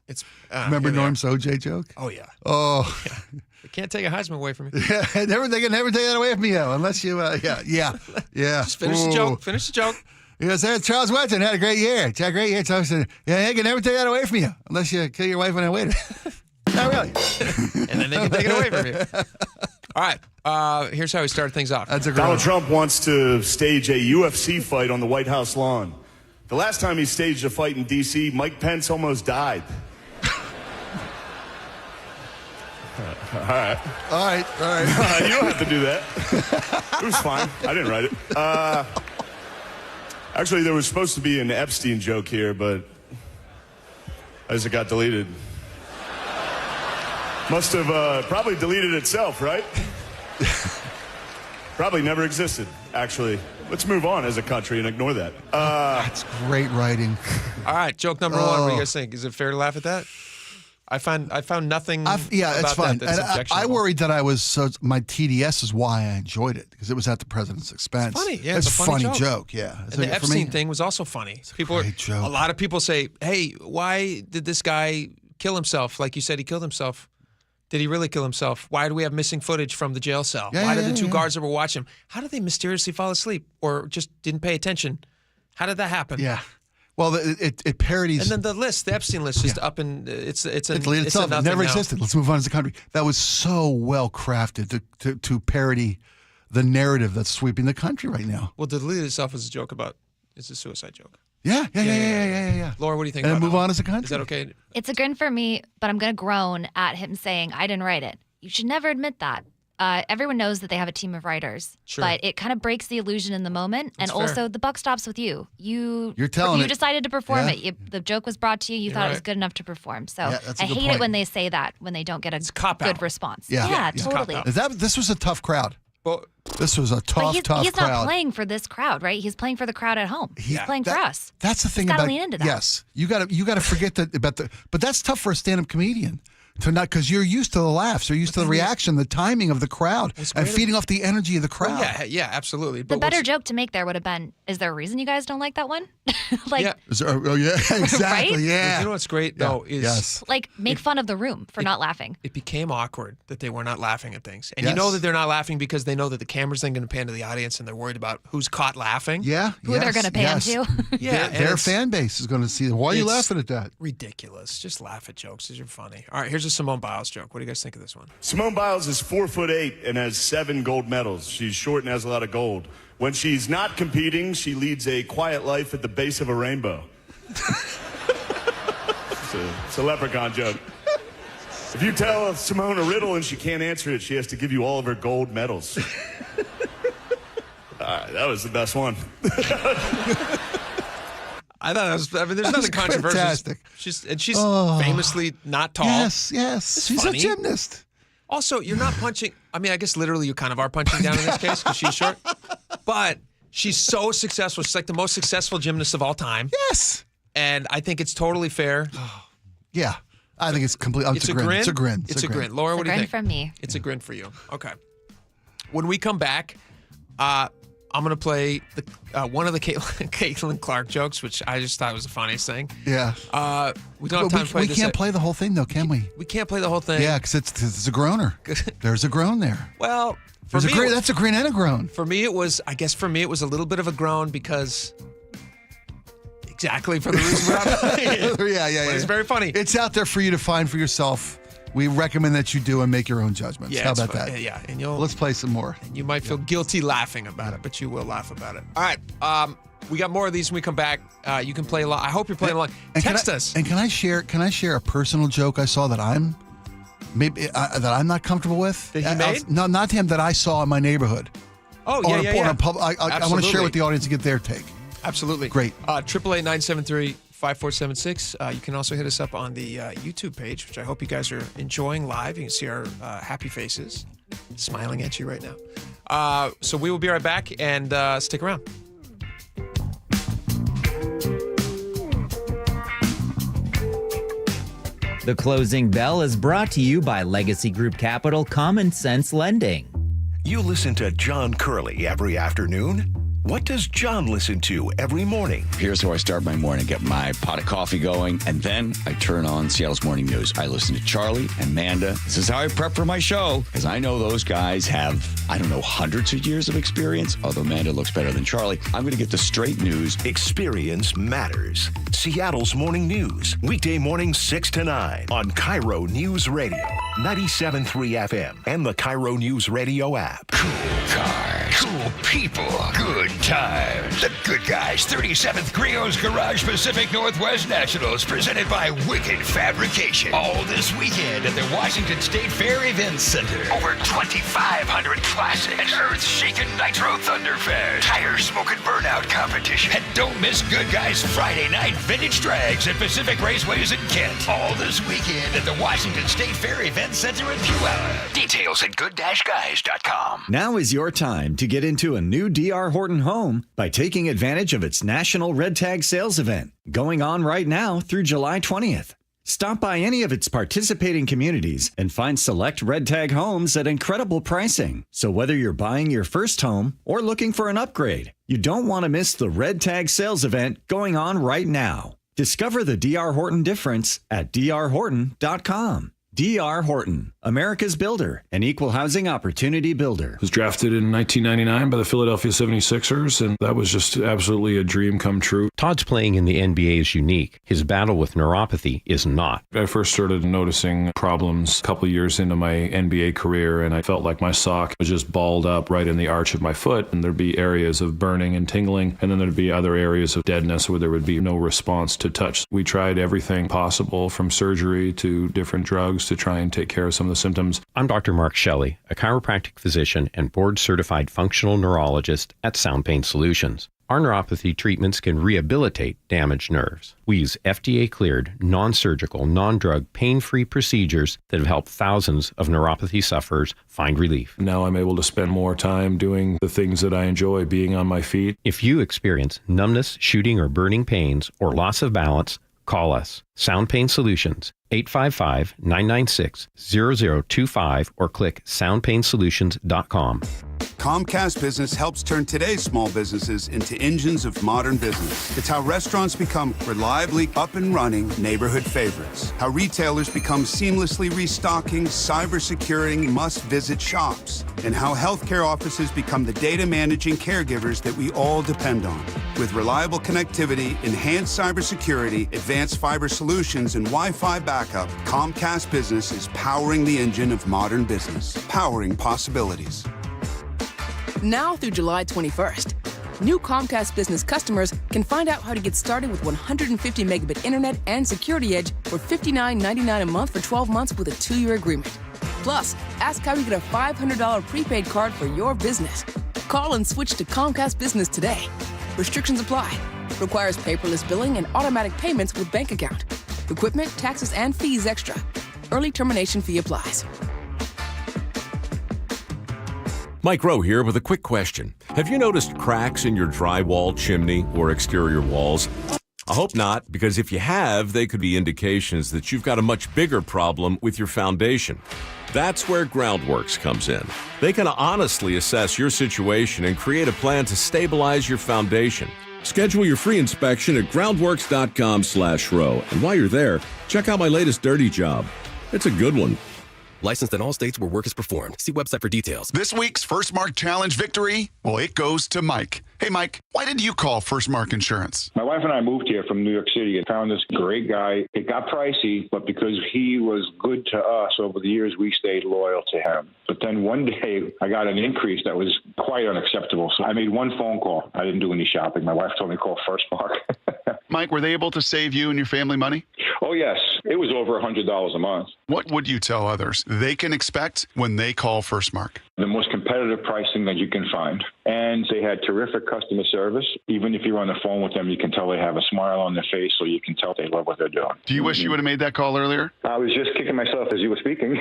it's... Remember Norm's OJ joke? Oh, yeah. Oh. Yeah. They can't take a Heisman away from me. Yeah, they can never take that away from you, unless you, yeah. Just finish the joke. Finish the joke. Because Charles Woodson had a great year. Had a great year. So they can never take that away from you, unless you kill your wife on a waiter. Not really. And then they can take it away from you. All right. Here's how we started things off. Donald Trump wants to stage a UFC fight on the White House lawn. The last time he staged a fight in D.C., Mike Pence almost died. All right. You don't have to do that. It was fine. I didn't write it. Actually, there was supposed to be an Epstein joke here, but as it got deleted. Must have probably deleted itself, right? Probably never existed, actually. Let's move on as a country and ignore that. That's great writing. All right, joke number one. What do you guys think? Is it fair to laugh at that? I found nothing. It's fine. That's I worried that my TDS is why I enjoyed it, because it was at the president's expense. It's funny, yeah. It's a funny joke. Yeah. And the Epstein thing was also funny. It's a great joke. A lot of people say, "Hey, why did this guy kill himself? Like you said, he killed himself. Did he really kill himself? Why do we have missing footage from the jail cell? Why did the two guards that were watching him? How did they mysteriously fall asleep or just didn't pay attention? How did that happen?" Yeah. Well, it parodies. And then the Epstein list just up and it's deleted itself. It never existed. Let's move on as a country. That was so well crafted to parody the narrative that's sweeping the country right now. Well, deleted itself as a joke about it's a suicide joke. Yeah. Laura, what do you think? And about move on as a country. Is that okay? It's a grin for me, but I'm going to groan at him saying, I didn't write it. You should never admit that. Everyone knows that they have a team of writers, but it kind of breaks the illusion in the moment. That's and fair. also, the buck stops with you. You're telling you it. decided to perform Yeah. it. The joke was brought to you. You thought it was good enough to perform. So that's a I good hate point. it when they say that, when they don't get a good response. Yeah, Totally. This was a tough crowd. Well, this was a tough He's crowd. not playing for this crowd, right? He's playing for the crowd at home. He's playing for us. That's the thing He's gotta about lean into that. Yes, you got to forget that about but that's tough for a stand-up comedian. To not, because you're used to the laughs, you're used to the reaction, the timing of the crowd, and feeding off the energy of the crowd. Well, yeah, absolutely. The better joke to make there would have been, is there a reason you guys don't like that one? Is there, exactly. Right? Yeah. You know what's great though is make fun of the room for not laughing. It became awkward that they were not laughing at things, and you know that they're not laughing because they know that the camera's then going to pan to the audience, and they're worried about who's caught laughing. Yeah, who they're going to pan to. Yeah, their fan base is going to see. Why are you laughing at that? Ridiculous. Just laugh at jokes. These are funny. All right, here's a Simone Biles joke. What do you guys think of this one? Simone Biles is 4'8" and has 7 gold medals. She's short and has a lot of gold. When she's not competing, she leads a quiet life at the base of a rainbow. It's a leprechaun joke. If you tell Simone a riddle and she can't answer it, she has to give you all of her gold medals. That was the best one. I thought that was. I mean, there's nothing controversial. Fantastic. She's famously not tall. Yes. It's She's funny. a gymnast. Also, you're not punching. I mean, I guess literally you kind of are punching down in this case because she's short. But she's so successful. She's like the most successful gymnast of all time. Yes. And I think it's totally fair. Yeah. I think it's complete. It's a grin. It's a grin. It's a grin. Laura, what do you think? It's a grin from me. It's a grin for you. Okay. When we come back, I'm going to play one of the Caitlin Clark jokes, which I just thought was the funniest thing. Yeah. We don't have time to play this. We can't play the whole thing, though, can we? We can't play the whole thing. Yeah, because it's a groaner. There's a groan there. Well, that's a grin and a groan. For me, it was a little bit of a groan because exactly for the reason we're not playing it. Yeah. It's very funny. It's out there for you to find for yourself. We recommend that you do and make your own judgments. Yeah, how about that? Yeah, and let's play some more. And you might feel guilty laughing about it, but you will laugh about it. All right, we got more of these when we come back. You can play along. I hope you're playing along. Text us. And can I share a personal joke I saw that I'm not comfortable with? That he made? No, not him. That I saw in my neighborhood. Oh yeah. I want to share with the audience and get their take. Absolutely. Great. 888-973-5476. You can also hit us up on the YouTube page, which I hope you guys are enjoying live. You can see our happy faces smiling at you right now. So we will be right back, and stick around. The Closing Bell is brought to you by Legacy Group Capital Common Sense Lending. You listen to John Curley every afternoon. What does John listen to every morning? Here's how I start my morning. Get my pot of coffee going, and then I turn on Seattle's Morning News. I listen to Charlie and Amanda. This is how I prep for my show, because I know those guys have, hundreds of years of experience, although Amanda looks better than Charlie. I'm going to get the straight news. Experience matters. Seattle's Morning News. Weekday mornings 6 to 9 on KIRO News Radio. 97.3 FM and the KIRO Newsradio app. Cool cars, cool people, good times. The Good Guys 37th Grio's Garage Pacific Northwest Nationals presented by Wicked Fabrication. All this weekend at the Washington State Fair Events Center. Over 2,500 classics. An earth-shaking Nitro Thunderfest. Tire-smoking burnout competition. And don't miss Good Guys Friday night vintage drags at Pacific Raceways in Kent. All this weekend at the Washington State Fair Events Center in Puyallup. Details at good-guys.com. Now is your time to get into a new D.R. Horton home by taking advantage of its National Red Tag Sales Event, going on right now through July 20th. Stop by any of its participating communities and find select Red Tag homes at incredible pricing. So whether you're buying your first home or looking for an upgrade, you don't want to miss the Red Tag Sales Event going on right now. Discover the D.R. Horton difference at drhorton.com. D.R. Horton, America's builder, an equal housing opportunity builder. Was drafted in 1999 by the Philadelphia 76ers, and that was just absolutely a dream come true. Todd's playing in the NBA is unique. His battle with neuropathy is not. I first started noticing problems a couple years into my NBA career, and I felt like my sock was just balled up right in the arch of my foot, and there'd be areas of burning and tingling, and then there'd be other areas of deadness where there would be no response to touch. We tried everything possible, from surgery to different drugs, to try and take care of some of the symptoms. I'm Dr. Mark Shelley, a chiropractic physician and board-certified functional neurologist at Sound Pain Solutions. Our neuropathy treatments can rehabilitate damaged nerves. We use FDA-cleared, non-surgical, non-drug, pain-free procedures that have helped thousands of neuropathy sufferers find relief. Now I'm able to spend more time doing the things that I enjoy, being on my feet. If you experience numbness, shooting, or burning pains, or loss of balance, call us. Sound Pain Solutions, 855-996-0025, or click soundpainsolutions.com. Comcast Business helps turn today's small businesses into engines of modern business. It's how restaurants become reliably up and running neighborhood favorites. How retailers become seamlessly restocking, cyber-securing, must-visit shops. And how healthcare offices become the data managing caregivers that we all depend on. With reliable connectivity, enhanced cybersecurity, advanced fiber solutions, and Wi-Fi backup, Comcast Business is powering the engine of modern business. Powering possibilities. Now through July 21st, new Comcast Business customers can find out how to get started with 150 megabit internet and Security Edge for $59.99 a month for 12 months with a 2-year agreement. Plus, ask how you get a $500 prepaid card for your business. Call and switch to Comcast Business today. Restrictions apply. Requires paperless billing and automatic payments with bank account. Equipment, taxes, and fees extra. Early termination fee applies. Mike Rowe here with a quick question. Have you noticed cracks in your drywall, chimney, or exterior walls? I hope not, because if you have, they could be indications that you've got a much bigger problem with your foundation. That's where Groundworks comes in. They can honestly assess your situation and create a plan to stabilize your foundation. Schedule your free inspection at groundworks.com/row. And while you're there, check out my latest dirty job. It's a good one. Licensed in all states where work is performed. See website for details. This week's First Mark Challenge victory, well, it goes to Mike. Hey, Mike, why did you call First Mark Insurance? My wife and I moved here from New York City and found this great guy. It got pricey, but because he was good to us over the years, we stayed loyal to him. But then one day I got an increase that was quite unacceptable. So I made one phone call. I didn't do any shopping. My wife told me to call First Mark. Mike, were they able to save you and your family money? Oh, yes. It was over $100 a month. What would you tell others they can expect when they call First Mark? The most competitive pricing that you can find. And they had terrific customer service. Even if you're on the phone with them, you can tell they have a smile on their face, so you can tell they love what they're doing. Do you wish you would have made that call earlier? I was just kicking myself as you were speaking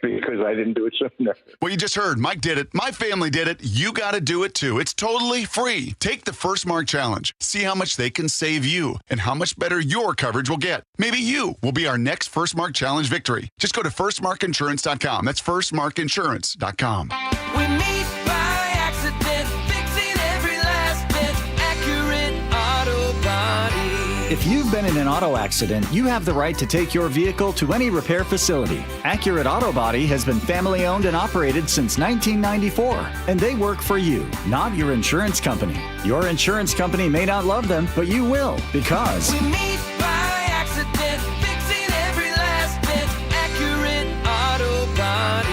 because I didn't do it sooner. Well, you just heard. Mike did it. My family did it. You got to do it, too. It's totally free. Take the First Mark Challenge. See how much they can save you and how much better your coverage will get. Maybe you will be our next First Mark Challenge victory. Just go to firstmarkinsurance.com. That's firstmarkinsurance.com. We meet by accident, fixing every last bit, Accurate Auto Body. If you've been in an auto accident, you have the right to take your vehicle to any repair facility. Accurate Auto Body has been family owned and operated since 1994, and they work for you, not your insurance company. Your insurance company may not love them, but you will, because We meet by accident, fixing every last bit, Accurate Auto Body.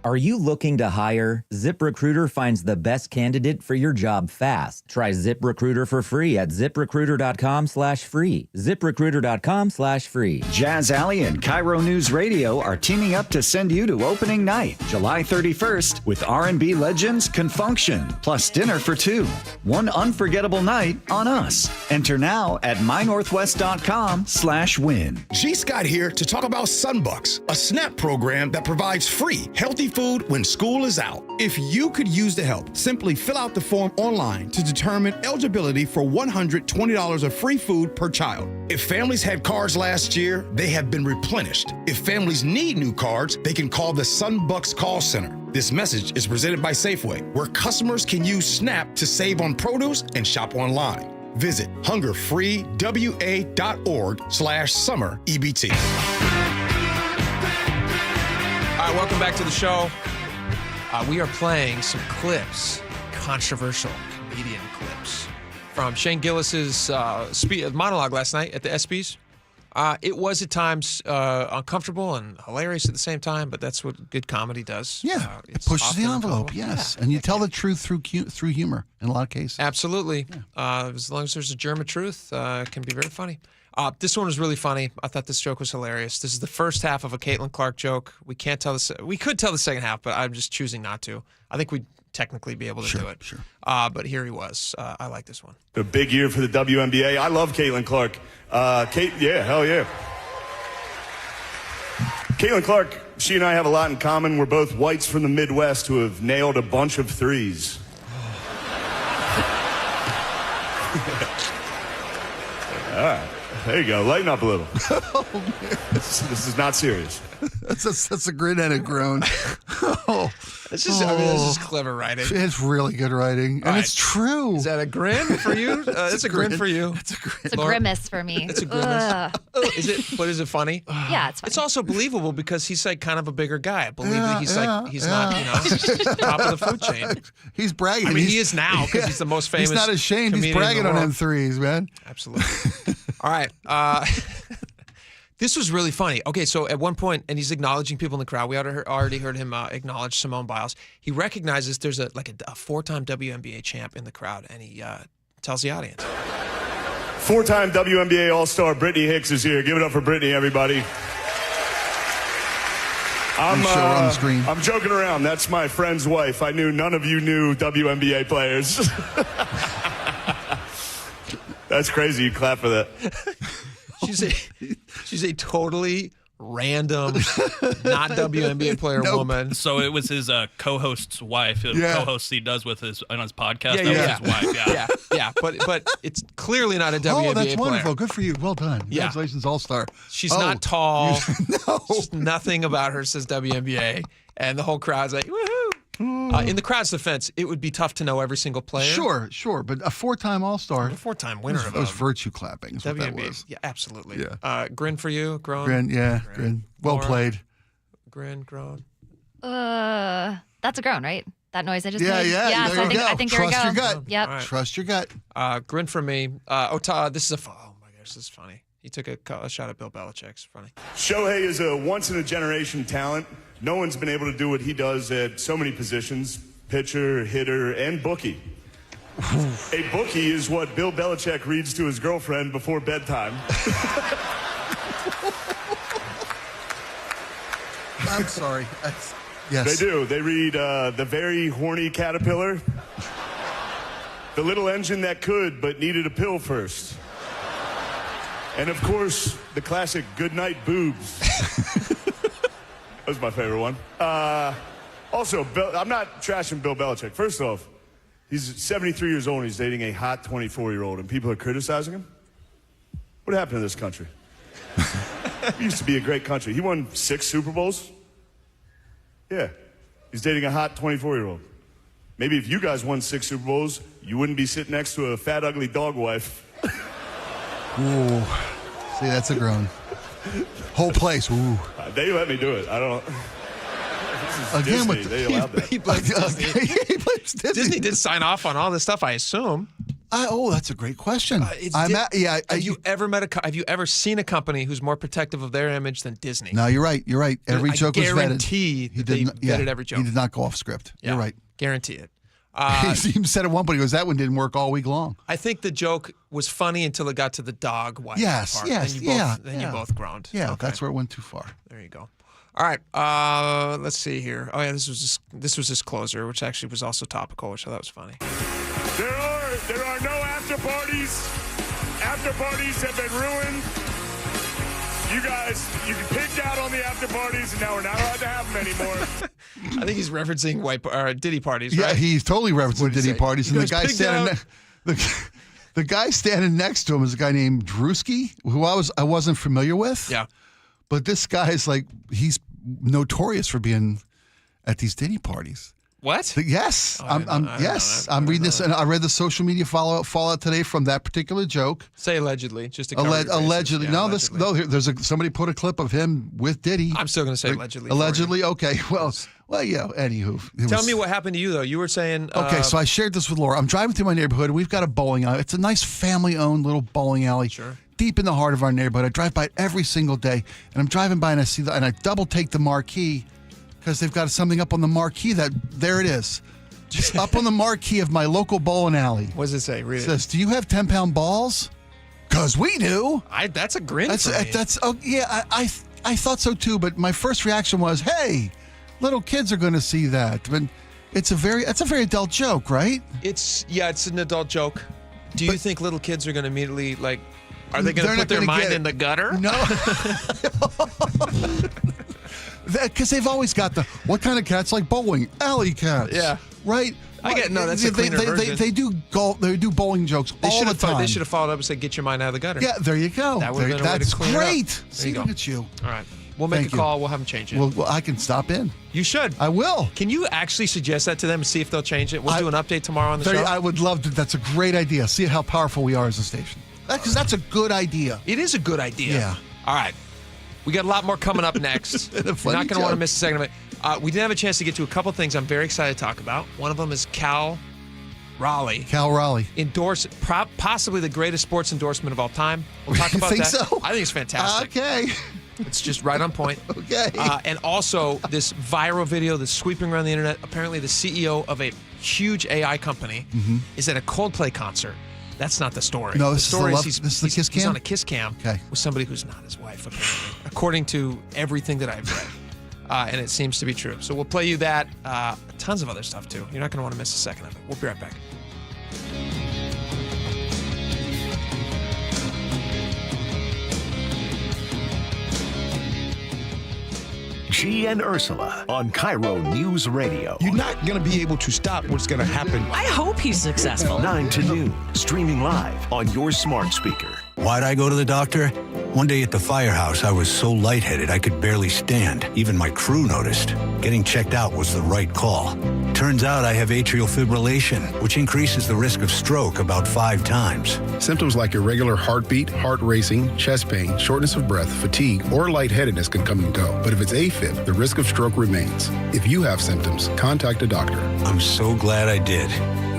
Are you looking to hire? ZipRecruiter finds the best candidate for your job fast. Try ZipRecruiter for free at ZipRecruiter.com/free. ZipRecruiter.com/free. Jazz Alley and KIRO Newsradio are teaming up to send you to opening night, July 31st, with R&B legends Confunction, plus dinner for two. One unforgettable night on us. Enter now at mynorthwest.com/win. G. Scott here to talk about Sunbucks, a SNAP program that provides free, healthy food when school is out. If you could use the help, simply fill out the form online to determine eligibility for $120 of free food per child. If families had cards last year, they have been replenished. If families need new cards, they can call the Sunbucks call center. This message is presented by Safeway, where customers can use SNAP to save on produce and shop online. Visit hungerfreewa.org/summer EBT. All right, welcome back to the show. We are playing some clips, controversial comedian clips, from Shane Gillis's monologue last night at the ESPYs. It was at times uncomfortable and hilarious at the same time, but that's what good comedy does. Yeah, it pushes the envelope, yes. Yeah. And you tell the truth through humor in a lot of cases. Absolutely. Yeah. As long as there's a germ of truth, it can be very funny. This one was really funny. I thought this joke was hilarious. This is the first half of a Caitlin Clark joke. We could tell the second half, but I'm just choosing not to. I think we'd technically be able to do it. Sure. But here he was. I like this one. A big year for the WNBA. I love Caitlin Clark. Hell yeah. Caitlin Clark, she and I have a lot in common. We're both whites from the Midwest who have nailed a bunch of threes. All right. There you go. Lighten up a little. Oh, man. This is not serious. That's a grin and a groan. This is clever writing. It's really good writing, and it's true. Is that a grin for you? It's a grin for you. It's a grin. It's a grimace for me. It's a grimace. Is it? But is it funny? Yeah, it's funny. It's also believable because he's like kind of a bigger guy. I believe that he's not, top of the food chain. He's bragging. I mean, he is now because he's the most famous. He's not ashamed. He's bragging on them threes, man. Absolutely. All right. This was really funny. Okay, so at one point, and he's acknowledging people in the crowd. We already heard him acknowledge Simone Biles. He recognizes there's a four-time WNBA champ in the crowd, and he tells the audience. Four-time WNBA All-Star Brittany Hicks is here. Give it up for Brittany, everybody. I'm joking around. That's my friend's wife. I knew none of you knew WNBA players. That's crazy. You clap for that. She's a totally random, not WNBA player woman. So it was his co-host's wife. Co-host he does with on his podcast. Yeah, that was his wife. Yeah. But it's clearly not a WNBA player. Oh, that's wonderful. Good for you. Well done. Congratulations, All-Star. She's not tall. Nothing about her says WNBA. And the whole crowd's like, woohoo. In the crowd's defense, it would be tough to know every single player. Sure. But a 4-time All-Star. A 4-time winner of That was virtue clapping is what that was. Yeah, absolutely. Yeah. Grin for you, Grown. Grin. Well Laura, played. Grin, Grown. That's a groan, right? That noise I just made? Yeah. So I think there we go. Trust your gut. Yep. Right. Trust your gut. Grin for me. Oh my gosh, this is funny. He took a shot at Bill Belichick. It's funny. Shohei is a once-in-a-generation talent. No one's been able to do what he does at so many positions, pitcher, hitter, and bookie. A bookie is what Bill Belichick reads to his girlfriend before bedtime. I'm sorry. Yes. They do. They read The Very Horny Caterpillar, The Little Engine That Could But Needed a Pill First, and of course, the classic Goodnight Boobs. That was my favorite one. Also, I'm not trashing Bill Belichick. First off, he's 73 years old and he's dating a hot 24-year-old, and people are criticizing him? What happened to this country? It used to be a great country. He won 6 Super Bowls. Yeah. He's dating a hot 24-year-old. Maybe if you guys won 6 Super Bowls, you wouldn't be sitting next to a fat, ugly dog wife. Ooh. See, that's a groan. Whole place. Ooh. They let me do it. I don't. This is Again, Disney. They allowed that. He blames Disney. He blames Disney. Disney did sign off on all this stuff, I assume. That's a great question. Have you ever seen a company who's more protective of their image than Disney? No, you're right. Every joke was vetted. I guarantee they vetted every joke. He did not go off script. Yeah, you're right. Guarantee it. He even said at one point, he goes, that one didn't work all week long. I think the joke was funny until it got to the dog wife part. Then you both groaned. Yeah, Okay. that's where it went too far. There you go. All right, let's see here. Oh yeah, this was his closer, which actually was also topical, which I thought was funny. There are no after parties. After parties have been ruined. You picked out on the after parties, and now we're not allowed to have them anymore. I think he's referencing Diddy parties, right? Yeah, he's totally referencing Diddy parties, and the guy standing the guy standing next to him is a guy named Drewski, who I wasn't familiar with. Yeah. But this guy's he's notorious for being at these Diddy parties. What? Yes. I'm reading this, and I read the social media fallout today from that particular joke. Say allegedly, just to cover your bases. Allegedly. Yeah, There's somebody put a clip of him with Diddy. I'm still going to say allegedly. Allegedly, okay. Well, yeah. Anywho, tell me what happened to you though. You were saying. Okay, so I shared this with Laura. I'm driving through my neighborhood. We've got a bowling alley. It's a nice family-owned little bowling alley. Sure. Deep in the heart of our neighborhood. I drive by it every single day, and I'm driving by and I see and I double take the marquee because they've got something up on the marquee there it is. Just up on the marquee of my local bowling alley. What does it say? Read it. It says, "Do you have 10-pound balls?" Because we do. That's a grin. I thought so too, but my first reaction was, "Hey, little kids are going to see that." But that's a very adult joke, right? It's an adult joke. Do you think little kids are going to immediately are they going to put their mind in the gutter? No. Because they've always got what kind of cats like bowling? Alley cats. Yeah. Right? I get that's a cleaner version. They do bowling jokes all the time. They should have followed up and said, "Get your mind out of the gutter." Yeah, there you go. That would have been a way that's to clean great. it up. See, look at you. All right. We'll make a call. We'll have them change it. Well, I can stop in. You should. I will. Can you actually suggest that to them and see if they'll change it? We'll do an update tomorrow on the show. I would love to. That's a great idea. See how powerful we are as a station. Because that's a good idea. It is a good idea. Yeah. All right. We got a lot more coming up next. You're not going to want to miss a second of it. We didn't have a chance to get to a couple of things I'm very excited to talk about. One of them is Cal Raleigh. Possibly the greatest sports endorsement of all time. We'll talk about that. So? I think it's fantastic. Okay. It's just right on point. Okay. And also this viral video that's sweeping around the internet. Apparently the CEO of a huge AI company is at a Coldplay concert. That's not the story. No, the this story is the kiss cam? He's on a kiss cam with somebody who's not his wife, apparently, according to everything that I've read. And it seems to be true. So we'll play you that. Tons of other stuff, too. You're not going to want to miss a second of it. We'll be right back. She and Ursula on KIRO News Radio. You're not going to be able to stop what's going to happen. I hope he's successful. 9 to noon, streaming live on your smart speaker. Why'd I go to the doctor? One day at the firehouse, I was so lightheaded I could barely stand. Even my crew noticed. Getting checked out was the right call. Turns out I have atrial fibrillation, which increases the risk of stroke about 5 times. Symptoms like irregular heartbeat, heart racing, chest pain, shortness of breath, fatigue, or lightheadedness can come and go. But if it's AFib, the risk of stroke remains. If you have symptoms, contact a doctor. I'm so glad I did.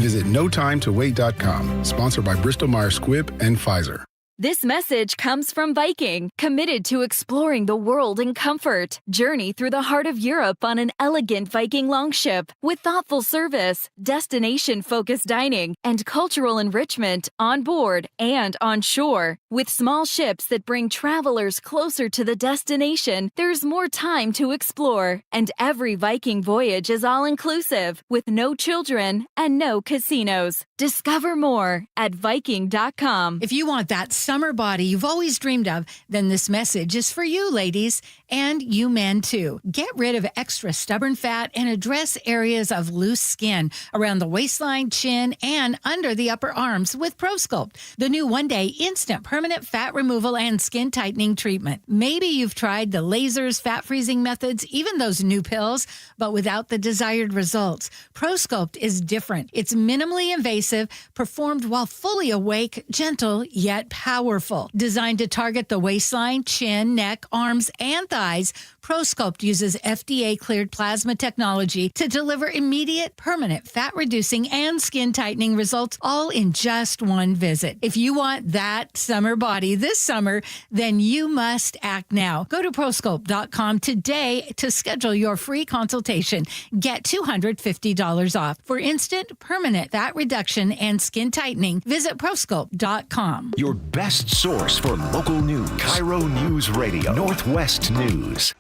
Visit notimetowait.com, sponsored by Bristol-Myers Squibb and Pfizer. This message comes from Viking, committed to exploring the world in comfort. Journey through the heart of Europe on an elegant Viking longship with thoughtful service, destination-focused dining, and cultural enrichment on board and on shore. With small ships that bring travelers closer to the destination, there's more time to explore. And every Viking voyage is all-inclusive, with no children and no casinos. Discover more at Viking.com. If you want that summer body you've always dreamed of, then this message is for you, ladies, and you men too. Get rid of extra stubborn fat and address areas of loose skin around the waistline, chin, and under the upper arms with ProSculpt, the new one-day instant permanent fat removal and skin tightening treatment. Maybe you've tried the lasers, fat freezing methods, even those new pills, but without the desired results. ProSculpt is different. It's minimally invasive, performed while fully awake, gentle, yet powerful. Designed to target the waistline, chin, neck, arms, and thighs, ProSculpt uses FDA-cleared plasma technology to deliver immediate, permanent fat-reducing and skin-tightening results, all in just one visit. If you want that summer body this summer, then you must act now. Go to ProSculpt.com today to schedule your free consultation. Get $250 off. For instant, permanent fat reduction and skin tightening, visit ProSculpt.com. Your best source for local news. KIRO News Radio. Northwest News.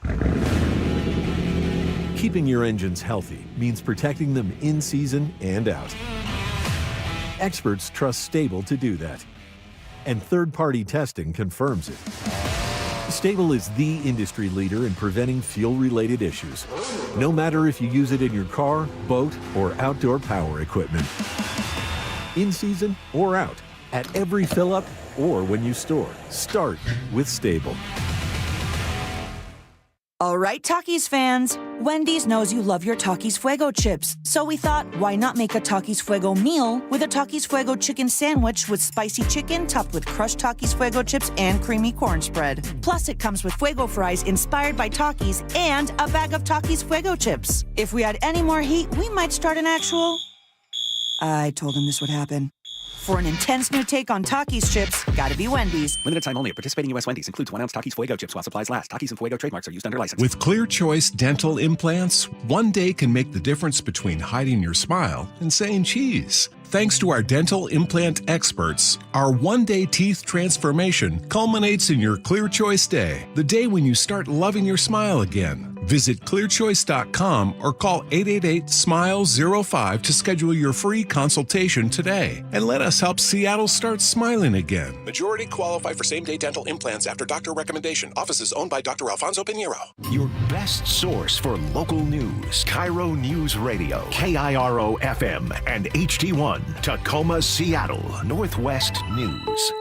Keeping your engines healthy means protecting them in season and out. Experts trust Stable to do that. And third-party testing confirms it. Stable is the industry leader in preventing fuel-related issues, no matter if you use it in your car, boat, or outdoor power equipment. In season or out, at every fill-up or when you store, start with Stable. All right, Takis fans, Wendy's knows you love your Takis Fuego chips, so we thought, why not make a Takis Fuego meal with a Takis Fuego chicken sandwich with spicy chicken topped with crushed Takis Fuego chips and creamy corn spread. Plus, it comes with Fuego fries inspired by Takis and a bag of Takis Fuego chips. If we had any more heat, we might start an actual... I told him this would happen. For an intense new take on Takis chips, gotta be Wendy's. Limited time only at participating U.S. Wendy's. Includes 1 ounce Takis Fuego chips while supplies last. Takis and Fuego trademarks are used under license. With Clear Choice Dental Implants, one day can make the difference between hiding your smile and saying cheese. Thanks to our dental implant experts, our one-day teeth transformation culminates in your Clear Choice Day, the day when you start loving your smile again. Visit clearchoice.com or call 888-SMILE-05 to schedule your free consultation today. And let us help Seattle start smiling again. Majority qualify for same-day dental implants after doctor recommendation. Offices owned by Dr. Alfonso Pinheiro. Your best source for local news. KIRO News Radio. KIRO FM and HD1. Tacoma, Seattle. Northwest News.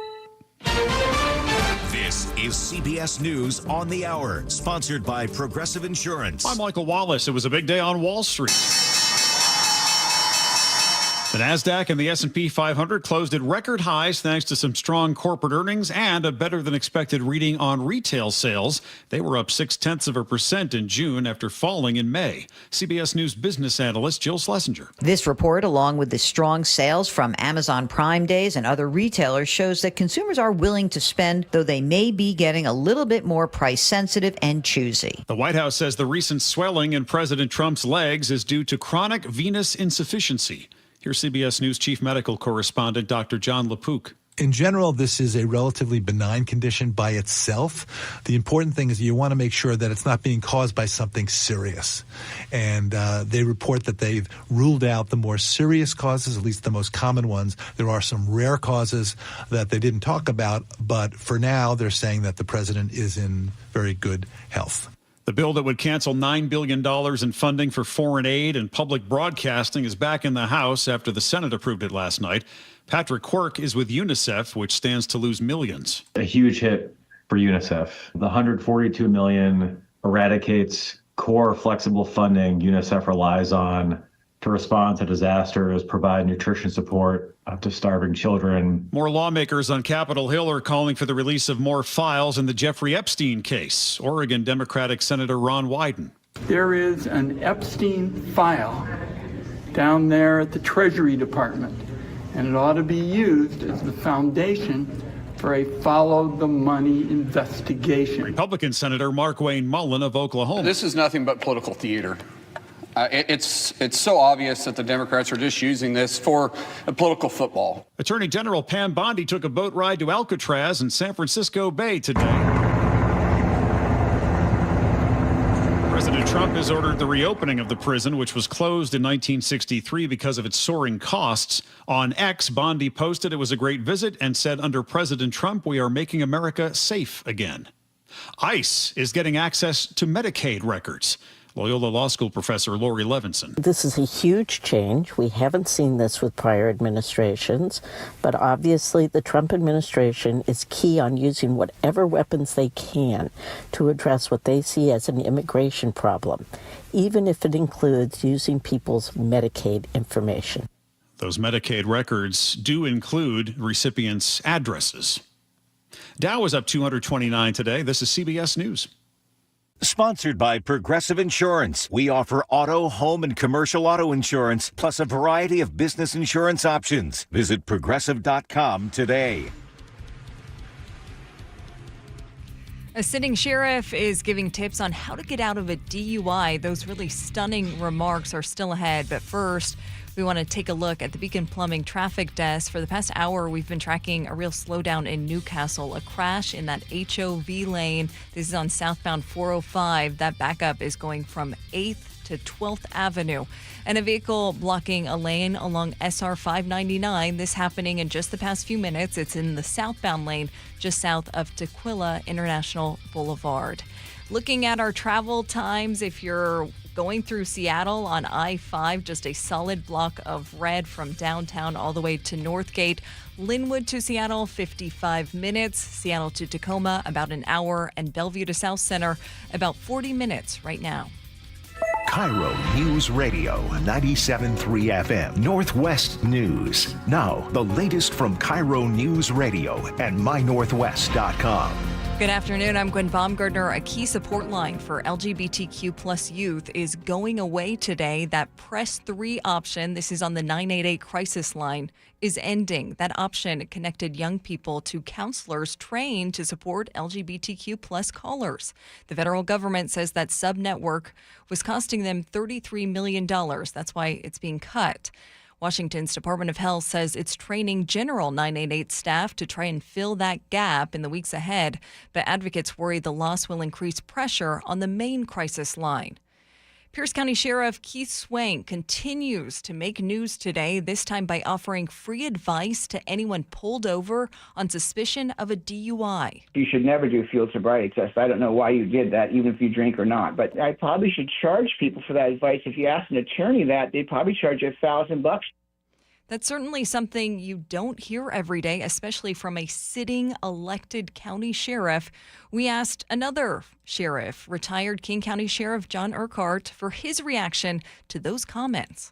This is CBS News on the Hour, sponsored by Progressive Insurance. I'm Michael Wallace. It was a big day on Wall Street. The NASDAQ and the S&P 500 closed at record highs thanks to some strong corporate earnings and a better-than-expected reading on retail sales. They were up 0.6% in June after falling in May. CBS News business analyst Jill Schlesinger. This report, along with the strong sales from Amazon Prime Days and other retailers, shows that consumers are willing to spend, though they may be getting a little bit more price-sensitive and choosy. The White House says the recent swelling in President Trump's legs is due to chronic venous insufficiency. Here's CBS News Chief Medical Correspondent Dr. John LaPook. In general, this is a relatively benign condition by itself. The important thing is you want to make sure that it's not being caused by something serious. And they report that they've ruled out the more serious causes, at least the most common ones. There are some rare causes that they didn't talk about, but for now they're saying that the president is in very good health. The bill that would cancel $9 billion in funding for foreign aid and public broadcasting is back in the House after the Senate approved it last night. Patrick Quirk is with UNICEF, which stands to lose millions. A huge hit for UNICEF. The $142 million eradicates core flexible funding UNICEF relies on to respond to disasters, provide nutrition support to starving children. More lawmakers on Capitol Hill are calling for the release of more files in the Jeffrey Epstein case. Oregon Democratic Senator Ron Wyden. There is an Epstein file down there at the Treasury Department, and it ought to be used as the foundation for a follow-the-money investigation. Republican Senator Markwayne Mullin of Oklahoma. This is nothing but political theater. It's so obvious that the Democrats are just using this for a political football. Attorney General Pam Bondi took a boat ride to Alcatraz in San Francisco Bay today. President Trump has ordered the reopening of the prison, which was closed in 1963 because of its soaring costs. On X, Bondi posted it was a great visit and said, under President Trump, we are making America safe again. ICE is getting access to Medicaid records. Loyola Law School professor Lori Levinson. This is a huge change. We haven't seen this with prior administrations, but obviously the Trump administration is key on using whatever weapons they can to address what they see as an immigration problem, even if it includes using people's Medicaid information. Those Medicaid records do include recipients' addresses. Dow is up 229 today. This is CBS News. Sponsored by Progressive Insurance. We offer auto, home, and commercial auto insurance, plus a variety of business insurance options. Visit Progressive.com today. A sitting sheriff is giving tips on how to get out of a DUI. Those really stunning remarks are still ahead. But first, we want to take a look at the Beacon Plumbing traffic desk. For the past hour, we've been tracking a real slowdown in Newcastle, a crash in that HOV lane. This is on southbound 405. That backup is going from 8th to 12th Avenue. And a vehicle blocking a lane along SR 599. This happening in just the past few minutes. It's in the southbound lane just south of Tequila International Boulevard. Looking at our travel times, if you're going through Seattle on I-5, just a solid block of red from downtown all the way to Northgate. Linwood to Seattle, 55 minutes. Seattle to Tacoma, about an hour. And Bellevue to South Center, about 40 minutes right now. KIRO News Radio 97.3 FM Northwest News. Now, the latest from KIRO News Radio and mynorthwest.com. Good afternoon. I'm Gwen Baumgartner. A key support line for LGBTQ plus youth is going away today. That Press 3 option, this is on the 988 crisis line, is ending. That option connected young people to counselors trained to support LGBTQ plus callers. The federal government says that sub-network was costing them $33 million. That's why it's being cut. Washington's Department of Health says it's training general 988 staff to try and fill that gap in the weeks ahead, but advocates worry the loss will increase pressure on the main crisis line. Pierce County Sheriff Keith Swank continues to make news today, this time by offering free advice to anyone pulled over on suspicion of a DUI. You should never do a field sobriety test. I don't know why you did that, even if you drink or not. But I probably should charge people for that advice. If you ask an attorney that, they'd probably charge you $1,000. That's certainly something you don't hear every day, especially from a sitting elected county sheriff. We asked another sheriff, retired King County Sheriff John Urquhart, for his reaction to those comments.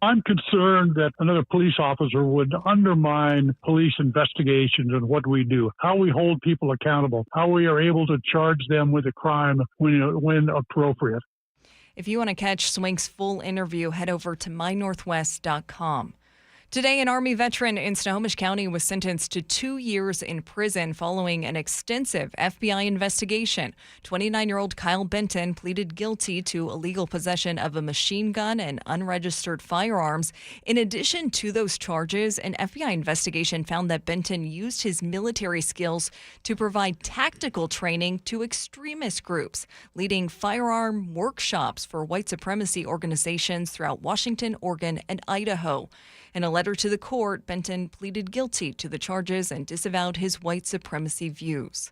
I'm concerned that another police officer would undermine police investigations and what we do, how we hold people accountable, how we are able to charge them with a crime when appropriate. If you want to catch Swank's full interview, head over to mynorthwest.com. Today, an Army veteran in Snohomish County was sentenced to 2 years in prison following an extensive FBI investigation. 29-year-old Kyle Benton pleaded guilty to illegal possession of a machine gun and unregistered firearms. In addition to those charges, an FBI investigation found that Benton used his military skills to provide tactical training to extremist groups, leading firearm workshops for white supremacy organizations throughout Washington, Oregon, and Idaho. In a letter to the court, Benton pleaded guilty to the charges and disavowed his white supremacy views.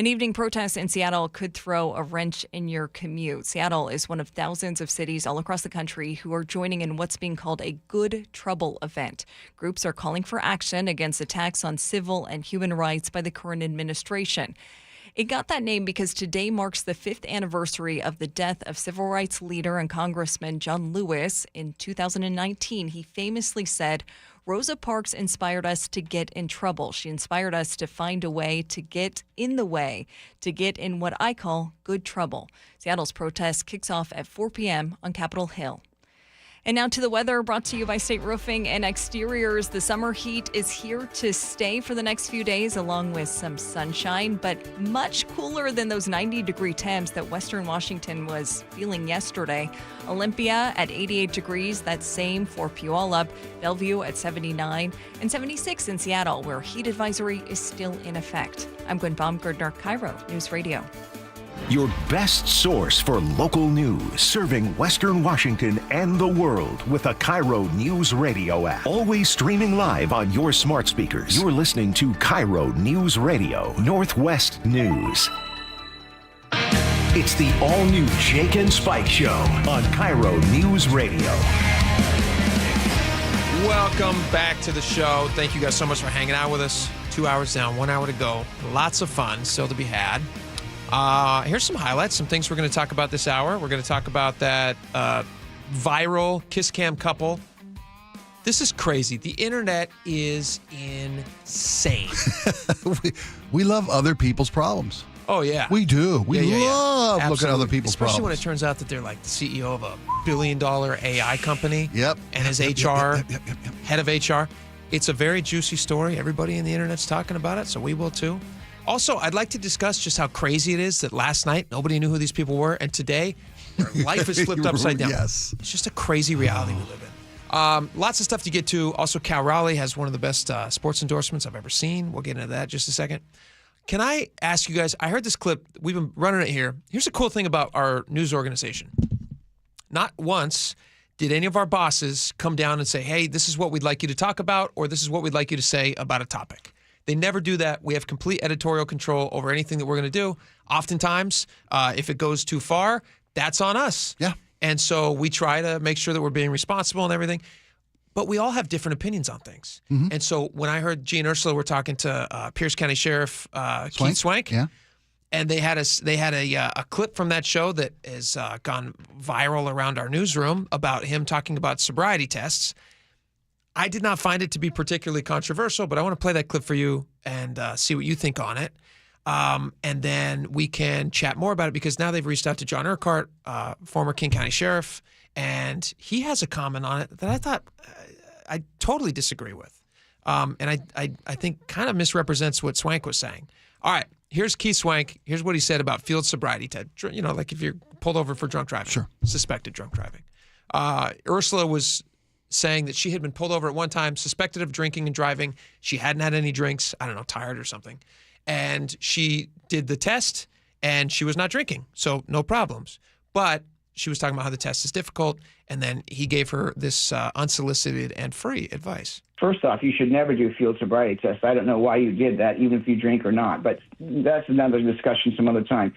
An evening protest in Seattle could throw a wrench in your commute. Seattle is one of thousands of cities all across the country who are joining in what's being called a Good Trouble event. Groups are calling for action against attacks on civil and human rights by the current administration. It got that name because today marks the 5th anniversary of the death of civil rights leader and Congressman John Lewis. In 2019, he famously said, "Rosa Parks inspired us to get in trouble. She inspired us to find a way to get in the way, to get in what I call good trouble." Seattle's protest kicks off at 4 p.m. on Capitol Hill. And now to the weather, brought to you by State Roofing and Exteriors. The summer heat is here to stay for the next few days, along with some sunshine, but much cooler than those 90-degree temps that Western Washington was feeling yesterday. Olympia at 88 degrees, that's same for Puyallup. Bellevue at 79, and 76 in Seattle, where heat advisory is still in effect. I'm Gwen Baumgardner, KIRO News Radio. Your best source for local news, serving Western Washington and the world with a KIRO Newsradio app. Always streaming live on your smart speakers. You're listening to KIRO Newsradio, Northwest News. It's the all-new Jake and Spike Show on KIRO Newsradio. Welcome back to the show. Thank you guys so much for hanging out with us. 2 hours down, 1 hour to go. Lots of fun still to be had. Here's some highlights, some things we're going to talk about this hour. We're going to talk about that viral kiss cam couple. This is crazy. The internet is insane. we love other people's problems. Oh, yeah. We do. We love looking at other people's Especially problems. when it turns out that they're like the CEO of a billion-dollar AI company. Yep. And his HR, head of HR. It's a very juicy story. Everybody in the internet's talking about it, so we will too. Also, I'd like to discuss just how crazy it is that last night nobody knew who these people were, and today their life is flipped upside down. Yes. It's just a crazy reality we live in. Lots of stuff to get to. Also, Cal Raleigh has one of the best sports endorsements I've ever seen. We'll get into that in just a second. Can I ask you guys, I heard this clip. We've been running it here. Here's a cool thing about our news organization. Not once did any of our bosses come down and say, hey, this is what we'd like you to talk about, or this is what we'd like you to say about a topic. They never do that. We have complete editorial control over anything that we're going to do. Oftentimes, if it goes too far, that's on us. Yeah. And so we try to make sure that we're being responsible and everything. But we all have different opinions on things. Mm-hmm. And so when I heard G and Ursula were talking to Pierce County Sheriff Keith Swank, yeah. And they had a clip from that show that has gone viral around our newsroom about him talking about sobriety tests. I did not find it to be particularly controversial, but I want to play that clip for you and see what you think on it. And then we can chat more about it because now they've reached out to John Urquhart, former King County Sheriff, and he has a comment on it that I thought I totally disagree with. And I think kind of misrepresents what Swank was saying. All right, here's Keith Swank. Here's what he said about field sobriety test. You know, like if you're pulled over for drunk driving. Sure. Suspected drunk driving. Ursula was saying that she had been pulled over at one time, suspected of drinking and driving. She hadn't had any drinks, I don't know, tired or something. And she did the test, and she was not drinking, so no problems. But she was talking about how the test is difficult, and then he gave her this unsolicited and free advice. First off, you should never do a field sobriety test. I don't know why you did that, even if you drink or not, but that's another discussion some other time.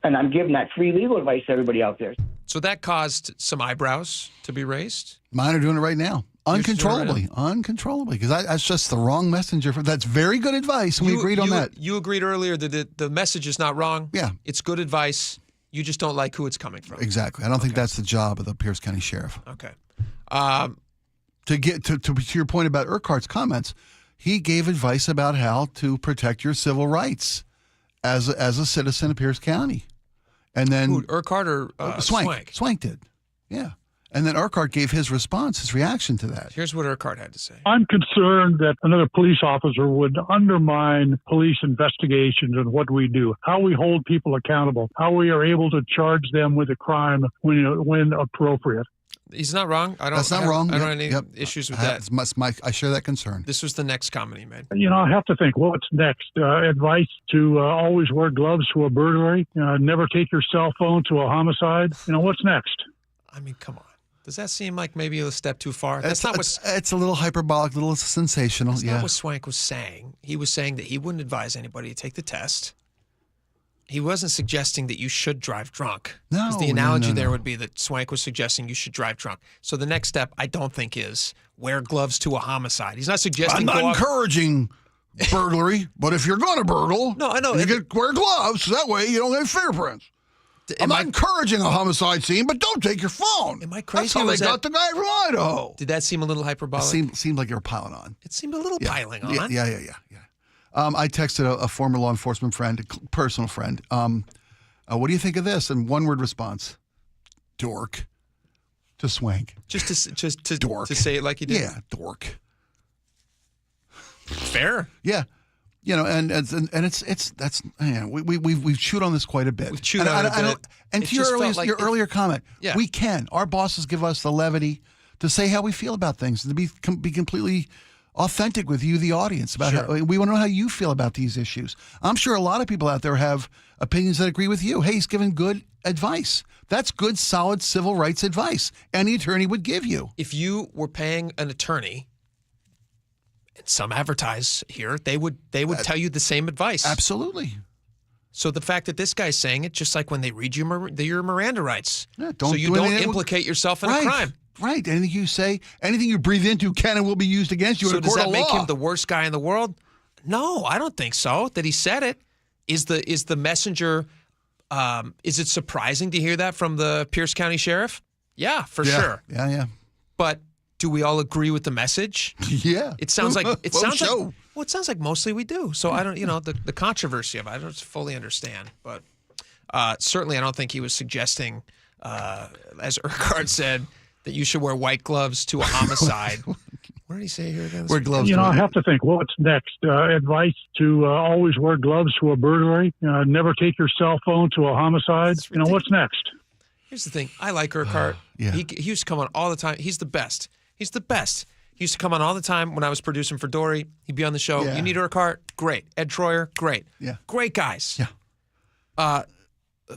And I'm giving that free legal advice to everybody out there. So that caused some eyebrows to be raised? Mine are doing it right now. Uncontrollably, because that's just the wrong messenger. That's very good advice. We agreed on that. You agreed earlier that the message is not wrong. Yeah. It's good advice. You just don't like who it's coming from. Exactly. I don't think that's the job of the Pierce County Sheriff. Okay. To get to your point about Urquhart's comments, he gave advice about how to protect your civil rights as a citizen of Pierce County. And then who, Urquhart or Swank? Swank did. Yeah. And then Urquhart gave his response, his reaction to that. Here's what Urquhart had to say. I'm concerned that another police officer would undermine police investigations and what we do, how we hold people accountable, how we are able to charge them with a crime when appropriate. He's not wrong. That's not wrong. I don't have any issues with that. I share that concern. This was the next comment he made. I have to think, what's next? Advice to always wear gloves to a burglary, never take your cell phone to a homicide. What's next? I mean, come on. Does that seem like maybe a step too far? It's a little hyperbolic, a little sensational. That's not what Swank was saying. He was saying that he wouldn't advise anybody to take the test. He wasn't suggesting that you should drive drunk. No, 'Cause the analogy no. there would be that Swank was suggesting you should drive drunk. So the next step, I don't think, is wear gloves to a homicide. He's not suggesting. I'm not encouraging burglary, but if you're going to burgle, no, I know. Wear gloves. So that way you don't have fingerprints. I'm not encouraging a homicide scene, but don't take your phone. Am I crazy? That's how they got the guy from Idaho. Did that seem a little hyperbolic? It seemed like you were piling on. It seemed a little piling on. Yeah. I texted a former law enforcement friend, a personal friend. What do you think of this? And one-word response: dork. To Swank. Just to dork. To say it like you did. Yeah, dork. Fair. Yeah. We've chewed on this quite a bit. We've chewed on it a bit. And to your earlier comment, we can. Our bosses give us the levity to say how we feel about things and to be completely authentic with you, the audience, about how we want to know how you feel about these issues. I'm sure a lot of people out there have opinions that agree with you. Hey, he's giving good advice. That's good, solid civil rights advice any attorney would give you. If you were paying an attorney, and some advertise here, they would tell you the same advice. Absolutely. So the fact that this guy's saying it, just like when they read you your Miranda rights, so you don't implicate yourself in a crime. Right. Anything you say, anything you breathe into can and will be used against you in a court of law. So does that make him the worst guy in the world? No, I don't think so. That he said it. Is the messenger? Is it surprising to hear that from the Pierce County Sheriff? Yeah, for sure. Yeah. But do we all agree with the message? Yeah. It sounds like it sounds like mostly we do. So I don't, the controversy of it, I don't fully understand. But certainly I don't think he was suggesting, as Urquhart said, that you should wear white gloves to a homicide. What did he say here again? Wear gloves. I have to think, what's next? Advice to always wear gloves to a burglary. Never take your cell phone to a homicide. What's next? Here's the thing. I like Urquhart. Yeah. He used to come on all the time. He's the best. He's the best. He used to come on all the time when I was producing for Dory. He'd be on the show. Yeah. You need Urquhart? Great. Ed Troyer? Great. Yeah. Great guys. Yeah.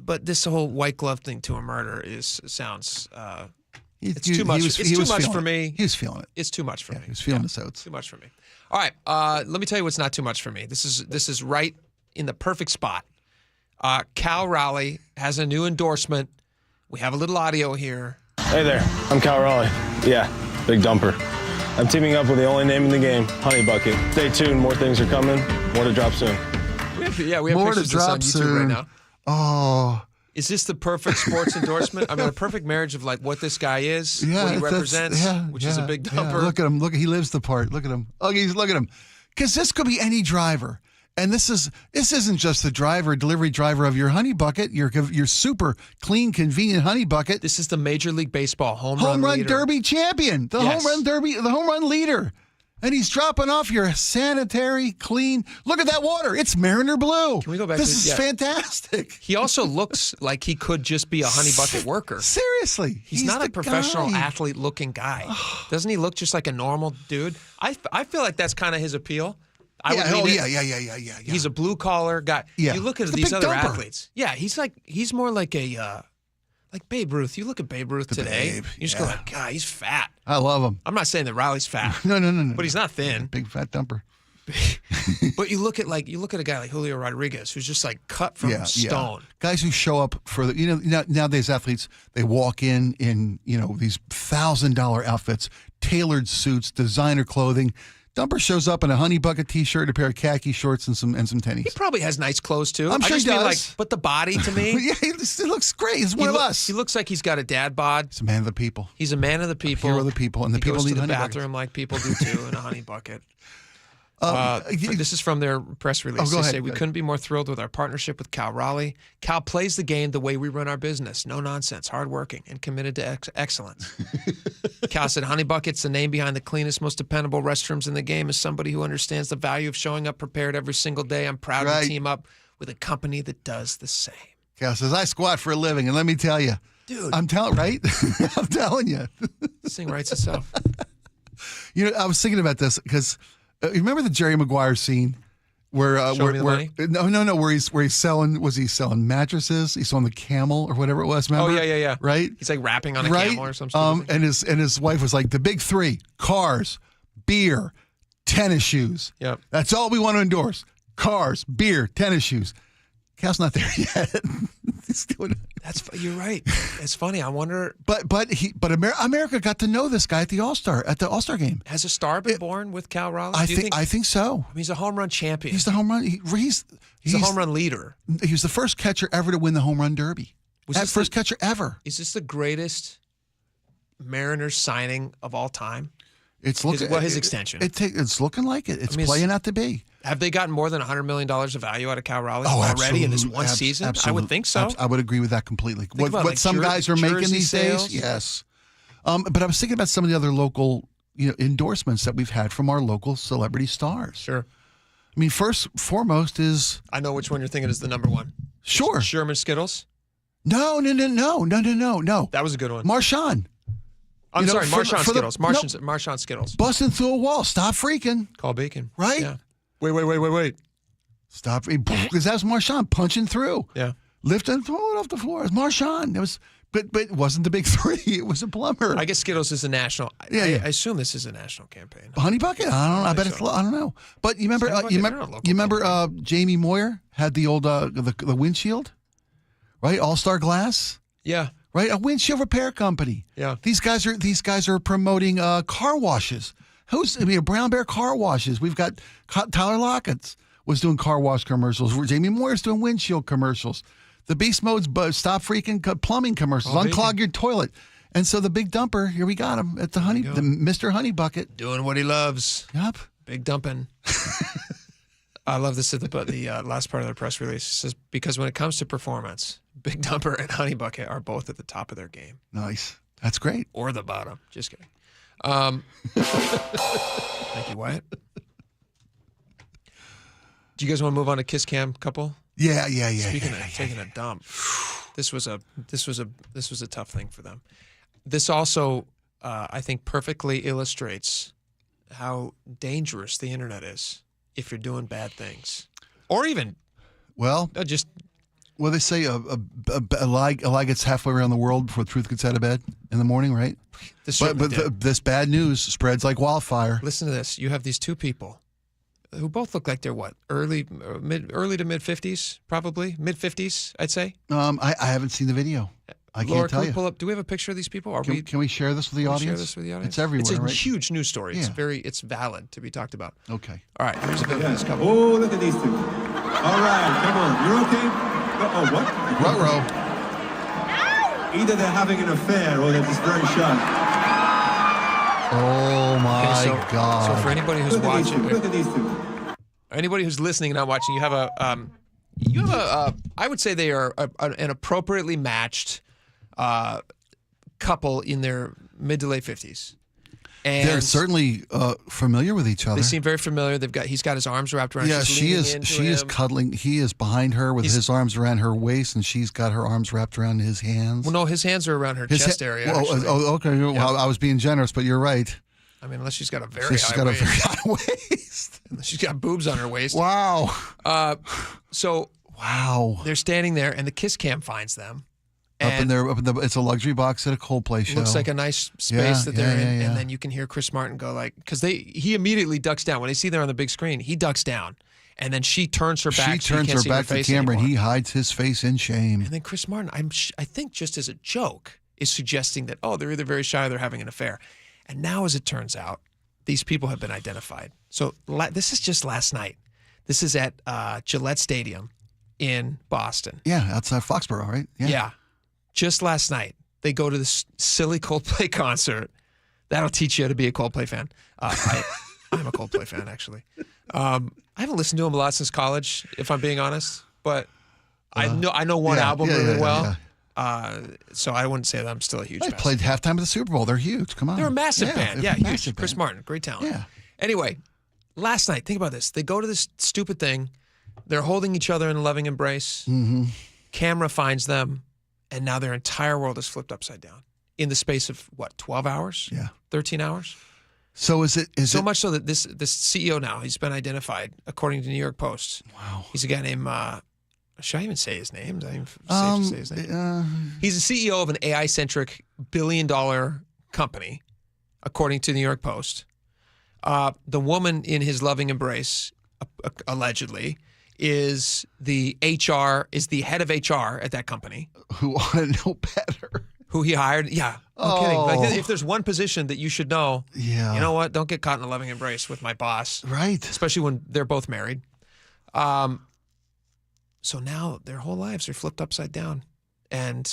But this whole white glove thing to a murder sounds... It's He- too much. he was- It's he too was much feeling for it. me. He was feeling it. It's too much for me. He was feeling the soats. Too much for me. All right. Let me tell you what's not too much for me. This is right in the perfect spot. Cal Raleigh has a new endorsement. We have a little audio here. Hey there, I'm Cal Raleigh. Yeah, big dumper. I'm teaming up with the only name in the game, Honey Bucket. Stay tuned, more things are coming. More to drop soon. We have More to pictures of this on drop YouTube soon. right now. Oh. Is this the perfect sports endorsement? I mean, a perfect marriage of like what this guy is, what he represents, which is a big dumper. Look at him. Look, he lives the part. Look at him. Look at him. Because this could be any driver. And this isn't just the delivery driver of your Honey Bucket, your super clean, convenient Honey Bucket. This is the Major League Baseball home run leader. derby champion, the Yes. home run leader. And he's dropping off your sanitary, clean. Look at that water. It's Mariner Blue. Can we go back This to is fantastic. He also looks like he could just be a Honey Bucket worker. Seriously. He's not a the professional guy. athlete-looking guy. Doesn't he look just like a normal dude? I feel like that's kind of his appeal. Yeah. He's a blue-collar guy. Yeah. You look at He's a these big other dumper. athletes. Yeah, he's more like a like Babe Ruth. You look at Babe Ruth today. Babe, You just go like, God, he's fat. I love him. I'm not saying that Riley's fat. No. But he's not thin. Big fat dumper. But you look at a guy like Julio Rodriguez, who's just like cut from stone. Guys who show up for the nowadays athletes, they walk in these $1,000 outfits, tailored suits, designer clothing. Dumper shows up in a Honey Bucket T-shirt, a pair of khaki shorts, and some tennies. He probably has nice clothes too. I'm sure I he just mean, does. but the body to me, Yeah, he looks great. He's one of us. He looks like he's got a dad bod. He's a man of the people. He's a man of the people. Hero of the people, and the he people goes need to the honey bathroom buckets. like people do too in a honey bucket. This is from their press release. go They ahead, say, go we ahead. couldn't be more thrilled with our partnership with Cal Raleigh. Cal plays the game the way we run our business. No nonsense, hardworking, and committed to excellence. Cal said, Honey Bucket's the name behind the cleanest, most dependable restrooms in the game. As somebody who understands the value of showing up prepared every single day, I'm proud to team up with a company that does the same. Cal says, I squat for a living, and let me tell you. Dude. I'm telling you. This thing writes itself. I was thinking about this because you remember the Jerry Maguire scene where Show me the money? where he's selling mattresses? He's on the Camel or whatever it was. Remember? Oh yeah. Right. He's like rapping on a camel or something. And his wife was like, the big three: cars, beer, tennis shoes. Yep. That's all we want to endorse: cars, beer, tennis shoes. Cal's not there yet. He's doing. You're right. It's funny. I wonder. But America got to know this guy at the All-Star game. Has a star been born with Cal Raleigh? I think so. He's a home run champion. He's the home run. He's a home run leader. He was the first catcher ever to win the home run derby. First catcher ever. Is this the greatest Mariners signing of all time? It's looking. His extension. It's looking like it. It's playing out to be. Have they gotten more than $100 million of value out of Cal Raleigh already in this one season? Absolutely. I would think so. I would agree with that completely. What some guys are making these days, yes. But I was thinking about some of the other local, endorsements that we've had from our local celebrity stars. Sure. I mean, foremost is. I know which one you're thinking is the number one. Sure. Sherman Skittles. No. That was a good one. Marshawn. I'm sorry, Marshawn Skittles. Marshawn Skittles. Busting through a wall. Stop freaking. Call Bacon. Right? Yeah. Wait. Stop. Because that was Marshawn punching through. Yeah. Lifting, throwing it off the floor. It was Marshawn. But it wasn't the big three. It was a plumber. I guess Skittles is a national. I assume this is a national campaign. Honey Bucket? I don't know. I bet it's. I don't know. But you remember Jamie Moyer had the old the windshield, right? All-Star Glass. Yeah. Right, a windshield repair company. Yeah. These guys are promoting car washes. Brown Bear car washes. We've got Tyler Lockett's was doing car wash commercials. Jamie Moyer's doing windshield commercials. The Beast Mode's stop freaking plumbing commercials. Unclog your toilet. And so the big dumper, here we got him at the Mr. Honey Bucket. Doing what he loves. Yep. Big dumping. I love this at the last part of the press release. It says, because when it comes to performance, Big Dumper and Honey Bucket are both at the top of their game. Nice. That's great. Or the bottom. Just kidding. Thank you, Wyatt. Do you guys want to move on to Kiss Cam couple? Yeah. Speaking of taking a dump, this was a tough thing for them. This also, I think, perfectly illustrates how dangerous the internet is if you're doing bad things, or even they say a lie gets halfway around the world before the truth gets out of bed in the morning, right? This bad news spreads like wildfire. Listen to this. You have these two people who both look like they're early to mid 50s, probably mid 50s, I'd say. I haven't seen the video. I Laura, can't tell can we you. pull up? Do we have a picture of these people? Can we share this with the audience? Share this with the audience? It's everywhere. It's a right? huge news story. Yeah. It's valid to be talked about. Okay. All right. Here's a bit of this couple. Oh, look at these two. All right, come on. You're okay? What? Ruh-roh. Either they're having an affair or they're just very shy. Oh my God! So for anybody who's watching, look at these two. Anybody who's listening and not watching, you have a I would say they are an appropriately matched couple in their mid to late 50s. And they're certainly familiar with each other. They seem very familiar. He's got his arms wrapped around. Yeah, she is cuddling. He is behind her with his arms around her waist, and she's got her arms wrapped around his hands. Well, no, his hands are around her chest area. Okay. Yeah. Well, I was being generous, but you're right. I mean, unless she's got a very high waist. Unless she's got boobs on her waist. Wow. Wow. They're standing there, and the Kiss Cam finds them. It's a luxury box at a Coldplay show. Looks like a nice space that they're in, and then you can hear Chris Martin go because he immediately ducks down when they see they're on the big screen. He ducks down, and then she turns her back. She turns her back to the camera, and he hides his face in shame. And then Chris Martin, I think just as a joke, is suggesting that they're either very shy or they're having an affair. And now, as it turns out, these people have been identified. So this is just last night. This is at Gillette Stadium in Boston. Yeah, outside Foxborough, right? Yeah. Just last night, they go to this silly Coldplay concert. That'll teach you how to be a Coldplay fan. I'm a Coldplay fan, actually. I haven't listened to them a lot since college, if I'm being honest. But I know one album really well. So I wouldn't say that I'm still a huge fan. They played halftime of the Super Bowl. They're huge. Come on. They're a massive band. Yeah, huge. Chris Martin, great talent. Yeah. Anyway, last night, think about this. They go to this stupid thing. They're holding each other in a loving embrace. Mm-hmm. Camera finds them. And now their entire world is flipped upside down in the space of 12 hours? Yeah. 13 hours? So is it much so that this CEO now, he's been identified according to New York Post. Wow. He's a guy named should I even say his name? Is that even safe to say his name? He's the CEO of an AI-centric billion-dollar company, according to the New York Post. The woman in his loving embrace, allegedly, is the head of HR at that company. Who ought to know better. Who he hired. Yeah, I'm kidding. Like, if there's one position that you should know, you know what? Don't get caught in a loving embrace with my boss. Right. Especially when they're both married. So now their whole lives are flipped upside down. And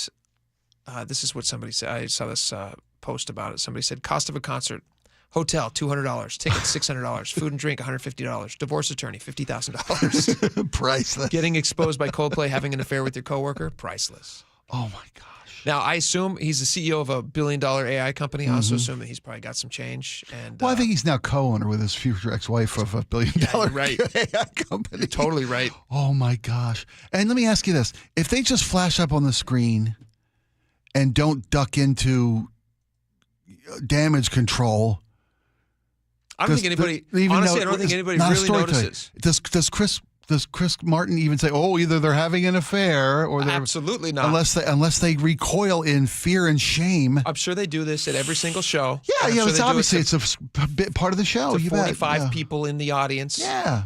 this is what somebody said. I saw this post about it. Somebody said, cost of a concert, hotel, $200, tickets, $600, food and drink, $150, divorce attorney, $50,000. Priceless. Getting exposed by Coldplay, having an affair with your coworker, priceless. Oh, my gosh. Now, I assume he's the CEO of a billion-dollar AI company. I also assume that he's probably got some change. And well, I think he's now co-owner with his future ex-wife of a billion-dollar AI company. You're totally right. Oh, my gosh. And let me ask you this. If they just flash up on the screen and don't duck into damage control... I don't think anybody really notices. Does Chris Martin even say, "Oh, either they're having an affair or they're absolutely not"? Unless they recoil in fear and shame. I'm sure they do this at every single show. Yeah, it's obviously it's a bit part of the show. To 45 people in the audience. Yeah,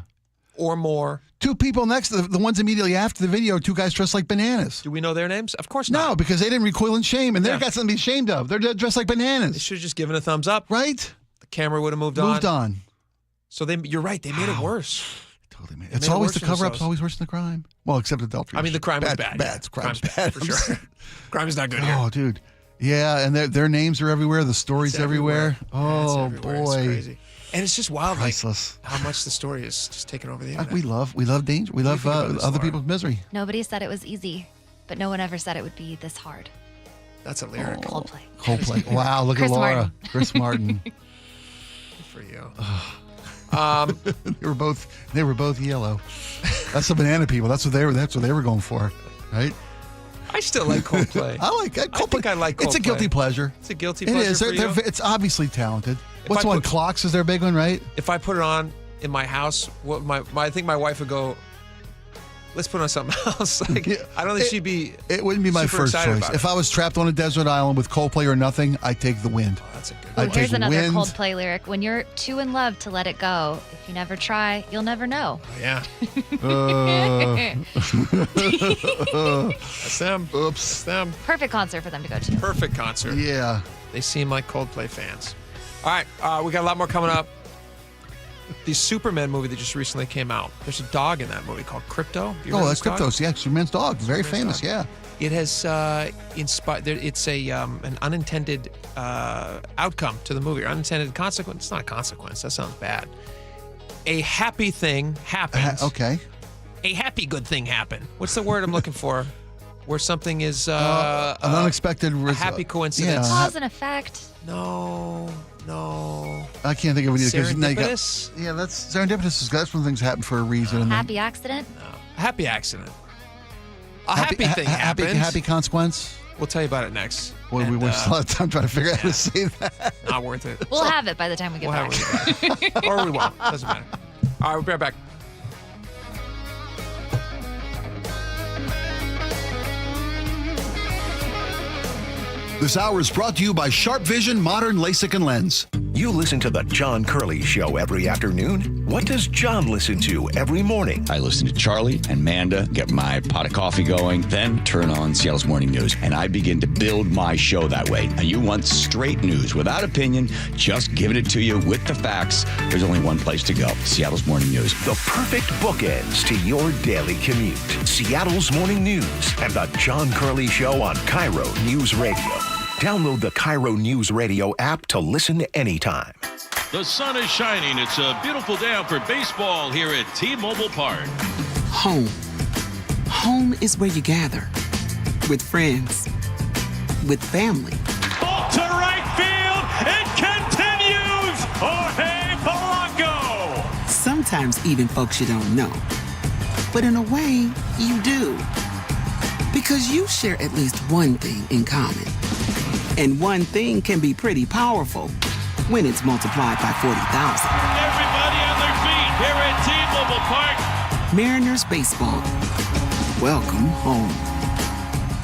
or more. 2 people next to the ones immediately after the video. 2 guys dressed like bananas. Do we know their names? Of course not. No, because they didn't recoil in shame, and they've got something to be ashamed of. They're dressed like bananas. They should have just given a thumbs up. Right. The camera would have moved on. Moved on. So you're right. They made it worse. Totally made it. It's always the cover-up's always worse than the crime. Well, except adultery. I mean, the crime was bad. Crime's bad for sure. Crime is not good here. Oh, dude. Yeah, and their names are everywhere. The story's everywhere. Oh, boy. It's crazy. And it's just wild, priceless. How much the story is just taken over the internet. We love danger. We love other people's misery. Nobody said it was easy, but no one ever said it would be this hard. That's a lyric. Coldplay. Wow, look at Laura. Martin. Chris Martin. Good for you. They were both yellow. That's the banana people. That's what they were going for, right? I still like Coldplay. I like Coldplay. I think I like Coldplay. It's a guilty pleasure. It's a guilty pleasure. It is. For you? It's obviously talented. What's one? Clocks is their big one, right? If I put it on in my house, I think my wife would go, let's put on something else. Like, I don't think she'd be. It wouldn't be my first choice. If I was trapped on a desert island with Coldplay or nothing, I'd take the wind. Oh, that's a good one. Here's another Coldplay lyric. When you're too in love to let it go, if you never try, you'll never know. Oh, yeah. That's them. Oops. That's them. Perfect concert for them to go to. Perfect concert. Yeah. They seem like Coldplay fans. All right. We got a lot more coming up. The Superman movie that just recently came out. There's a dog in that movie called Crypto. That's Crypto's. Yeah, Superman's dog. Very famous. Dog. Yeah. It has inspired. It's an unintended outcome to the movie, or unintended consequence. It's not a consequence. That sounds bad. A happy thing happens. Okay. A happy good thing happened. What's the word I'm looking for? Where something is an unexpected result. A happy coincidence. Cause and effect. No. I can't think of it either. Serendipitous? Yeah, that's serendipitous. That's when things happen for a reason. Happy accident? No. A happy accident. A happy thing happens. Happy consequence? We'll tell you about it next. Boy, we waste a lot of time trying to figure out how to say that. Not worth it. We'll have it by the time we get back. Or we won't. Doesn't matter. All right, we'll be right back. This hour is brought to you by Sharp Vision Modern LASIK and Lens. You listen to the John Curley Show every afternoon. What does John listen to every morning? I listen to Charlie and Manda, get my pot of coffee going, then turn on Seattle's Morning News, and I begin to build my show that way. And you want straight news without opinion, just giving it to you with the facts. There's only one place to go, Seattle's Morning News. The perfect bookends to your daily commute. Seattle's Morning News and the John Curley Show on KIRO News Radio. Download the KIRO News Radio app to listen anytime. The sun is shining. It's a beautiful day out for baseball here at T-Mobile Park. Home. Home is where you gather. With friends. With family. Ball to right field. It continues. Jorge Polanco. Sometimes even folks you don't know. But in a way, you do. Because you share at least one thing in common. And one thing can be pretty powerful when it's multiplied by 40,000. Everybody on their feet here at T-Mobile Park. Mariners baseball. Welcome home.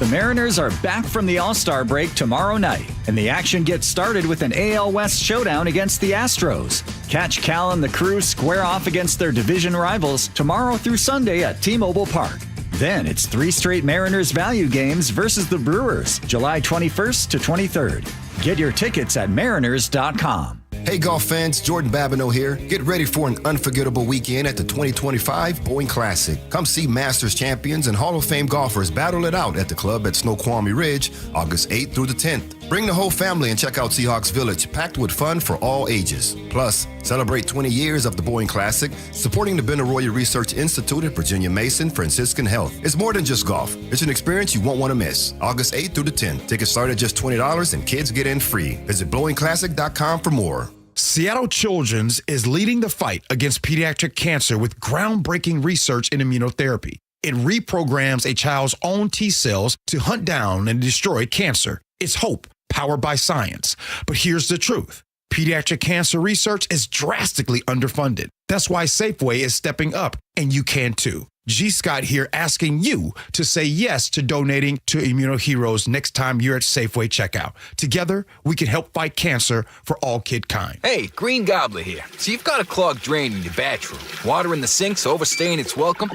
The Mariners are back from the All-Star break tomorrow night, and the action gets started with an AL West showdown against the Astros. Catch Cal and the crew square off against their division rivals tomorrow through Sunday at T-Mobile Park. Then it's 3 straight Mariners value games versus the Brewers, July 21st to 23rd. Get your tickets at mariners.com. Hey golf fans, Jordan Babineau here. Get ready for an unforgettable weekend at the 2025 Boeing Classic. Come see Masters champions and Hall of Fame golfers battle it out at the club at Snoqualmie Ridge, August 8th through the 10th. Bring the whole family and check out Seahawks Village, packed with fun for all ages. Plus, celebrate 20 years of the Boeing Classic, supporting the Benaroya Research Institute at Virginia Mason Franciscan Health. It's more than just golf. It's an experience you won't want to miss. August 8th through the 10th. Tickets start at just $20 and kids get in free. Visit BlowingClassic.com for more. Seattle Children's is leading the fight against pediatric cancer with groundbreaking research in immunotherapy. It reprograms a child's own T cells to hunt down and destroy cancer. It's hope, powered by science. But here's the truth. Pediatric cancer research is drastically underfunded. That's why Safeway is stepping up, and you can too. G. Scott here asking you to say yes to donating to ImmunoHeroes next time you're at Safeway checkout. Together, we can help fight cancer for all kidkind. Hey, Green Gobbler here. So you've got a clogged drain in your bathroom. Water in the sink's overstaying its welcome.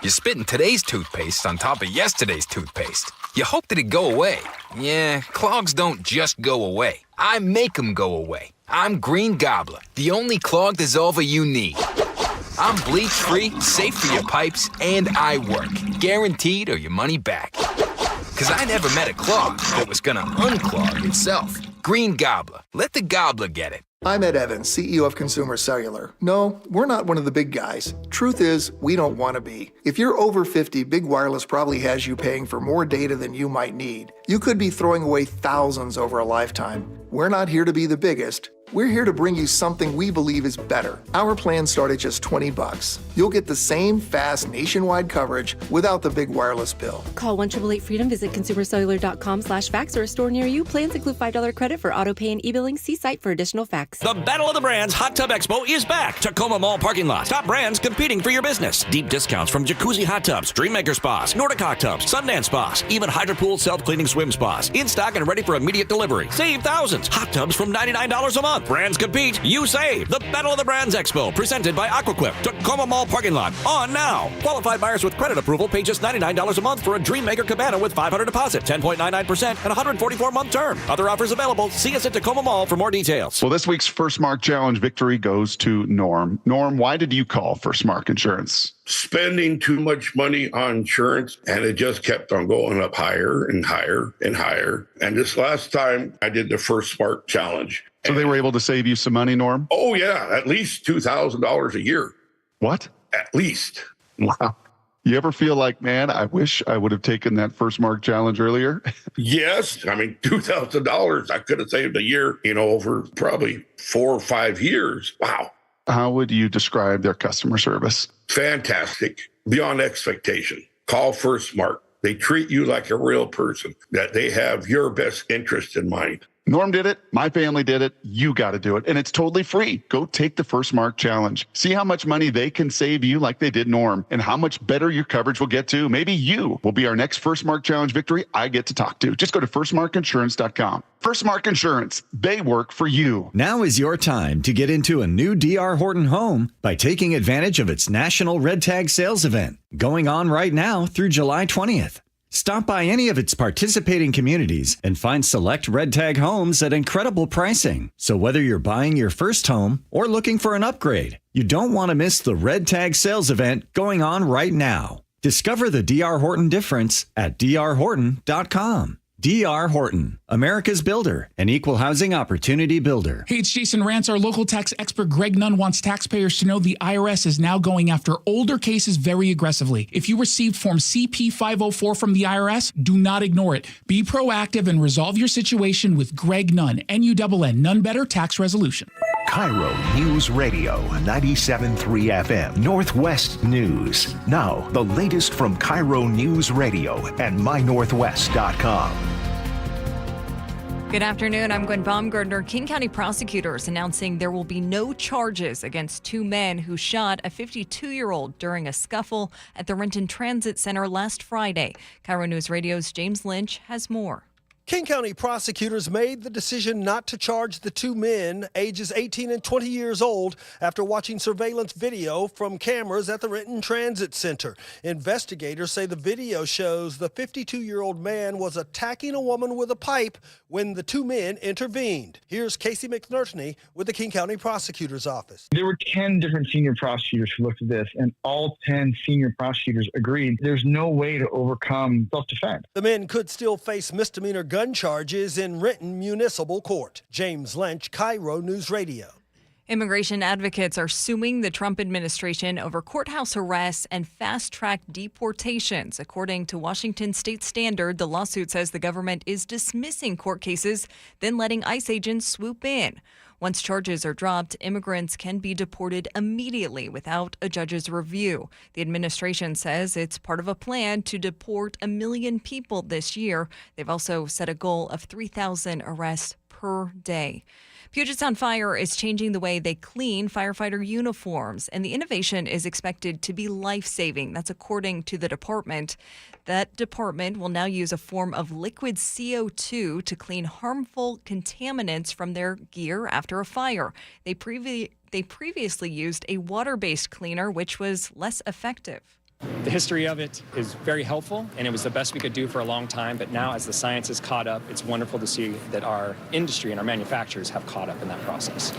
You're spitting today's toothpaste on top of yesterday's toothpaste. You hope that it go away. Yeah, clogs don't just go away. I make them go away. I'm Green Gobbler, the only clog dissolver you need. I'm bleach-free, safe for your pipes, and I work. Guaranteed or your money back. Because I never met a clog that was going to unclog itself. Green Gobbler. Let the gobbler get it. I'm Ed Evans, CEO of Consumer Cellular. No, we're not one of the big guys. Truth is, we don't want to be. If you're over 50, Big Wireless probably has you paying for more data than you might need. You could be throwing away thousands over a lifetime. We're not here to be the biggest. We're here to bring you something we believe is better. Our plans start at just $20. You'll get the same fast nationwide coverage without the big wireless bill. Call 1-888-FREEDOM, visit consumercellular.com/facts or a store near you. Plans include $5 credit for auto pay and e-billing. See site for additional facts. The Battle of the Brands Hot Tub Expo is back. Tacoma Mall parking lot. Top brands competing for your business. Deep discounts from Jacuzzi Hot Tubs, Dreammaker Spas, Nordic Hot Tubs, Sundance Spas, even Hydro Pool self-cleaning swim spas. In stock and ready for immediate delivery. Save thousands. Hot tubs from $99 a month. Brands compete, you save. The Battle of the Brands Expo, presented by Aquaquip. Tacoma Mall parking lot. On now. Qualified buyers with credit approval pay just $99 a month for a Dreammaker Cabana with $500 deposit, 10.99%, and 144-month term. Other offers available. See us at Tacoma Mall for more details. Well, this week's First Mark Challenge victory goes to Norm. Norm, why did you call First Mark Insurance? Spending too much money on insurance, and it just kept on going up higher and higher and higher. And this last time I did the First Mark Challenge. So they were able to save you some money, Norm? Oh, yeah, at least $2,000 a year. What? At least. Wow. You ever feel like, man, I wish I would have taken that First Mark Challenge earlier? Yes. I mean, $2,000 I could have saved a year, over probably 4 or 5 years. Wow. How would you describe their customer service? Fantastic. Beyond expectation. Call First Mark. They treat you like a real person, that they have your best interest in mind. Norm did it. My family did it. You got to do it. And it's totally free. Go take the First Mark Challenge. See how much money they can save you like they did Norm, and how much better your coverage will get to. Maybe you will be our next First Mark Challenge victory I get to talk to. Just go to firstmarkinsurance.com. First Mark Insurance. They work for you. Now is your time to get into a new D.R. Horton home by taking advantage of its National Red Tag Sales Event, going on right now through July 20th. Stop by any of its participating communities and find select Red Tag homes at incredible pricing. So whether you're buying your first home or looking for an upgrade, you don't want to miss the Red Tag Sales Event going on right now. Discover the D.R. Horton difference at drhorton.com. D.R. Horton, America's builder, an equal housing opportunity builder. Hey, it's Jason Rantz. Our local tax expert Greg Nunn wants taxpayers to know the IRS is now going after older cases very aggressively. If you received Form CP-504 from the IRS, do not ignore it. Be proactive and resolve your situation with Greg Nunn, N-U-N-N, None Better Tax Resolution. KIRO News Radio, 97.3 FM, Northwest News. Now, the latest from KIRO News Radio and mynorthwest.com. Good afternoon. I'm Gwen Baumgartner. King County prosecutors announcing there will be no charges against two men who shot a 52-year-old during a scuffle at the Renton Transit Center last Friday. KIRO News Radio's James Lynch has more. King County prosecutors made the decision not to charge the two men, ages 18 and 20 years old, after watching surveillance video from cameras at the Renton Transit Center. Investigators say the video shows the 52-year-old man was attacking a woman with a pipe when the two men intervened. Here's Casey McNertney with the King County Prosecutor's Office. There were 10 different senior prosecutors who looked at this, and all 10 senior prosecutors agreed there's no way to overcome self-defense. The men could still face misdemeanor gun charges in Renton Municipal Court. James Lynch, KIRO News Radio. Immigration advocates are suing the Trump administration over courthouse arrests and fast-track deportations. According to Washington State Standard, the lawsuit says the government is dismissing court cases, then letting ICE agents swoop in. Once charges are dropped, immigrants can be deported immediately without a judge's review. The administration says it's part of a plan to deport 1 million people this year. They've also set a goal of 3,000 arrests per day. Puget Sound Fire is changing the way they clean firefighter uniforms, and the innovation is expected to be life-saving. That's according to the department. That department will now use a form of liquid CO2 to clean harmful contaminants from their gear after a fire. They previously used a water-based cleaner, which was less effective. The history of it is very helpful, and it was the best we could do for a long time. But now, as the science has caught up, it's wonderful to see that our industry and our manufacturers have caught up in that process.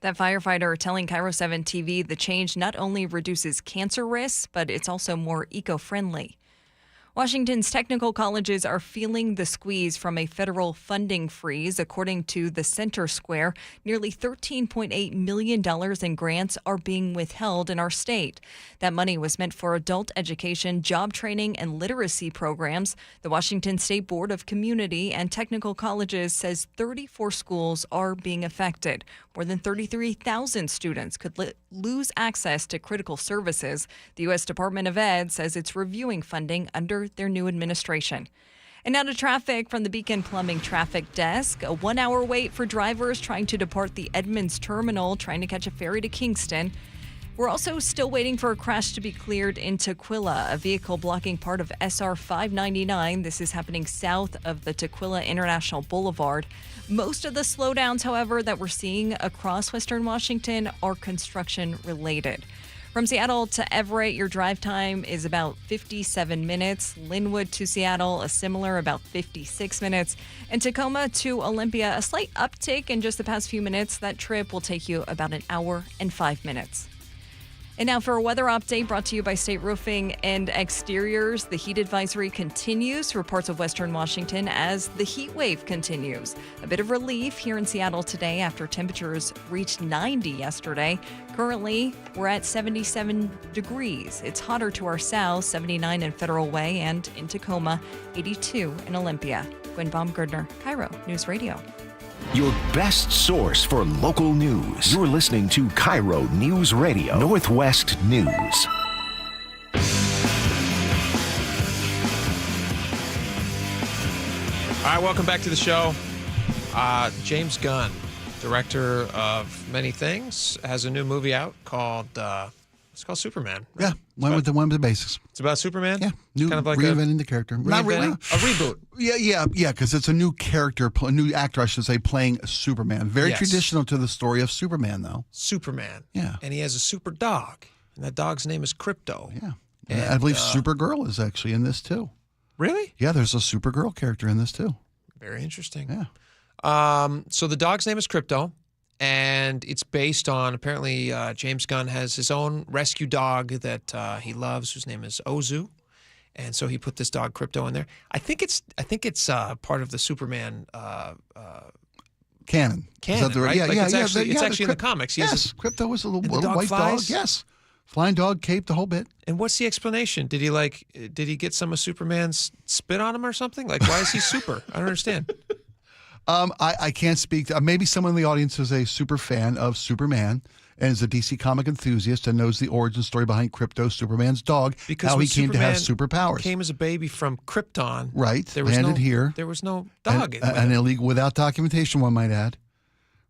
That firefighter telling KIRO 7 TV the change not only reduces cancer risks, but it's also more eco-friendly. Washington's technical colleges are feeling the squeeze from a federal funding freeze. According to the Center Square, nearly $13.8 million in grants are being withheld in our state. That money was meant for adult education, job training, and literacy programs. The Washington State Board of Community and Technical Colleges says 34 schools are being affected. More than 33,000 students could lose access to critical services. The U.S. Department of Ed says it's reviewing funding under their new administration. And now to traffic from the Beacon Plumbing Traffic Desk. A 1-hour wait for drivers trying to depart the Edmonds Terminal, trying to catch a ferry to Kingston. We're also still waiting for a crash to be cleared in Tukwila, a vehicle blocking part of SR 599. This is happening south of the Tukwila International Boulevard. Most of the slowdowns, however, that we're seeing across Western Washington are construction related. From Seattle to Everett, your drive time is about 57 minutes. Linwood to Seattle, a similar about 56 minutes. And Tacoma to Olympia, a slight uptick in just the past few minutes. That trip will take you about 1 hour and 5 minutes. And now for a weather update brought to you by State Roofing and Exteriors. The heat advisory continues for parts of Western Washington as the heat wave continues. A bit of relief here in Seattle today after temperatures reached 90 yesterday. Currently, we're at 77 degrees. It's hotter to our south, 79 in Federal Way, and in Tacoma, 82 in Olympia. Gwen Baumgartner, KIRO News Radio. Your best source for local news. You're listening to KIRO News Radio, Northwest News. All right, welcome back to the show. James Gunn, director of many things, has a new movie out called it's called Superman. Right? Yeah, one with the basics. It's about Superman. Yeah, new, kind of like reinventing the character. Not really, a reboot. Yeah, because it's a new character, a new actor, I should say, playing Superman. Very traditional to the story of Superman, though. Superman. Yeah, and he has a super dog, and that dog's name is Crypto. Yeah, and I believe Supergirl is actually in this too. Really? Yeah, there's a Supergirl character in this too. Very interesting. Yeah. So the dog's name is Crypto. And it's based on, apparently, James Gunn has his own rescue dog that he loves, whose name is Ozu. And so he put this dog Crypto in there. I think it's part of the Superman canon. Canon, right? It's actually in the comics. Crypto was a little dog white flies? dog. Yes, flying dog, cape, the whole bit. And what's the explanation? Did he get some of Superman's spit on him or something? Like, why is he super? I don't understand. I can't speak. Maybe someone in the audience is a super fan of Superman and is a DC comic enthusiast and knows the origin story behind Krypto, Superman's dog, how he came to have superpowers. Came as a baby from Krypton. Right, There was landed here. There was no dog. An illegal, without documentation, one might add.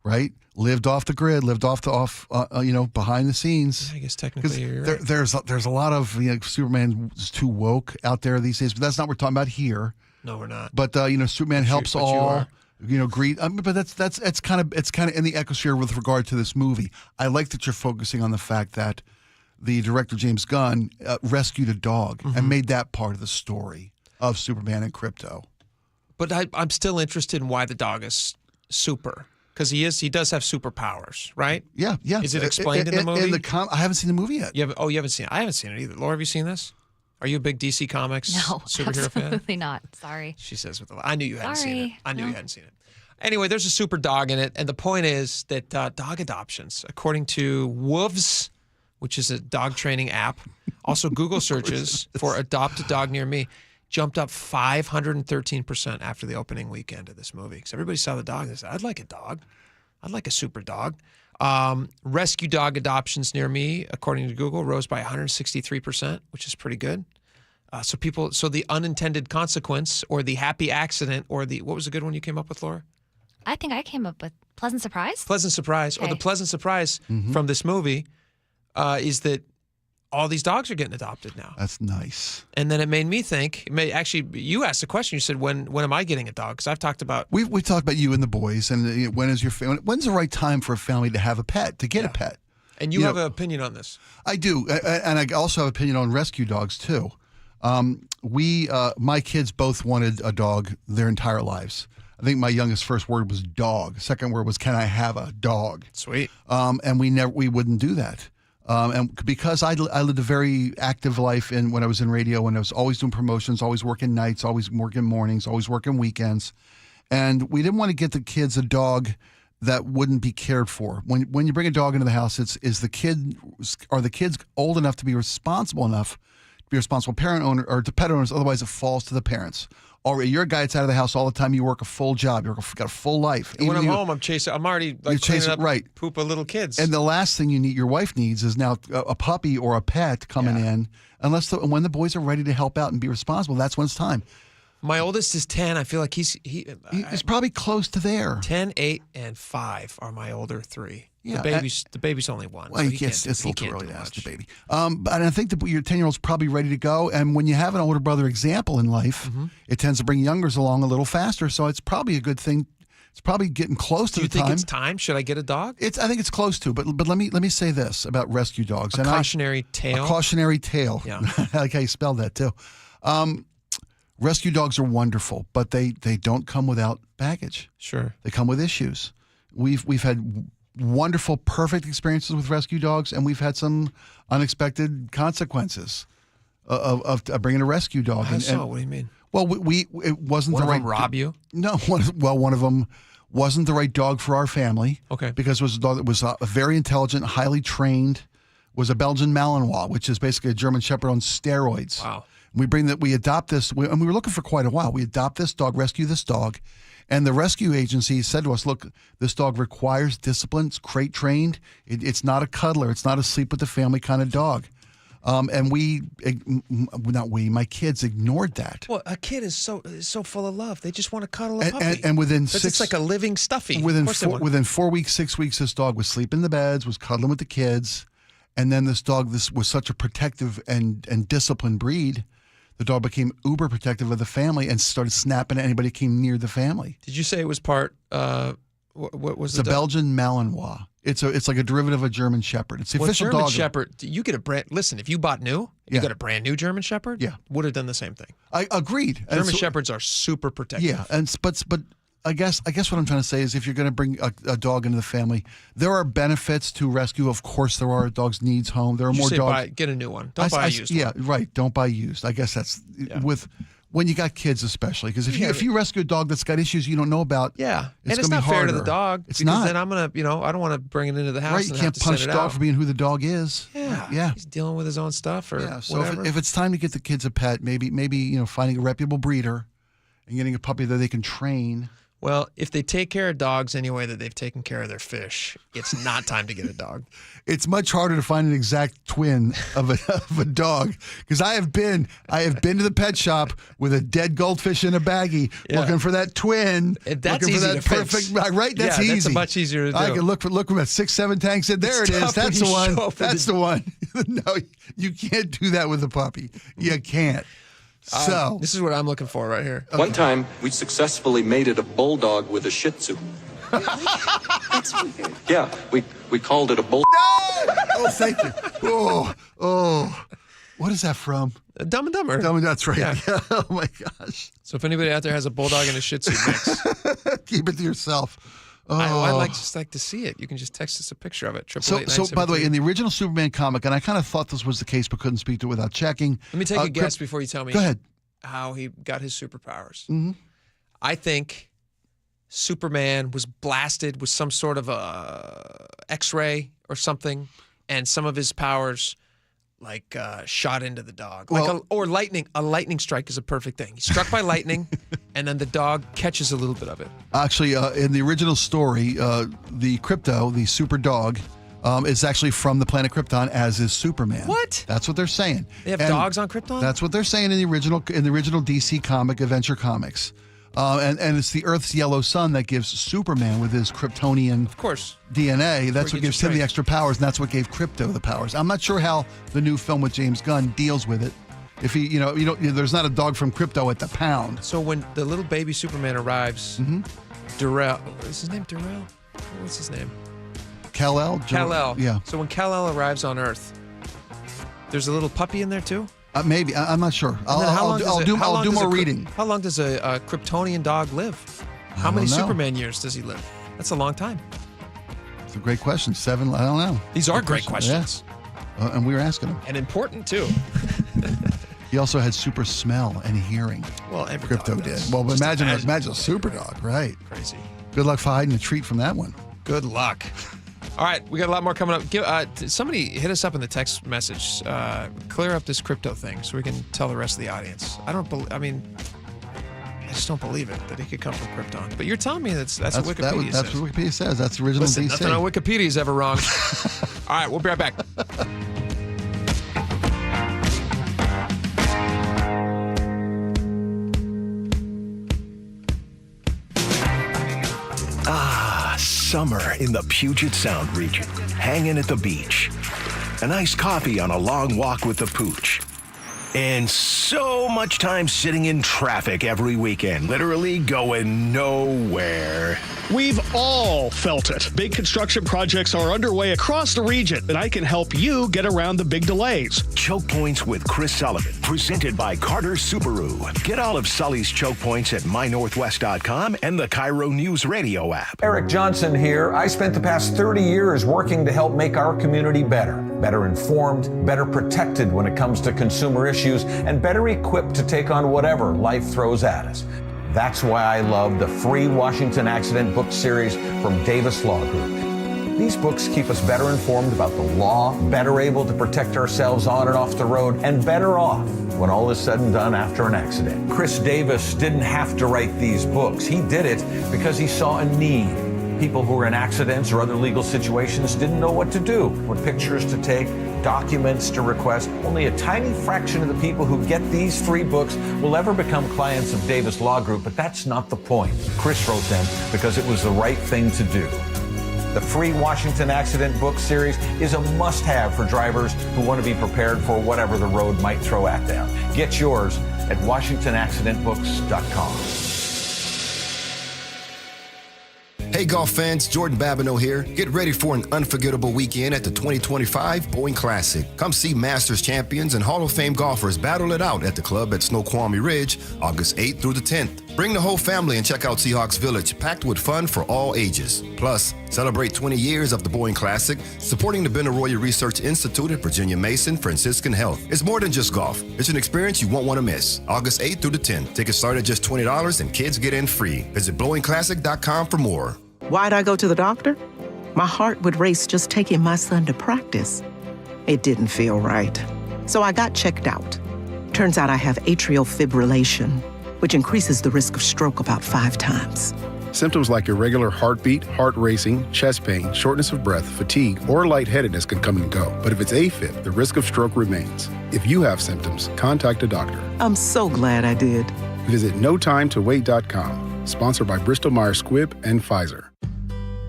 Right, lived off the grid, lived behind the scenes. I guess technically you're right. There's a lot of Superman's too woke out there these days, but that's not what we're talking about here. No, we're not. But Superman helps all. Greed. But it's kind of in the ecosphere with regard to this movie. I like that you're focusing on the fact that the director James Gunn rescued a dog and made that part of the story of Superman and Krypto. But I'm still interested in why the dog is super. Because he does have superpowers, right? Yeah. Is it explained in the movie? I haven't seen the movie yet. You haven't seen it? I haven't seen it either. Laura, have you seen this? Are you a big DC Comics superhero fan? Absolutely not. Sorry. She says I knew you hadn't seen it. I knew you hadn't seen it. Anyway, there's a super dog in it, and the point is that dog adoptions, according to Wolves, which is a dog training app, also Google searches for adopt a dog near me, jumped up 513% after the opening weekend of this movie. Because everybody saw the dog and they said, I'd like a dog. I'd like a super dog. Rescue dog adoptions near me, according to Google, rose by 163%, which is pretty good. So the unintended consequence or the happy accident or what was the good one you came up with, Laura? I think I came up with pleasant surprise. Pleasant surprise. Okay. Or the pleasant surprise from this movie is that all these dogs are getting adopted now. That's nice. And then it made me think. Actually, you asked the question. You said, "When am I getting a dog?" Because I've talked about. We talked about you and the boys, and when's the right time for a family to have a pet, to get a pet? And you have an opinion on this. I do, and I also have an opinion on rescue dogs too. My kids both wanted a dog their entire lives. I think my youngest first word was dog. Second word was, "Can I have a dog?" Sweet. And we wouldn't do that. And because I lived a very active life when I was in radio, and I was always doing promotions, always working nights, always working mornings, always working weekends, and we didn't want to get the kids a dog that wouldn't be cared for. When you bring a dog into the house, are the kids old enough to be responsible enough to be a responsible parent owner or to pet owners? Otherwise, it falls to the parents. Or you're a guy that's out of the house all the time. You work a full job. You've got a full life. And when I'm home, I'm already cleaning up poop of little kids. And the last thing your wife needs is now a puppy or a pet coming in. When the boys are ready to help out and be responsible, that's when it's time. My oldest is 10. I feel like he's probably close to there. 10, 8, and 5 are my older three. Yeah, the baby's only 1. Well, so it's a little too early to ask the baby. But I think that your 10-year-old's probably ready to go. And when you have an older brother example in life, it tends to bring youngers along a little faster. So it's probably a good thing. It's probably getting close to the time. Do you think it's time? Should I get a dog? I think it's close to. But let me say this about rescue dogs. A cautionary tale. A cautionary tale. Yeah. I like how you spelled that too. Rescue dogs are wonderful, but they don't come without baggage. Sure. They come with issues. We've had wonderful, perfect experiences with rescue dogs, and we've had some unexpected consequences of bringing a rescue dog. How so? What do you mean? Well, it wasn't one the right. One of them rob you? No. One of them wasn't the right dog for our family. Okay. Because it was a dog that was very intelligent, highly trained, was a Belgian Malinois, which is basically a German Shepherd on steroids. Wow. We adopt this, and we were looking for quite a while. We adopt this dog, rescue this dog, and the rescue agency said to us, "Look, this dog requires discipline. It's crate trained. It's not a cuddler. It's not a sleep with the family kind of dog." And my kids ignored that. Well, a kid is so full of love. They just want to cuddle a puppy. And within it's like a living stuffy. Within 4 weeks, 6 weeks, this dog was sleeping in the beds, was cuddling with the kids, and then this was such a protective and disciplined breed. The dog became uber protective of the family and started snapping at anybody who came near the family. Did you say it was part? What was it's a Belgian Malinois. It's like a derivative of a German Shepherd. It's the official German dog. Shepherd. You get a brand. Listen, if you bought new, you got a brand new German Shepherd. Yeah, would have done the same thing. I agreed. German Shepherds are super protective. Yeah, but I guess what I'm trying to say is if you're going to bring a dog into the family, there are benefits to rescue. Of course, there are. Dogs needs home. There are more dogs. Get a new one. Don't buy a used one. Yeah, right. Don't buy used. I guess that's when you got kids, especially because if you rescue a dog that's got issues you don't know about, it's not fair to the dog. It's not. Then I'm gonna, I don't want to bring it into the house. Right, you can't punch the dog for being who the dog is. Yeah. He's dealing with his own stuff or whatever. So if it's time to get the kids a pet, maybe finding a reputable breeder and getting a puppy that they can train. Well, if they take care of dogs any way that they've taken care of their fish, it's not time to get a dog. It's much harder to find an exact twin of a dog, because I have been to the pet shop with a dead goldfish in a baggie looking for that twin. That's looking easy for that to perfect fix. Right, that's easy. That's much easier to do. I can look from about 6-7 tanks in. There It's it is. tough when That's you the one. show up with That's the one. No, you can't do that with a puppy. You can't. So this is what I'm looking for right here. One time, we successfully mated a bulldog with a Shih Tzu. That's weird. Yeah, we called it a bull. No! Oh, thank you. Oh. What is that from? Dumb and Dumber. Dumb and That's right. Yeah. Oh, my gosh. So if anybody out there has a bulldog and a Shih Tzu mix, keep it to yourself. Oh. I'd just like to see it. You can just text us a picture of it. So by the way, in the original Superman comic, and I kind of thought this was the case but couldn't speak to it without checking. Let me take a guess before you tell me. Go ahead. How he got his superpowers. Mm-hmm. I think Superman was blasted with some sort of a X-ray or something, and some of his powers shot into the dog. Or lightning. A lightning strike is a perfect thing. He's struck by lightning, and then the dog catches a little bit of it. Actually, in the original story, the Crypto, the super dog, is actually from the planet Krypton, as is Superman. What? That's what they're saying. They have dogs on Krypton? That's what they're saying in the original DC comic, Adventure Comics. And it's the Earth's yellow sun that gives Superman, with his Kryptonian DNA, that's what gives him the extra powers, and that's what gave Crypto the powers. I'm not sure how the new film with James Gunn deals with it. If he, there's not a dog from Crypto at the pound. So when the little baby Superman arrives, Darrell, is his name Darrell? What's his name? Kal-El? Kal-El. Yeah. So when Kal-El arrives on Earth, there's a little puppy in there too? Maybe. I'm not sure. I'll do more reading. How long does a Kryptonian dog live? How many Superman years does he live? That's a long time. It's a great question. 7, I don't know. These are great questions. Yeah. And we were asking him. And important too. He also had super smell and hearing. Well, every Crypto dog did. does. Well, Just imagine a super dog, right? Crazy. Good luck hiding a treat from that one. Good luck. All right, we got a lot more coming up. Somebody hit us up in the text message. Clear up this Crypto thing so we can tell the rest of the audience. I just don't believe it that he could come from Krypton. But you're telling me that's what Wikipedia says. That's what Wikipedia says. That's the original DC. Nothing on Wikipedia is ever wrong. All right, we'll be right back. Summer in the Puget Sound region, hanging at the beach. A nice coffee on a long walk with the pooch. And so much time sitting in traffic every weekend, literally going nowhere. We've all felt it. Big construction projects are underway across the region, and I can help you get around the big delays. Choke Points with Chris Sullivan, presented by Carter Subaru. Get all of Sully's choke points at mynorthwest.com and the KIRO Newsradio app. Eric Johnson here. I spent the past 30 years working to help make our community better informed, better protected when it comes to consumer issues, and better equipped to take on whatever life throws at us. That's why I love the free Washington Accident book series from Davis Law Group. These books keep us better informed about the law, better able to protect ourselves on and off the road, and better off when all is said and done after an accident. Chris Davis didn't have to write these books. He did it because he saw a need. People who were in accidents or other legal situations didn't know what to do, what pictures to take, documents to request. Only a tiny fraction of the people who get these free books will ever become clients of Davis Law Group, but that's not the point. Chris wrote them because it was the right thing to do. The free Washington Accident book series is a must-have for drivers who want to be prepared for whatever the road might throw at them. Get yours at WashingtonAccidentBooks.com. Hey golf fans, Jordan Babineau here. Get ready for an unforgettable weekend at the 2025 Boeing Classic. Come see Masters champions and Hall of Fame golfers battle it out at the club at Snoqualmie Ridge, August 8th through the 10th. Bring the whole family and check out Seahawks Village, packed with fun for all ages. Plus, celebrate 20 years of the Boeing Classic, supporting the Benaroya Research Institute at Virginia Mason Franciscan Health. It's more than just golf. It's an experience you won't want to miss. August 8th through the 10th. Tickets start at just $20 and kids get in free. Visit BlowingClassic.com for more. Why'd I go to the doctor? My heart would race just taking my son to practice. It didn't feel right. So I got checked out. Turns out I have atrial fibrillation, which increases the risk of stroke about 5 times. Symptoms like irregular heartbeat, heart racing, chest pain, shortness of breath, fatigue, or lightheadedness can come and go. But if it's AFib, the risk of stroke remains. If you have symptoms, contact a doctor. I'm so glad I did. Visit notimetowait.com. Sponsored by Bristol-Myers Squibb and Pfizer.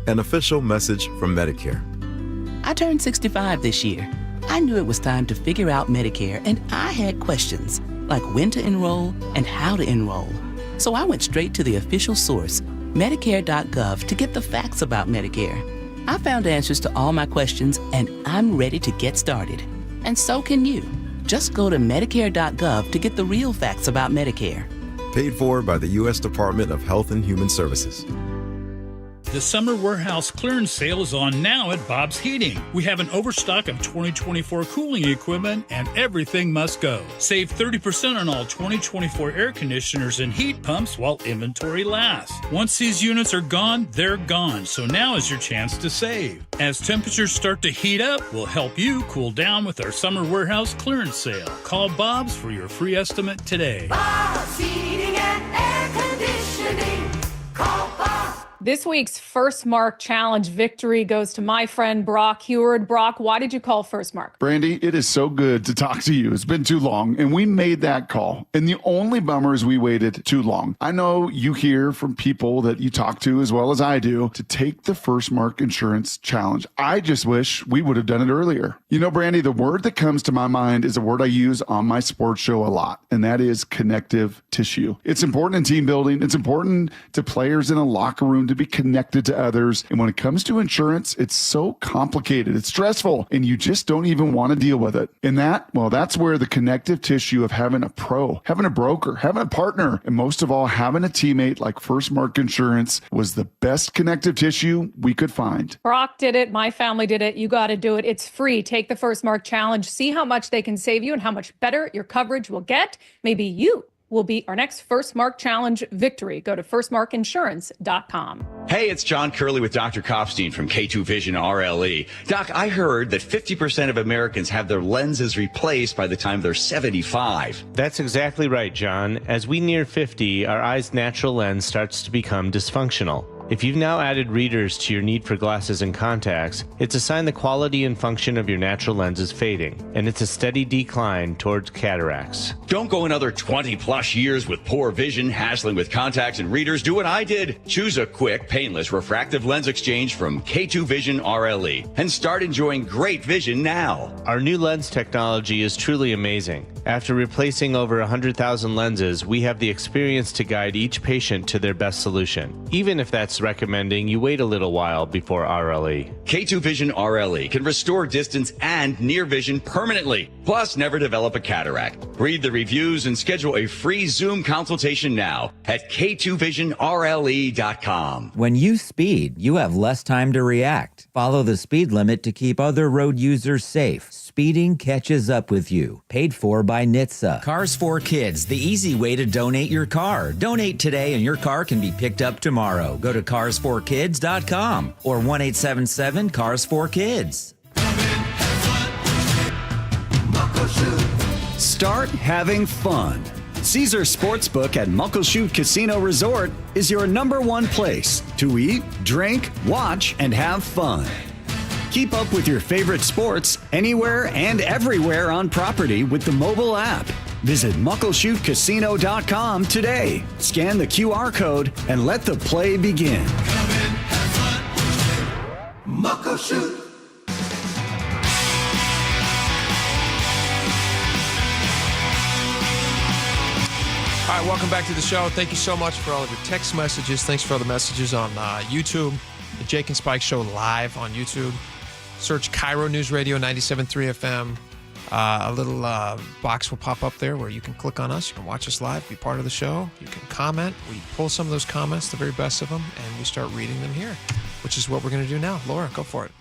An official message from Medicare. I turned 65 this year. I knew it was time to figure out Medicare, and I had questions, like when to enroll and how to enroll. So I went straight to the official source, Medicare.gov, to get the facts about Medicare. I found answers to all my questions, and I'm ready to get started. And so can you. Just go to Medicare.gov to get the real facts about Medicare. Paid for by the U.S. Department of Health and Human Services. The summer warehouse clearance sale is on now at Bob's Heating. We have an overstock of 2024 cooling equipment and everything must go. Save 30% on all 2024 air conditioners and heat pumps while inventory lasts. Once these units are gone, they're gone. So now is your chance to save. As temperatures start to heat up, we'll help you cool down with our summer warehouse clearance sale. Call Bob's for your free estimate today. Bob's Heating and Air Conditioning. Call Bob. This week's First Mark Challenge victory goes to my friend Brock Heward. Brock, why did you call First Mark? Brandy, it is so good to talk to you. It's been too long, and we made that call. And the only bummer is we waited too long. I know you hear from people that you talk to, as well as I do, to take the First Mark Insurance Challenge. I just wish we would have done it earlier. You know, Brandy, the word that comes to my mind is a word I use on my sports show a lot, and that is connective tissue. It's important in team building. It's important to players in a locker room to be connected to others. And when it comes to insurance, it's so complicated, it's stressful, and you just don't even want to deal with it. And that's where the connective tissue of having a pro, having a broker, having a partner, and most of all, having a teammate like First Mark Insurance was the best connective tissue we could find. Brock did it. My family did it. You got to do it. It's free. Take the First Mark Challenge. See how much they can save you and how much better your coverage will get. Maybe you will be our next First Mark Challenge victory. Go to firstmarkinsurance.com. Hey, it's John Curley with Dr. Kopstein from K2 Vision RLE. Doc, I heard that 50% of Americans have their lenses replaced by the time they're 75. That's exactly right, John. As we near 50, our eye's natural lens starts to become dysfunctional. If you've now added readers to your need for glasses and contacts, it's a sign the quality and function of your natural lens is fading, and it's a steady decline towards cataracts. Don't go another 20 plus years with poor vision, hassling with contacts and readers. Do what I did. Choose a quick, painless refractive lens exchange from K2 Vision RLE and start enjoying great vision now. Our new lens technology is truly amazing. After replacing over 100,000 lenses, we have the experience to guide each patient to their best solution, even if that's recommending you wait a little while before RLE. K2 Vision RLE can restore distance and near vision permanently, plus never develop a cataract. Read the reviews and schedule a free Zoom consultation now at k2visionrle.com. When you speed, you have less time to react. Follow the speed limit to keep other road users safe. Speeding catches up with you. Paid for by NHTSA. Cars for Kids, the easy way to donate your car. Donate today and your car can be picked up tomorrow. Go to carsforkids.com or 1-877-CARS4KIDS. Start having fun. Caesar Sportsbook at Muckleshoot Casino Resort is your #1 place to eat, drink, watch, and have fun. Keep up with your favorite sports anywhere and everywhere on property with the mobile app. Visit muckleshootcasino.com today. Scan the QR code and let the play begin. Muckleshoot. All right, welcome back to the show. Thank you so much for all of your text messages. Thanks for all the messages on YouTube. The Jake and Spike Show live on YouTube. Search KIRO Newsradio 97.3 FM. A little box will pop up there where you can click on us. You can watch us live, be part of the show. You can comment. We pull some of those comments, the very best of them, and we start reading them here, which is what we're going to do now. Laura, go for it.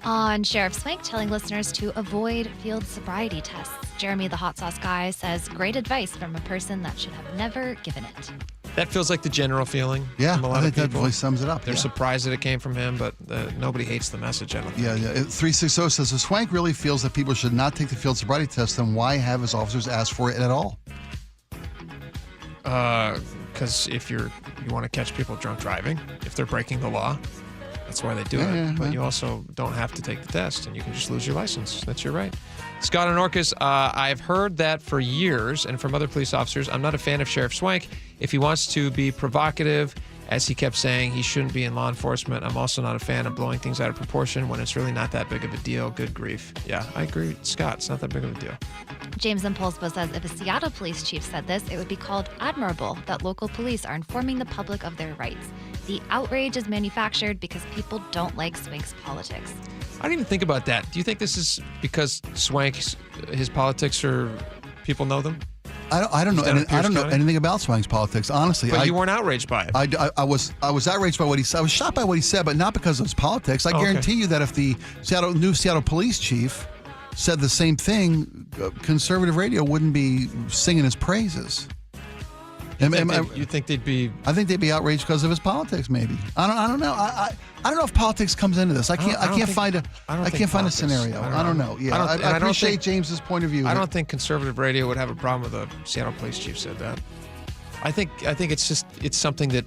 On Sheriff Swank, telling listeners to avoid field sobriety tests. Jeremy, the hot sauce guy, says great advice from a person that should have never given it. That feels like the general feeling. Yeah, from a lot I think of that people. really sums it up. They're yeah. surprised that it came from him, but nobody hates the message. I don't think. Yeah. 360 says, if Swank really feels that people should not take the field sobriety test, then why have his officers ask for it at all? because if you want to catch people drunk driving, if they're breaking the law, that's why they do it. But you also don't have to take the test, and you can just lose your license. That's your right. Scott and Orcas, I've heard that for years, and from other police officers, I'm not a fan of Sheriff Swank. If he wants to be provocative, as he kept saying, he shouldn't be in law enforcement. I'm also not a fan of blowing things out of proportion when it's really not that big of a deal. Good grief. Yeah, I agree with Scott. It's not that big of a deal. James in Polsbo says if a Seattle police chief said this, it would be called admirable that local police are informing the public of their rights. The outrage is manufactured because people don't like Swank's politics. I didn't even think about that. Do you think this is because Swank's his politics or people know them? I don't know. I don't know anything about Swank's politics, honestly. But you weren't outraged by it. I was outraged by what he said. I was shocked by what he said, but not because of his politics. I guarantee you that if the new Seattle police chief said the same thing, conservative radio wouldn't be singing his praises. You think they'd be? I think they'd be outraged because of his politics. Maybe. I don't know. I don't know if politics comes into this. I can't find a scenario. I don't know. Yeah, I appreciate James's point of view. I don't think conservative radio would have a problem with a Seattle police chief said that. I think it's something that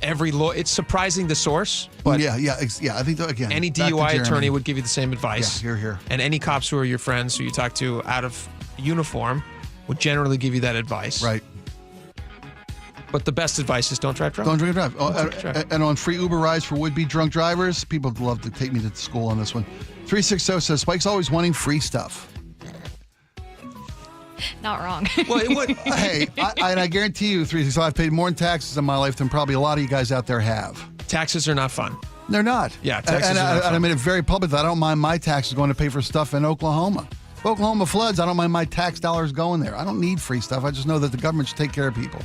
every law. It's surprising the source, but yeah. I think again, any DUI attorney would give you the same advice. Yeah, here. And any cops who are your friends who you talk to out of uniform would generally give you that advice. Right. But the best advice is don't drive drunk. Don't drink and drive. And on free Uber rides for would-be drunk drivers, people would love to take me to school on this one. 360 says, Spike's always wanting free stuff. Not wrong. Well, it would. Hey, I guarantee you, 360, I've paid more in taxes in my life than probably a lot of you guys out there have. Taxes are not fun. They're not. Yeah, taxes are not fun. And I made it very public that I don't mind my taxes going to pay for stuff in Oklahoma. If Oklahoma floods, I don't mind my tax dollars going there. I don't need free stuff. I just know that the government should take care of people.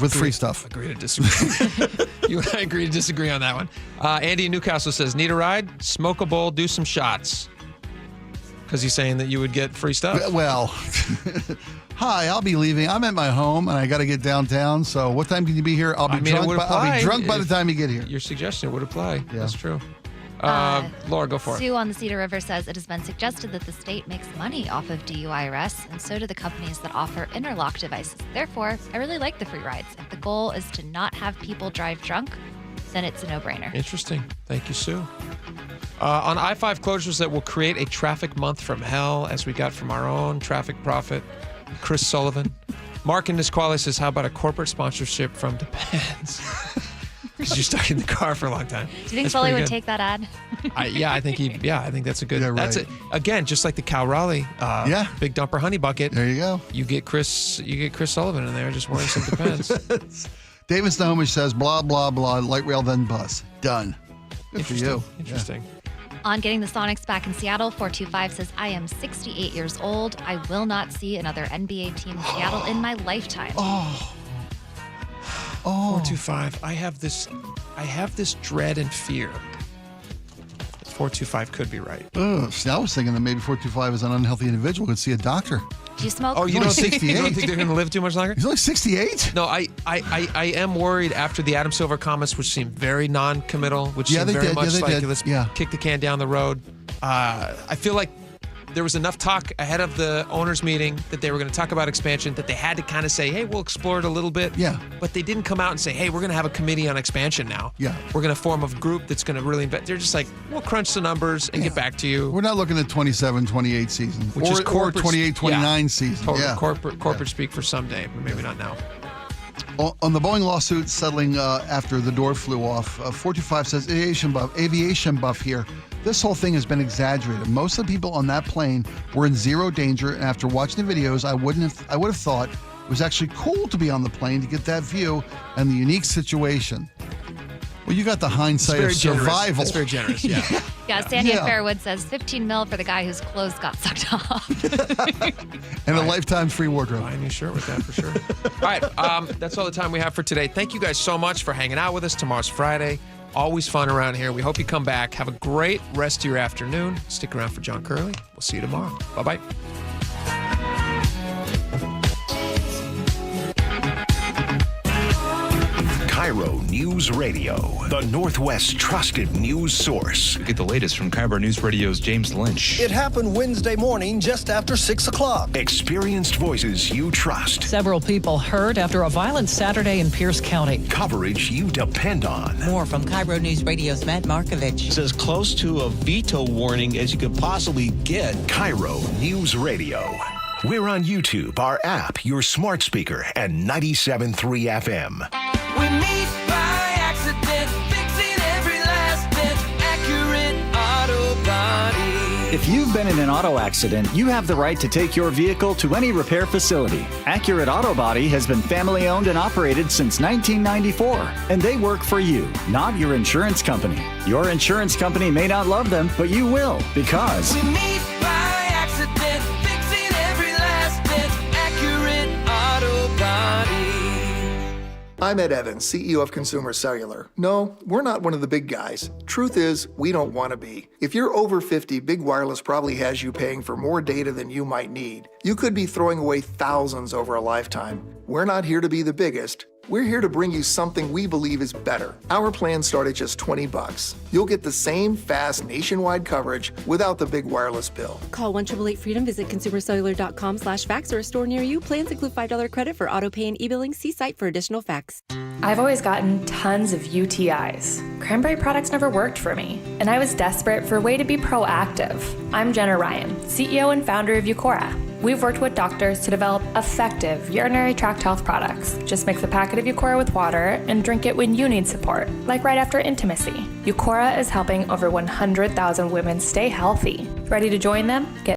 With free stuff. Agree to disagree. You and I agree to disagree on that one. Andy in Newcastle says, need a ride? Smoke a bowl, do some shots. Because he's saying that you would get free stuff? Well, hi, I'll be leaving. I'm at my home, and I got to get downtown. So what time can you be here? I'll be drunk by the time you get here. Your suggestion would apply. Yeah. That's true. Laura, go for it. Sue on the Cedar River says it has been suggested that the state makes money off of DUI arrests, and so do the companies that offer interlock devices. Therefore, I really like the free rides. If the goal is to not have people drive drunk, then it's a no-brainer. Interesting. Thank you, Sue. On I-5 closures that will create a traffic month from hell, as we got from our own traffic prophet, Chris Sullivan. Mark in Nisqually says, how about a corporate sponsorship from Depends? Because you're stuck in the car for a long time. Do you think Sully would take that ad? I think that's a good. Yeah, right. That's it. Again, just like the Cal Raleigh, big dumper honey bucket. There you go. You get Chris Sullivan in there just wearing some Depends. David Snohomish says blah blah blah. Light rail then bus. Done. Good for you. Interesting. Yeah. On getting the Sonics back in Seattle, 425 says, I am 68 years old. I will not see another NBA team in Seattle in my lifetime. Oh. 425. I have this dread and fear. 425 could be right. See, I was thinking that maybe 425 is an unhealthy individual could see a doctor. Do you smoke? Oh, you don't think they're going to live too much longer? He's only 68? No, I am worried after the Adam Silver comments, which seemed very non-committal, which seemed very much like let's kick the can down the road. I feel like there was enough talk ahead of the owners' meeting that they were going to talk about expansion that they had to kind of say, hey, we'll explore it a little bit. Yeah. But they didn't come out and say, hey, we're going to have a committee on expansion now. Yeah. We're going to form a group that's going to really invest. They're just like, we'll crunch the numbers and get back to you. We're not looking at 27, 28 season. Which is or 28, 29 season. Totally. Yeah. Corporate speak for someday, but maybe not now. On the Boeing lawsuit settling after the door flew off, 425 says, aviation buff here. This whole thing has been exaggerated. Most of the people on that plane were in zero danger, and after watching the videos, I would have thought it was actually cool to be on the plane to get that view and the unique situation. Well, you got the hindsight of survival. That's very generous, yeah. Sandy in Fairwood says $15 million for the guy whose clothes got sucked off. And a lifetime free wardrobe. Buy a new shirt with that for sure. All right, that's all the time we have for today. Thank you guys so much for hanging out with us. Tomorrow's Friday. Always fun around here. We hope you come back. Have a great rest of your afternoon. Stick around for John Curley. We'll see you tomorrow. Bye-bye. KIRO News. News Radio, the Northwest's trusted news source. Get the latest from KIRO Newsradio's James Lynch. It happened Wednesday morning just after 6 o'clock. Experienced voices you trust. Several people hurt after a violent Saturday in Pierce County. Coverage you depend on. More from KIRO Newsradio's Matt Markovich. It's as close to a veto warning as you could possibly get. KIRO News Radio. We're on YouTube, our app, your smart speaker, and 97.3 FM. We meet by accident, fixing every last bit, accurate auto body. If you've been in an auto accident, you have the right to take your vehicle to any repair facility. Accurate Auto Body has been family owned and operated since 1994, and they work for you, not your insurance company. Your insurance company may not love them, but you will, because We meet by accident, fixing every last bit, accurate auto body. I'm Ed Evans, CEO of Consumer Cellular. No, we're not one of the big guys. Truth is, we don't want to be. If you're over 50, Big Wireless probably has you paying for more data than you might need. You could be throwing away thousands over a lifetime. We're not here to be the biggest. We're here to bring you something we believe is better. Our plans start at just $20. You'll get the same fast nationwide coverage without the big wireless bill. Call 1-888-FREEDOM, visit consumercellular.com/facts or a store near you. Plans include $5 credit for auto pay and e-billing. See site for additional facts. I've always gotten tons of UTIs. Cranberry products never worked for me, and I was desperate for a way to be proactive. I'm Jenna Ryan, CEO and founder of Eucora. We've worked with doctors to develop effective urinary tract health products. Just mix a packet of Eucora with water and drink it when you need support, like right after intimacy. Eucora is helping over 100,000 women stay healthy. Ready to join them? Get